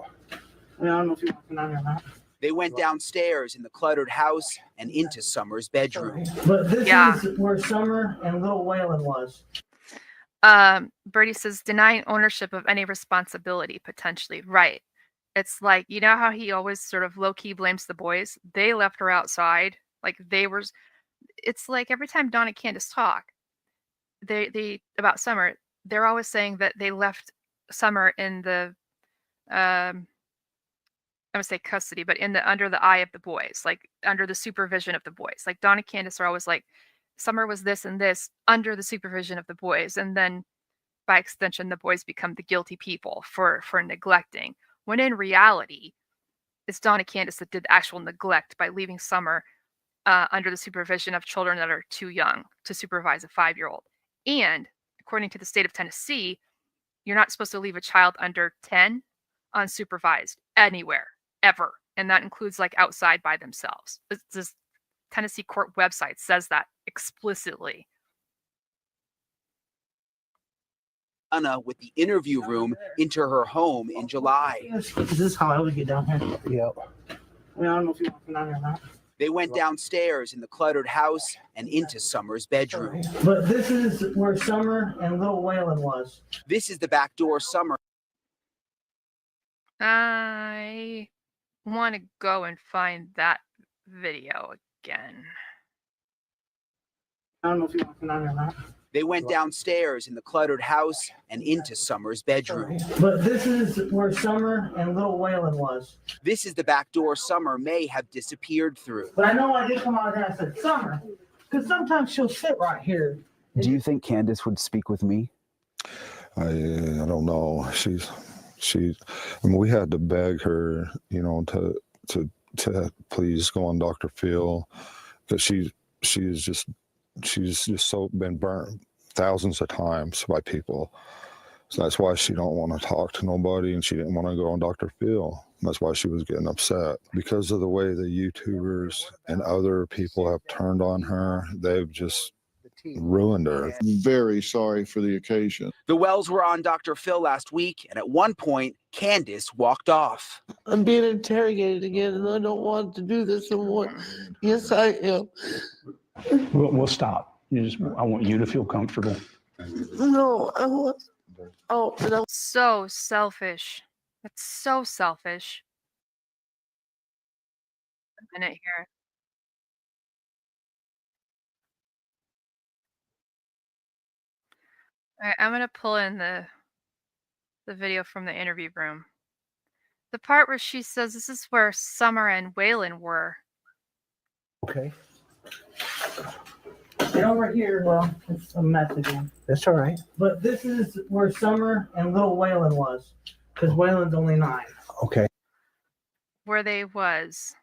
I don't know if you want to down here or not. They went downstairs in the cluttered house and into Summer's bedroom. But this is where Summer and Little Waylon was. Birdie says denying ownership of any responsibility, potentially. Right. It's like, you know how he always sort of low-key blames the boys? They left her outside. Like it's like every time Don and Candace talk, they about Summer, they're always saying that they left Summer in the I would say custody, but under the eye of the boys, like under the supervision of the boys. Like Don and Candace are always like, Summer was this and this under the supervision of the boys, and then by extension, the boys become the guilty people for neglecting. When in reality, it's Don and Candace that did the actual neglect by leaving Summer under the supervision of children that are too young to supervise a 5-year-old. And according to the state of Tennessee, you're not supposed to leave a child under 10 unsupervised anywhere, ever. And that includes like outside by themselves. This Tennessee court website says that explicitly. Anna with the interview room into her home in July. Is this how I would get down here? Yeah. I mean, I don't know if you want to come down here or not. They went downstairs in the cluttered house and into Summer's bedroom. But this is where Summer and little Waylon was. This is the back door Summer. I want to go and find that video again. I don't know if you want to come down here or not. They went downstairs in the cluttered house and into Summer's bedroom. But this is where Summer and little Waylon was. This is the back door Summer may have disappeared through. But I know I did come out here and I said, Summer, because sometimes she'll sit right here. Do you think Candace would speak with me? I don't know. I mean, we had to beg her, you know, to please go on Dr. Phil, because she's just so been burnt thousands of times by people. So that's why she don't want to talk to nobody, and she didn't want to go on Dr. Phil. That's why she was getting upset, because of the way the YouTubers and other people have turned on her. They've just ruined her. Very sorry for the occasion. The Wells were on Dr. Phil last week, and at one point, Candace walked off. I'm being interrogated again, and I don't want to do this anymore. Yes, I am. We'll stop. I want you to feel comfortable. No, I want. Oh, no. So selfish. That's so selfish. A minute here. All right, I'm gonna pull in the video from the interview room. The part where she says this is where Summer and Waylon were. Okay. And over here, well, it's a mess again. That's all right. But this is where Summer and little Waylon was, because Waylon's only 9. Okay. Where they was.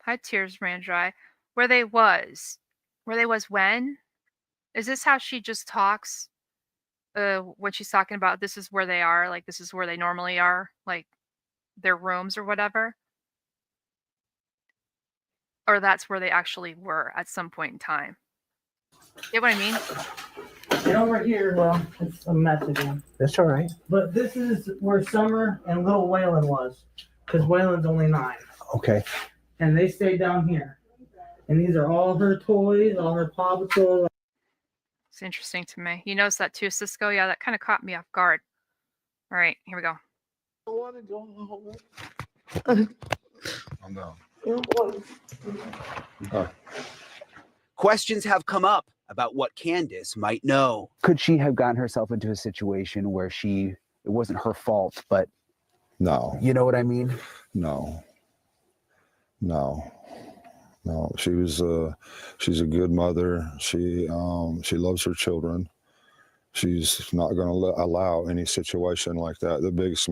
My tears ran dry. Where they was. Where they was when? Is this how she just talks? When she's talking about this is where they are, like this is where they normally are, like their rooms or whatever? Or that's where they actually were at some point in time? Get what I mean? And over here, well, it's a mess again. That's all right. But this is where Summer and little Waylon was, because Waylon's only 9. Okay. And they stayed down here. And these are all her toys, all her Paw Patrol. It's interesting to me. You notice that too, Cisco? Yeah, that kind of caught me off guard. All right, here we go. I want to go home. I'm down. Questions have come up about what Candace might know. Could she have gotten herself into a situation where it wasn't her fault, but No. you know what I mean? No. She's a good mother. She loves her children. She's not going to allow any situation like that. The biggest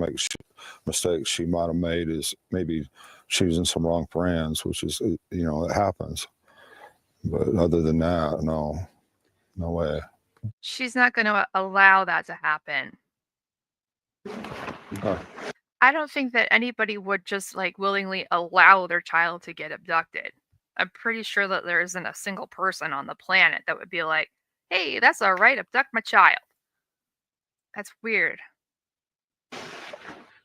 mistake she might have made is maybe choosing some wrong friends, which is, you know, it happens. But other than that, no way. She's not going to allow that to happen. I don't think that anybody would just like willingly allow their child to get abducted. I'm pretty sure that there isn't a single person on the planet that would be like, hey, that's all right, abduct my child. That's weird.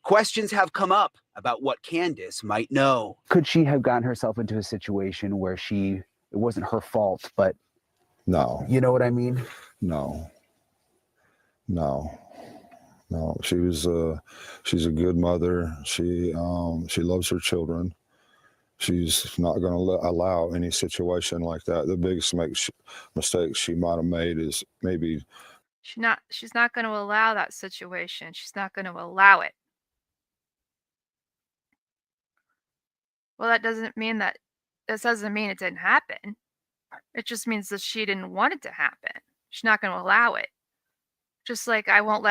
Questions have come up about what Candace might know. Could she have gotten herself into a situation where it wasn't her fault, but No. you know what I mean? No. She's a good mother. She loves her children. She's not going to allow any situation like that. The biggest mistake she might have made is maybe She's not going to allow that situation. She's not going to allow it. Well, that doesn't mean it didn't happen. It just means that she didn't want it to happen. She's not going to allow it. Just like I won't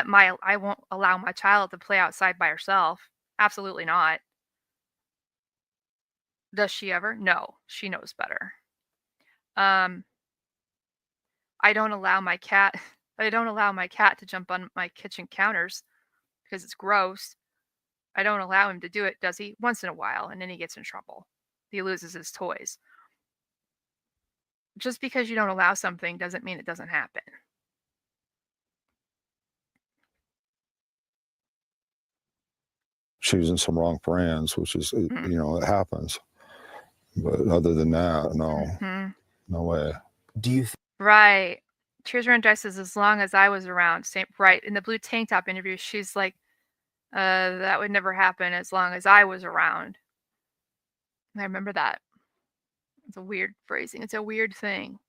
allow my child to play outside by herself. Absolutely not. Does she ever? No, she knows better. I don't allow my cat to jump on my kitchen counters because it's gross. I don't allow him to do it, does he? Once in a while, and then he gets in trouble. He loses his toys. Just because you don't allow something doesn't mean it doesn't happen. choosing some wrong friends, which is, Mm. you know, it happens. But other than that, no, Mhm. no way. Do you Right. Tears Run Dry says, as long as I was around. Same, right. In the blue tank top interview, she's like, that would never happen as long as I was around. I remember that. It's a weird phrasing. It's a weird thing.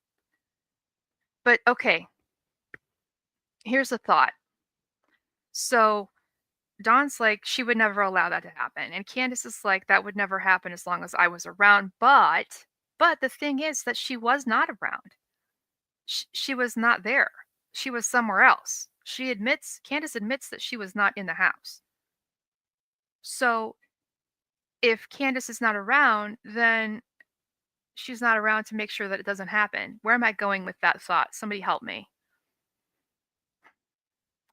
But okay, here's a thought. So Dawn's like, she would never allow that to happen. And Candace is like, that would never happen as long as I was around. But the thing is that she was not around. She was not there. She was somewhere else. Candace admits that she was not in the house. So if Candace is not around, then she's not around to make sure that it doesn't happen. Where am I going with that thought? Somebody help me.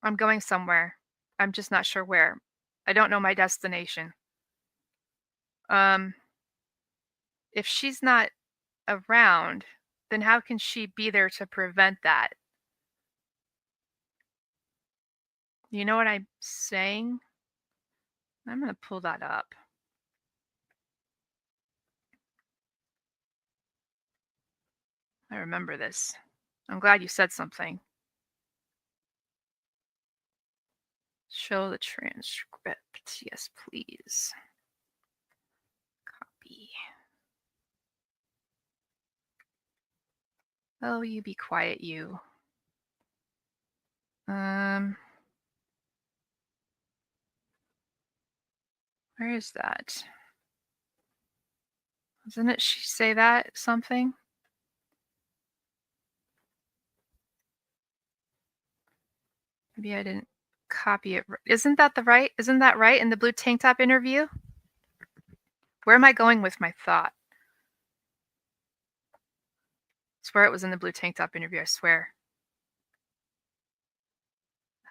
I'm going somewhere. I'm just not sure where. I don't know my destination. If she's not around, then how can she be there to prevent that? You know what I'm saying? I'm going to pull that up. I remember this. I'm glad you said something. Show the transcript. Yes, please. Copy. Oh, you be quiet, you. Where is that? Doesn't it she say that something? Maybe I didn't copy it. Isn't that right in the blue tank top interview? Where am I going with my thought? I swear it was in the blue tank top interview, I swear.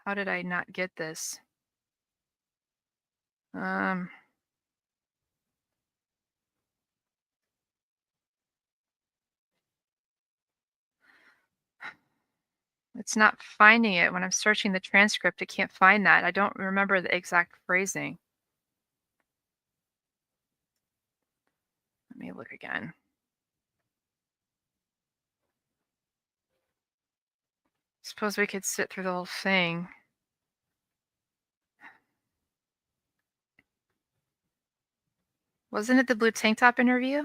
How did I not get this? It's not finding it. When I'm searching the transcript, it can't find that. I don't remember the exact phrasing. Let me look again. Suppose we could sit through the whole thing. Wasn't it the blue tank top interview?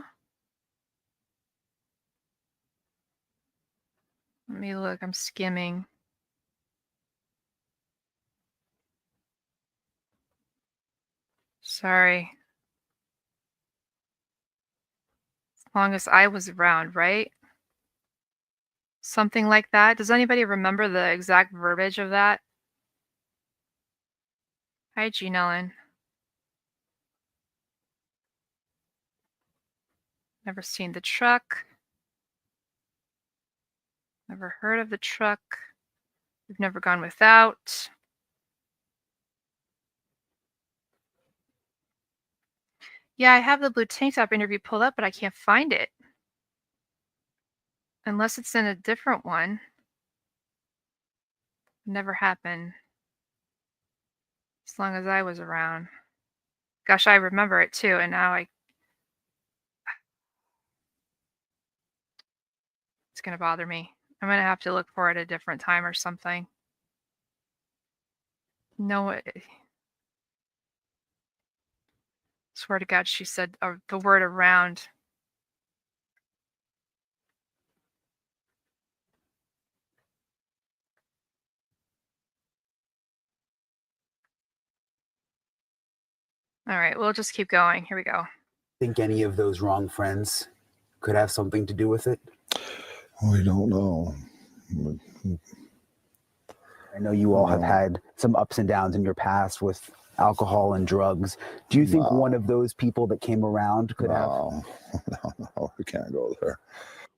Let me look. I'm skimming. Sorry. As long as I was around, right? Something like that. Does anybody remember the exact verbiage of that? Hi, Jean Ellen. Never seen the truck. Never heard of the truck. We've never gone without. Yeah, I have the blue tank top interview pulled up, but I can't find it. Unless it's in a different one. Never happened. As long as I was around. Gosh, I remember it too, and now it's gonna bother me. I'm gonna have to look for it at a different time or something. No, swear to God, she said the word around. All right, we'll just keep going. Here we go. think any of those wrong friends could have something to do with it? We don't know. I know you all have had some ups and downs in your past with alcohol and drugs. Do you think one of those people that came around could have? No, we can't go there.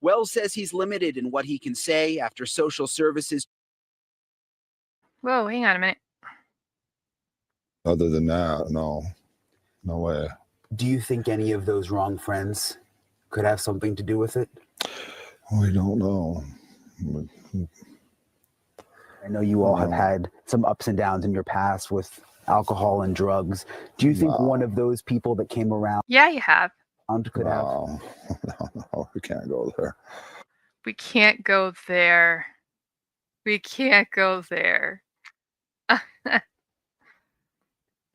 Wells says he's limited in what he can say after social services. Whoa, hang on a minute. Other than that, no way. Do you think any of those wrong friends could have something to do with it? We don't know. I know you all have had some ups and downs in your past with alcohol and drugs. Do you think one of those people that came around Yeah, you have. could have? No, we can't go there. We can't go there. We can't go there.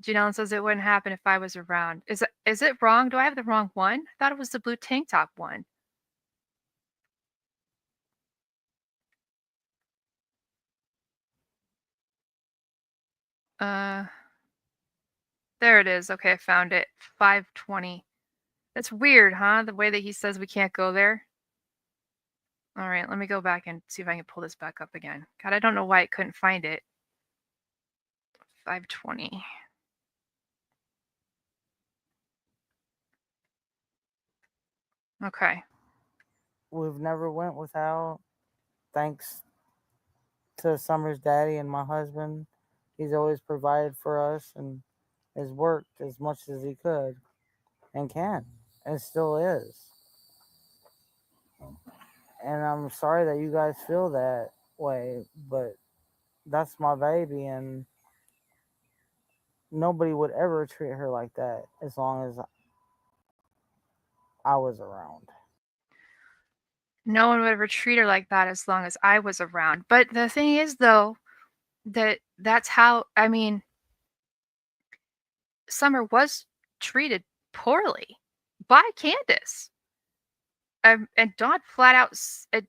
Janelle says it wouldn't happen if I was around. Is it wrong? Do I have the wrong one? I thought it was the blue tank top one. There it is. Okay, I found it. 520. That's weird, huh? The way that he says we can't go there. All right, let me go back and see if I can pull this back up again. God, I don't know why I couldn't find it. 520. Okay. We've never went without. Thanks to Summer's daddy and my husband. He's always provided for us and has worked as much as he could and can and still is. And I'm sorry that you guys feel that way, but that's my baby, and nobody would ever treat her like that as long as I was around. No one would ever treat her like that as long as I was around. But the thing is, though, that's how, I mean, Summer was treated poorly by Candace. And Don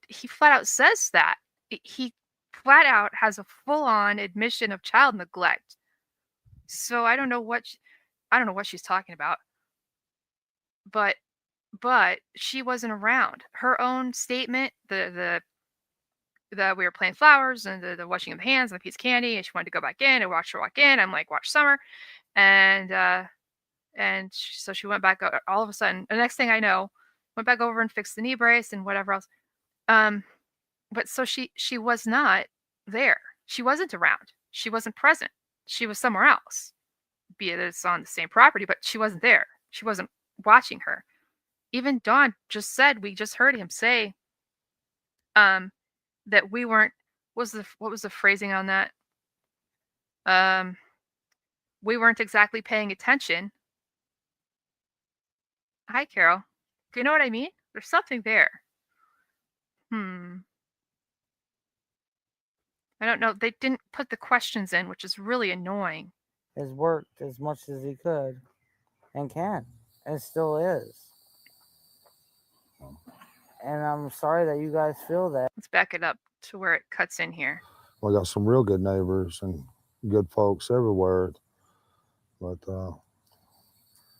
he flat out says that. He flat out has a full-on admission of child neglect. So I don't know what she's talking about. But she wasn't around. Her own statement, the we were playing flowers and the washing of hands and the piece of candy, and she wanted to go back in and watch her walk in. I'm like, watch Summer, and so she went back. All of a sudden, the next thing I know, went back over and fixed the knee brace and whatever else. But so she was not there. She wasn't around. She wasn't present. She was somewhere else, be it it's on the same property, but she wasn't there. She wasn't watching her. Even Don just said, we just heard him say, that we weren't. What was the phrasing on that? We weren't exactly paying attention. Hi, Carol. Do you know what I mean? There's something there. I don't know. They didn't put the questions in, which is really annoying. Has worked as much as he could and can and still is. And I'm sorry that you guys feel that. Let's back it up to where it cuts in here. We got some real good neighbors and good folks everywhere. But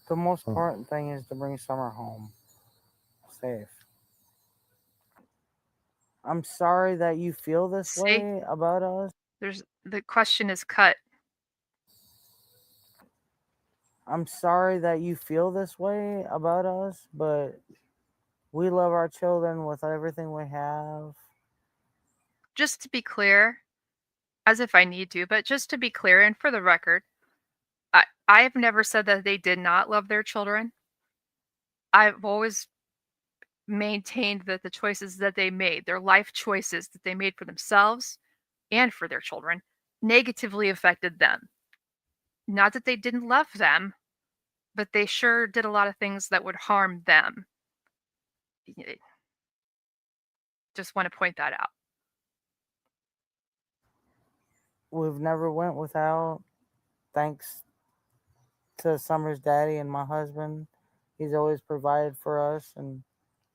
The most important thing is to bring Summer home safe. I'm sorry that you feel this way about us. The question is cut. I'm sorry that you feel this way about us, but we love our children with everything we have. Just to be clear, as if I need to, but just to be clear and for the record, I have never said that they did not love their children. I've always maintained that the choices that they made, their life choices that they made for themselves and for their children, negatively affected them. Not that they didn't love them, but they sure did a lot of things that would harm them. Just want to point that out. We've never went without. Thanks to Summer's daddy and my husband. He's always provided for us and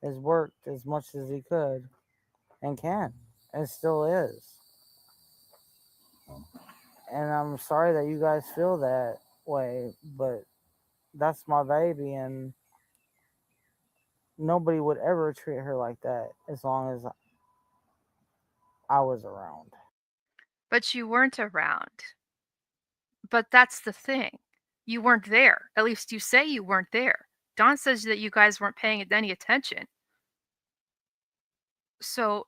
has worked as much as he could and can and still is. And I'm sorry that you guys feel that way, but that's my baby, and nobody would ever treat her like that as long as I was around. But you weren't around. But that's the thing. You weren't there. At least you say you weren't there. Don says that you guys weren't paying any attention. So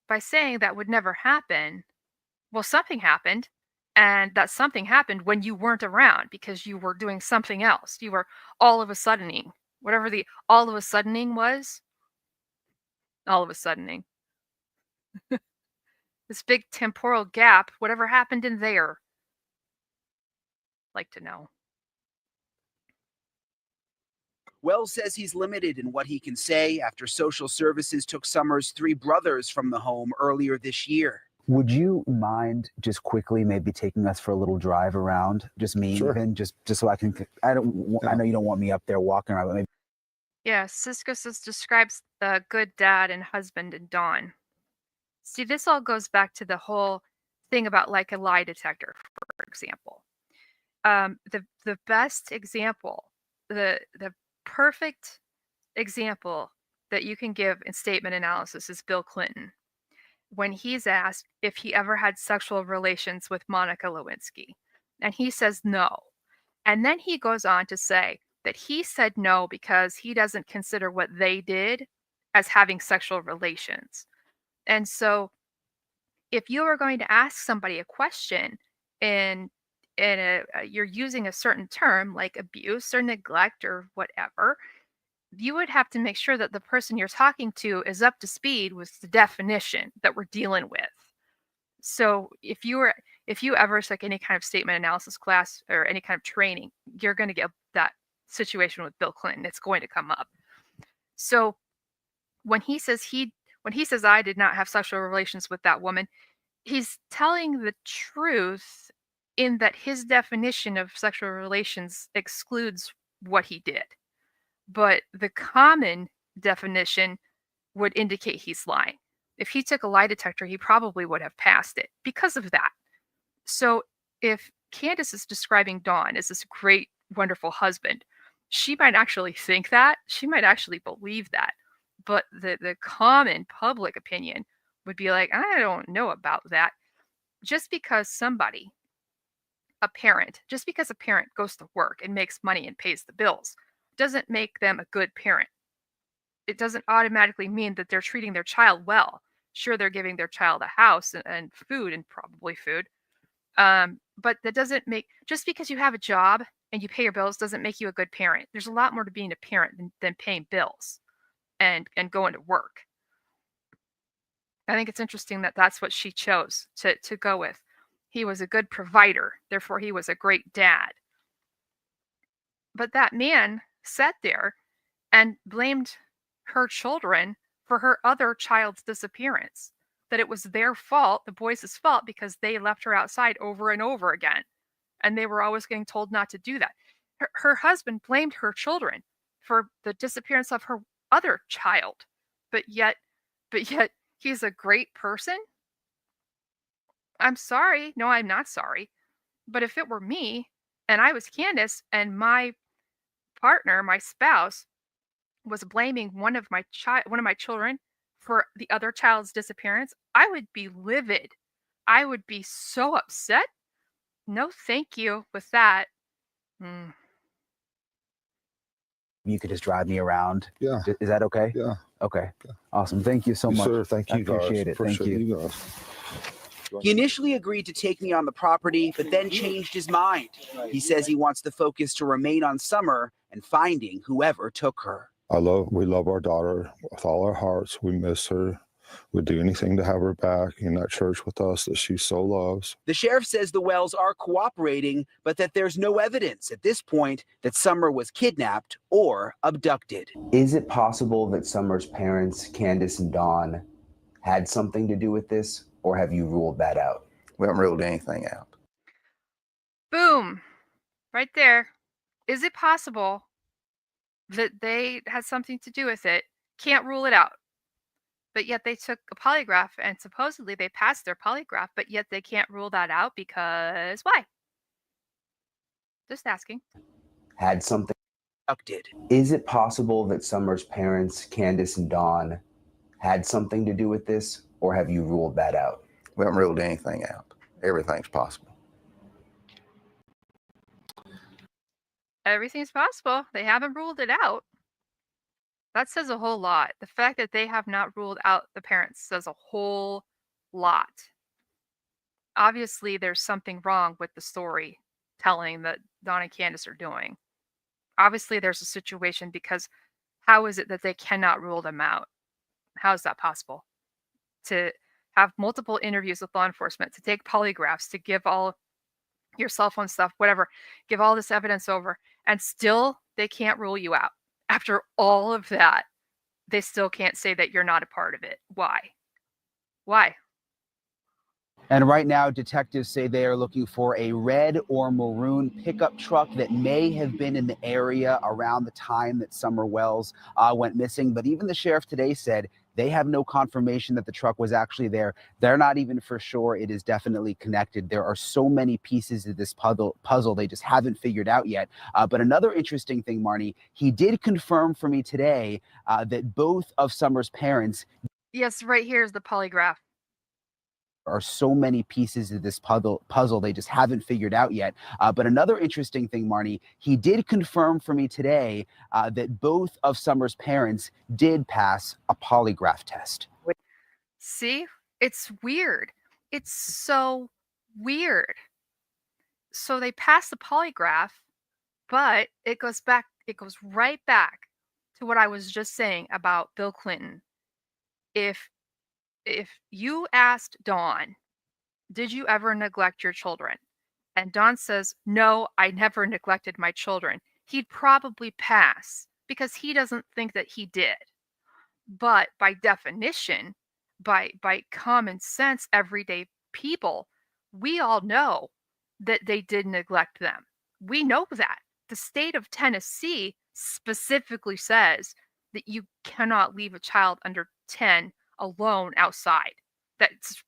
by saying that would never happen, well, something happened. And that something happened when you weren't around because you were doing something else. You were all of a suddening. Whatever the all of a suddening was. All of a suddening. This big temporal gap, whatever happened in there. like to know. Wells says he's limited in what he can say after social services took Summer's 3 brothers from the home earlier this year. Would you mind just quickly maybe taking us for a little drive around? Just me, Sure. even, just so I can, I know you don't want me up there walking around, but maybe. Yeah, Cisco says describes the good dad and husband in Dawn. See, this all goes back to the whole thing about like a lie detector, for example. The best example, the perfect example that you can give in statement analysis is Bill Clinton when he's asked if he ever had sexual relations with Monica Lewinsky, and he says no. And then he goes on to say that he said no because he doesn't consider what they did as having sexual relations. And so if you are going to ask somebody a question and you're using a certain term like abuse or neglect or whatever, you would have to make sure that the person you're talking to is up to speed with the definition that we're dealing with. So if you ever took any kind of statement analysis class or any kind of training, you're going to get that situation with Bill Clinton. It's going to come up. So when he says I did not have sexual relations with that woman, he's telling the truth in that his definition of sexual relations excludes what he did. But the common definition would indicate he's lying. If he took a lie detector, he probably would have passed it because of that. So if Candace is describing Dawn as this great, wonderful husband, she might actually think that. She might actually believe that. But the common public opinion would be like, I don't know about that. Just because a parent goes to work and makes money and pays the bills, doesn't make them a good parent. It doesn't automatically mean that they're treating their child well. Sure, they're giving their child a house and food, and probably food. But that doesn't make, just because you have a job and you pay your bills doesn't make you a good parent. There's a lot more to being a parent than paying bills and going to work. I think it's interesting that that's what she chose to go with. He was a good provider, therefore he was a great dad. But that man sat there and blamed her children for her other child's disappearance. That it was their fault, the boys' fault, because they left her outside over and over again. And they were always getting told not to do that. Her husband blamed her children for the disappearance of her other child. But yet he's a great person? I'm sorry. No, I'm not sorry. But if it were me and I was Candace and my partner, my spouse, was blaming one of my children for the other child's disappearance, I would be livid. I would be so upset. No, thank you with that. You could just drive me around. Yeah. Is that okay? Yeah. Okay. Awesome. Thank you so Yes, much. sir. Thank you, I appreciate it. Thank Appreciate you. guys. He initially agreed to take me on the property, but then changed his mind. He says he wants the focus to remain on Summer and finding whoever took her. We love our daughter with all our hearts. We miss her. We'd do anything to have her back in that church with us that she so loves. The sheriff says the Wells are cooperating, but that there's no evidence at this point that Summer was kidnapped or abducted. Is it possible that Summer's parents, Candace and Dawn, had something to do with this, or have you ruled that out? We haven't ruled anything out. Boom. Right there. Is it possible that they had something to do with it? Can't rule it out. But yet they took a polygraph and supposedly they passed their polygraph, but yet they can't rule that out because why? Just asking. Had something abducted. Is it possible that Summer's parents, Candace and Dawn, had something to do with this, or have you ruled that out? We haven't ruled anything out. Everything's possible. Everything's possible. They haven't ruled it out. That says a whole lot. The fact that they have not ruled out the parents says a whole lot. Obviously, there's something wrong with the story telling that Dawn and Candace are doing. Obviously, there's a situation because how is it that they cannot rule them out? How is that possible? To have multiple interviews with law enforcement, to take polygraphs, to give all your cell phone stuff, whatever. Give all this evidence over, and still they can't rule you out. After all of that, they still can't say that you're not a part of it. Why? Why? And right now, detectives say they are looking for a red or maroon pickup truck that may have been in the area around the time that Summer Wells went missing. But even the sheriff today said they have no confirmation that the truck was actually there. They're not even for sure it is definitely connected. There are so many pieces to this puzzle they just haven't figured out yet. But another interesting thing, Marnie, he did confirm for me today that both of Summer's parents. Yes, right here is the polygraph. Are so many pieces of this puzzle they just haven't figured out yet. But another interesting thing, Marnie, he did confirm for me today that both of Summer's parents did pass a polygraph test. See, it's weird. It's so weird. So they pass the polygraph, but it goes right back to what I was just saying about Bill Clinton. If you asked Dawn, did you ever neglect your children? And Dawn says, no, I never neglected my children. He'd probably pass because he doesn't think that he did. But by definition, by common sense, everyday people, we all know that they did neglect them. We know that. The state of Tennessee specifically says that you cannot leave a child under 10 alone outside. That's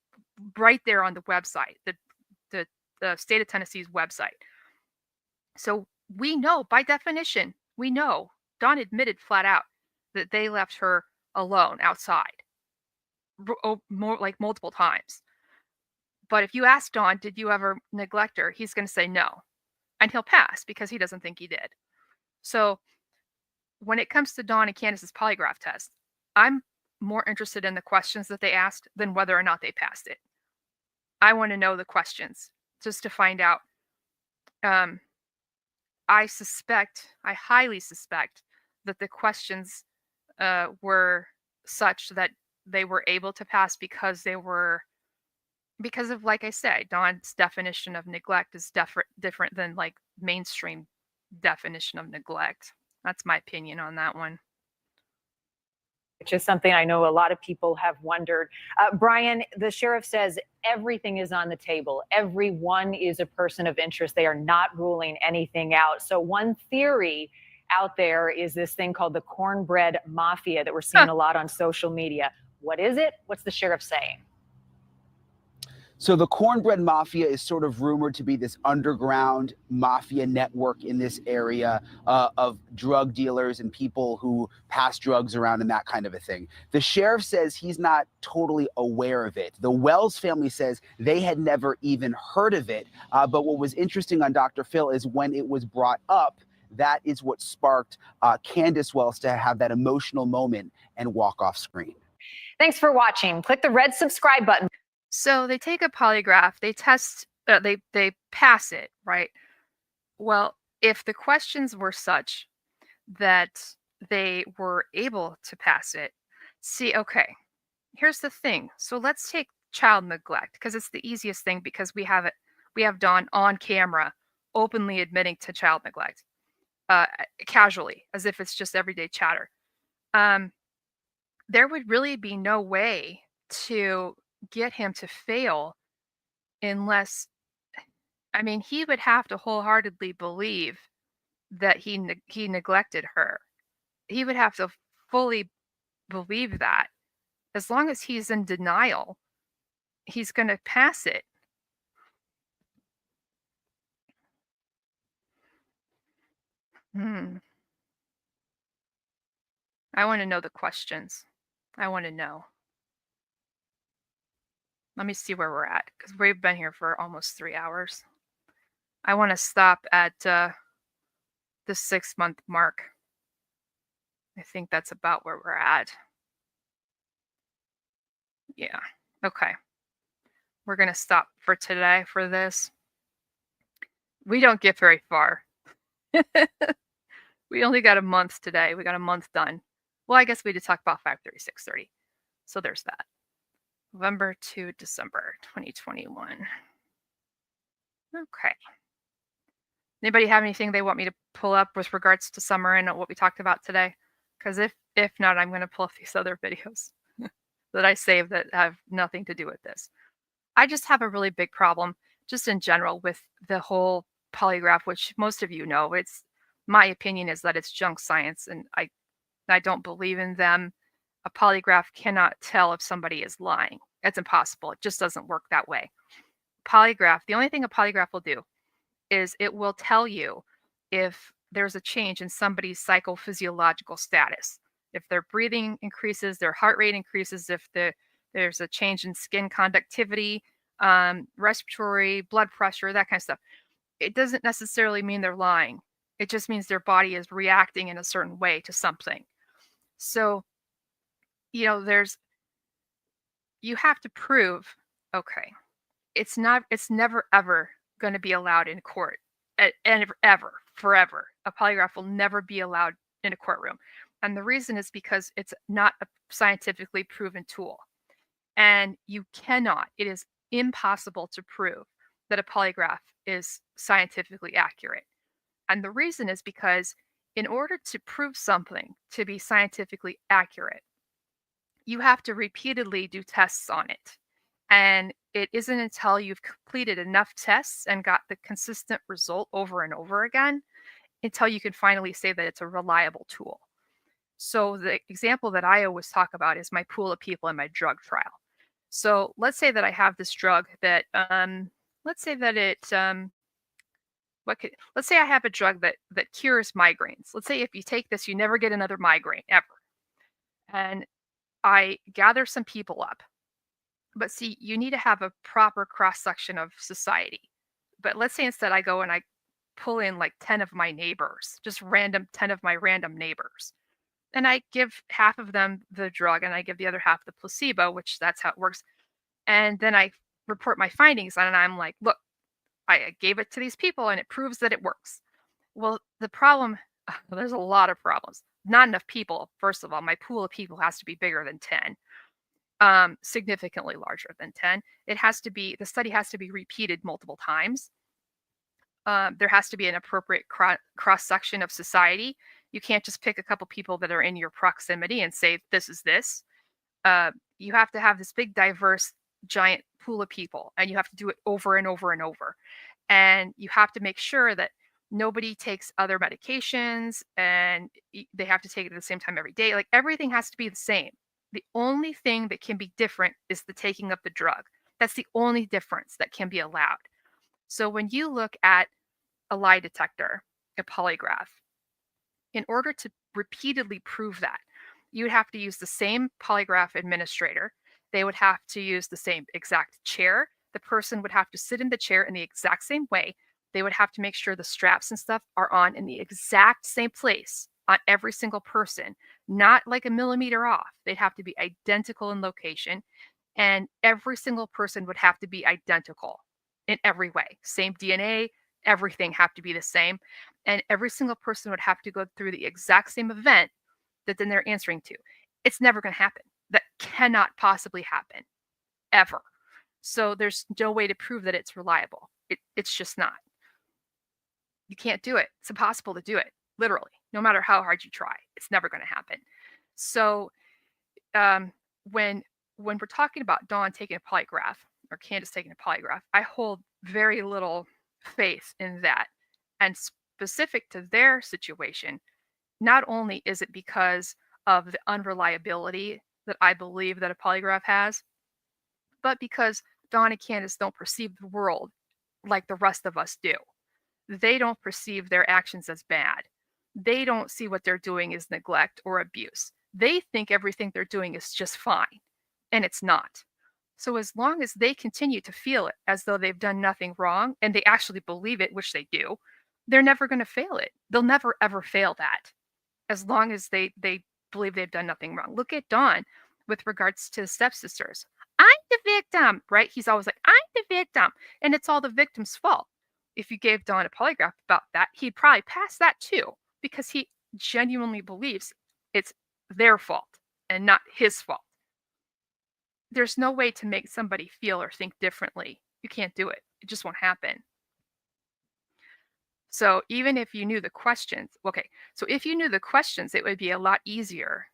right there on the website, the state of Tennessee's website. So we know, by definition, we know. Dawn admitted flat out that they left her alone outside, more like multiple times. But if you ask Dawn, did you ever neglect her? He's going to say no, and he'll pass because he doesn't think he did. So when it comes to Dawn and Candace's polygraph test, I'm more interested in the questions that they asked than whether or not they passed it. I want to know the questions just to find out. I highly suspect that the questions were such that they were able to pass because of, like I said, Dawn's definition of neglect is different than like mainstream definition of neglect. That's my opinion on that one. Which is something I know a lot of people have wondered. Brian, the sheriff says everything is on the table. Everyone is a person of interest. They are not ruling anything out. So one theory out there is this thing called the cornbread mafia that we're seeing a lot on social media. What is it? What's the sheriff saying? So the cornbread mafia is sort of rumored to be this underground mafia network in this area of drug dealers and people who pass drugs around and that kind of a thing. The sheriff says he's not totally aware of it. The Wells family says they had never even heard of it. But what was interesting on Dr. Phil is when it was brought up, that is what sparked Candace Wells to have that emotional moment and walk off screen. Thanks for watching. Click the red subscribe button. So they take a polygraph, they test, they pass it, right? Well, if the questions were such that they were able to pass it, see, okay, here's the thing. So let's take child neglect because it's the easiest thing because we have Dawn on camera openly admitting to child neglect, casually, as if it's just everyday chatter. There would really be no way to get him to fail unless, I mean, he would have to wholeheartedly believe that he neglected her. He would have to fully believe that. As long as he's in denial, he's going to pass it. I want to know the questions. I want to know. Let me see where we're at because we've been here for almost 3 hours. I want to stop at the 6-month mark. I think that's about where we're at. Yeah. Okay. We're going to stop for today for this. We don't get very far. We only got a month today. We got a month done. Well, I guess we did talk about 5:30, 6:30. So there's that. November to December 2021. Okay. Anybody have anything they want me to pull up with regards to Summer and what we talked about today? Because if not, I'm going to pull up these other videos that I saved that have nothing to do with this. I just have a really big problem, just in general, with the whole polygraph, which most of you know. It's my opinion is that it's junk science, and I don't believe in them. A polygraph cannot tell if somebody is lying. It's impossible. It just doesn't work that way. Polygraph, the only thing a polygraph will do is it will tell you if there's a change in somebody's psychophysiological status. If their breathing increases, their heart rate increases, if there's a change in skin conductivity, respiratory, blood pressure, that kind of stuff. It doesn't necessarily mean they're lying. It just means their body is reacting in a certain way to something. So, you know, you have to prove, okay, it's never ever going to be allowed in court, and ever, forever. A polygraph will never be allowed in a courtroom. And the reason is because it's not a scientifically proven tool. And it is impossible to prove that a polygraph is scientifically accurate. And the reason is because in order to prove something to be scientifically accurate, you have to repeatedly do tests on it. And it isn't until you've completed enough tests and got the consistent result over and over again until you can finally say that it's a reliable tool. So the example that I always talk about is my pool of people in my drug trial. So let's say that I have this drug that, let's say I have a drug that cures migraines. Let's say if you take this, you never get another migraine ever. And I gather some people up. But see, you need to have a proper cross-section of society. But let's say instead I go and I pull in like 10 of my neighbors, just 10 of my random neighbors. And I give half of them the drug and I give the other half the placebo, which that's how it works. And then I report my findings and I'm like, look, I gave it to these people and it proves that it works. Well, the problem, there's a lot of problems. Not enough people. First of all, my pool of people has to be bigger than 10. Significantly larger than 10. The study has to be repeated multiple times. There has to be an appropriate cross-section of society. You can't just pick a couple people that are in your proximity and say, this is this. You have to have this big, diverse, giant pool of people, and you have to do it over and over and over. And you have to make sure that nobody takes other medications, and they have to take it at the same time every day. Like, everything has to be the same. The only thing that can be different is the taking of the drug. That's the only difference that can be allowed. So when you look at a lie detector, a polygraph, in order to repeatedly prove that, you would have to use the same polygraph administrator. They would have to use the same exact chair. The person would have to sit in the chair in the exact same way. They would have to make sure the straps and stuff are on in the exact same place on every single person, not like a millimeter off. They'd have to be identical in location, and every single person would have to be identical in every way. Same DNA, everything have to be the same, and every single person would have to go through the exact same event that then they're answering to. It's never going to happen. That cannot possibly happen, ever. So there's no way to prove that it's reliable. It's just not. You can't do it. It's impossible to do it, literally. No matter how hard you try, it's never going to happen. So when we're talking about Dawn taking a polygraph or Candace taking a polygraph, I hold very little faith in that. And specific to their situation, not only is it because of the unreliability that I believe that a polygraph has, but because Dawn and Candace don't perceive the world like the rest of us do. They don't perceive their actions as bad. They don't see what they're doing as neglect or abuse. They think everything they're doing is just fine, and it's not. So as long as they continue to feel it as though they've done nothing wrong, and they actually believe it, which they do, they're never going to fail it. They'll never, ever fail that, as long as they believe they've done nothing wrong. Look at Dawn with regards to stepsisters. I'm the victim, right? He's always like, I'm the victim, and it's all the victim's fault. If you gave Dawn a polygraph about that, he'd probably pass that too, because he genuinely believes it's their fault and not his fault. There's no way to make somebody feel or think differently. You can't do it. It just won't happen. So even if you knew the questions, okay, so if you knew the questions, it would be a lot easier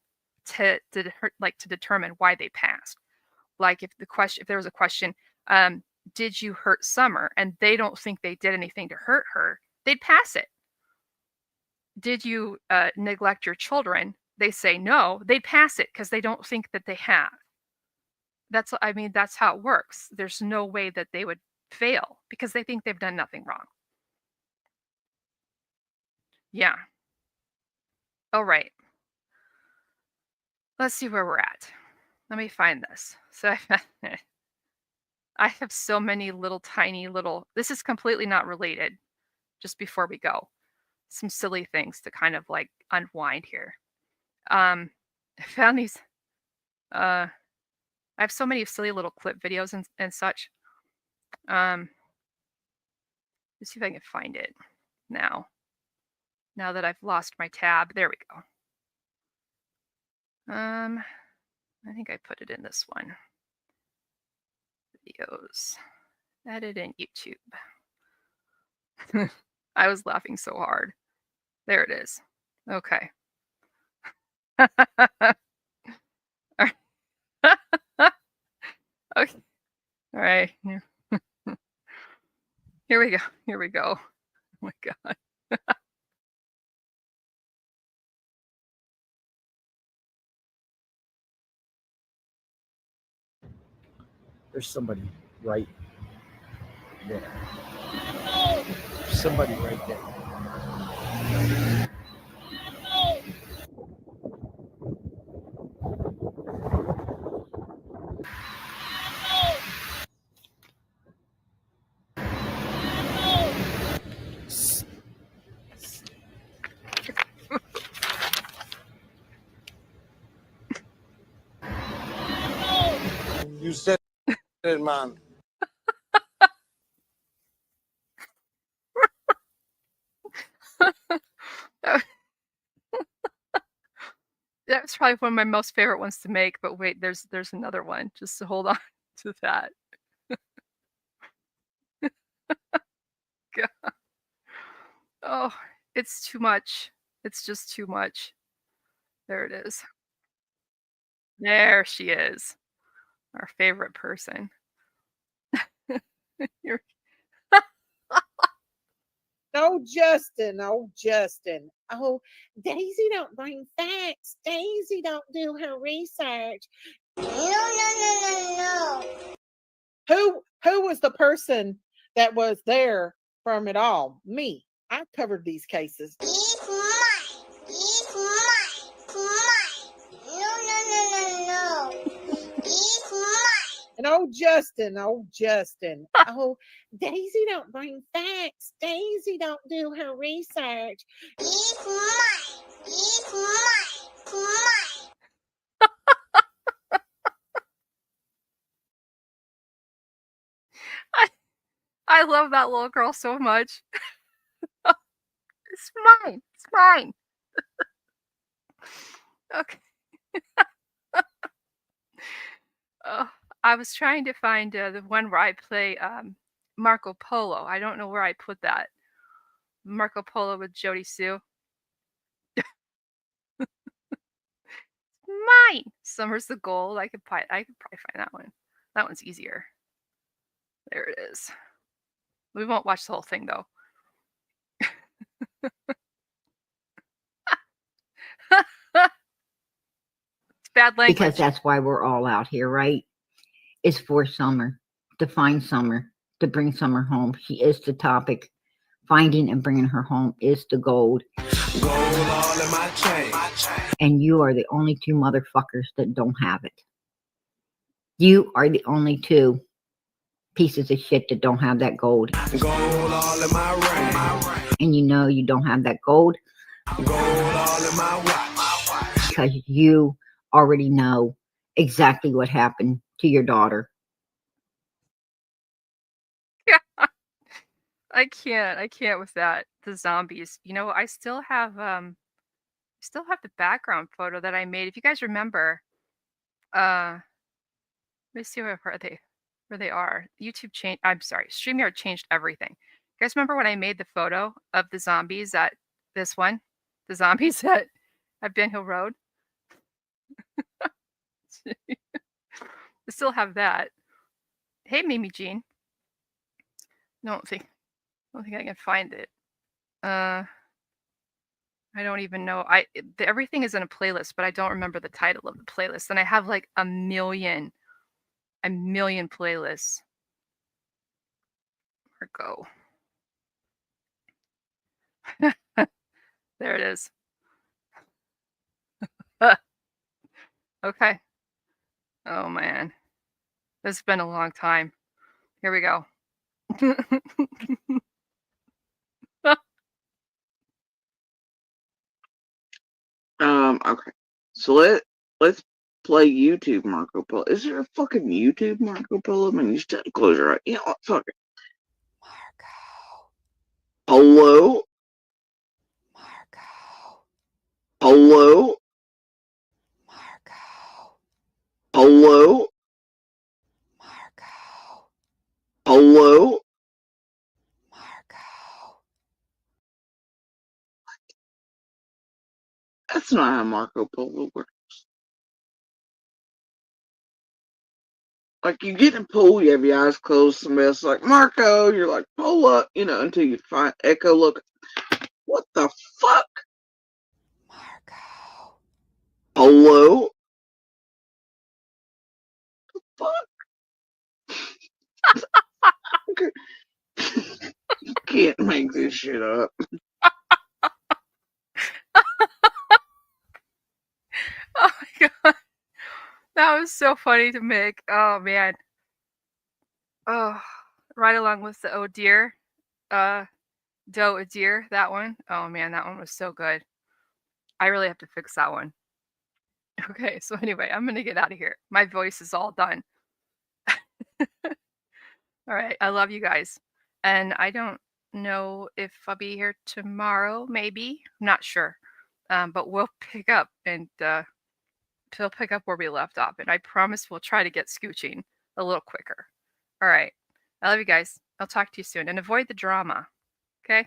to determine why they passed. Like if there was a question, did you hurt Summer? And they don't think they did anything to hurt her, they'd pass it. Did you neglect your children? They say no, they'd pass it because they don't think that they have. That's how it works. There's no way that they would fail because they think they've done nothing wrong. Yeah. All right. Let's see where we're at. Let me find this. So I have so many tiny little, this is completely not related. Just before we go, some silly things to kind of like unwind here. I found these, I have so many silly little clip videos and such. Let's see if I can find it now that I've lost my tab. There we go. I think I put it in this one. Videos. Edit in YouTube. I was laughing so hard. There it is. Okay. Okay. All right. Here we go. Here we go. Oh my God. There's somebody right there. Somebody right there. You said it, man. That's probably one of my most favorite ones to make, but wait, there's another one. Just to hold on to that. God. Oh, it's too much. It's just too much. There it is. There she is. Our favorite person. You're Oh, Justin. Oh, Justin. Oh, Daisy don't bring facts. Daisy don't do her research. No. Who was the person that was there from it all? Me. I covered these cases. It's mine. It's mine. No. It's mine. And oh, Justin. Oh, Daisy don't bring facts. Daisy don't do her research. It's mine. It's mine. I love that little girl so much. It's mine. It's mine. Okay. I was trying to find the one where I play Marco Polo. I don't know where I put that. Marco Polo with Jody Sue. Mine. Summer's the gold. I could probably find that one. That one's easier. There it is. We won't watch the whole thing though. It's bad language. Because that's why we're all out here, right? It's for Summer, to find Summer, to bring Summer home. She is the topic. Finding and bringing her home is the gold. Gold all in my chain. And you are the only two motherfuckers that don't have it. You are the only two pieces of shit that don't have that gold. Gold all in my ring. And you know you don't have that gold. Gold all in my watch. Because you already know exactly what happened to your daughter. Yeah. I can't with that. The zombies. You know, I still have the background photo that I made. If you guys remember, let me see where they are. YouTube changed. I'm sorry, StreamYard changed everything. You guys remember when I made the photo of the zombies at this one? The zombies at Ben Hill Road? I still have that. Hey, Mimi Jean. Don't think I can find it. I don't even know. Everything is in a playlist, but I don't remember the title of the playlist. And I have like a million playlists. Where go? There it is. Okay. Oh man. This has been a long time. Here we go. Okay. So let's play YouTube Marco Polo. Is there a fucking YouTube Marco Polo? I mean, you still have to close your eyes. You know what? Fuck it. Polo. Polo. Polo. Polo. That's not how Marco Polo works. Like, you get in a pool, you have your eyes closed, somebody else is like, Marco, you're like, pull up, you know, until you find Echo look. What the fuck? Polo? Fuck? You can't make this shit up. Oh my god. That was so funny to make. Oh man. Oh, right along with the oh dear. Doe a deer, that one. Oh man, that one was so good. I really have to fix that one. Okay, so anyway, I'm gonna get out of here. My voice is all done. All right, I love you guys. And I don't know if I'll be here tomorrow, maybe. I'm not sure. But we'll pick up and we'll pick up where we left off. And I promise we'll try to get scooching a little quicker. All right. I love you guys. I'll talk to you soon and avoid the drama. Okay?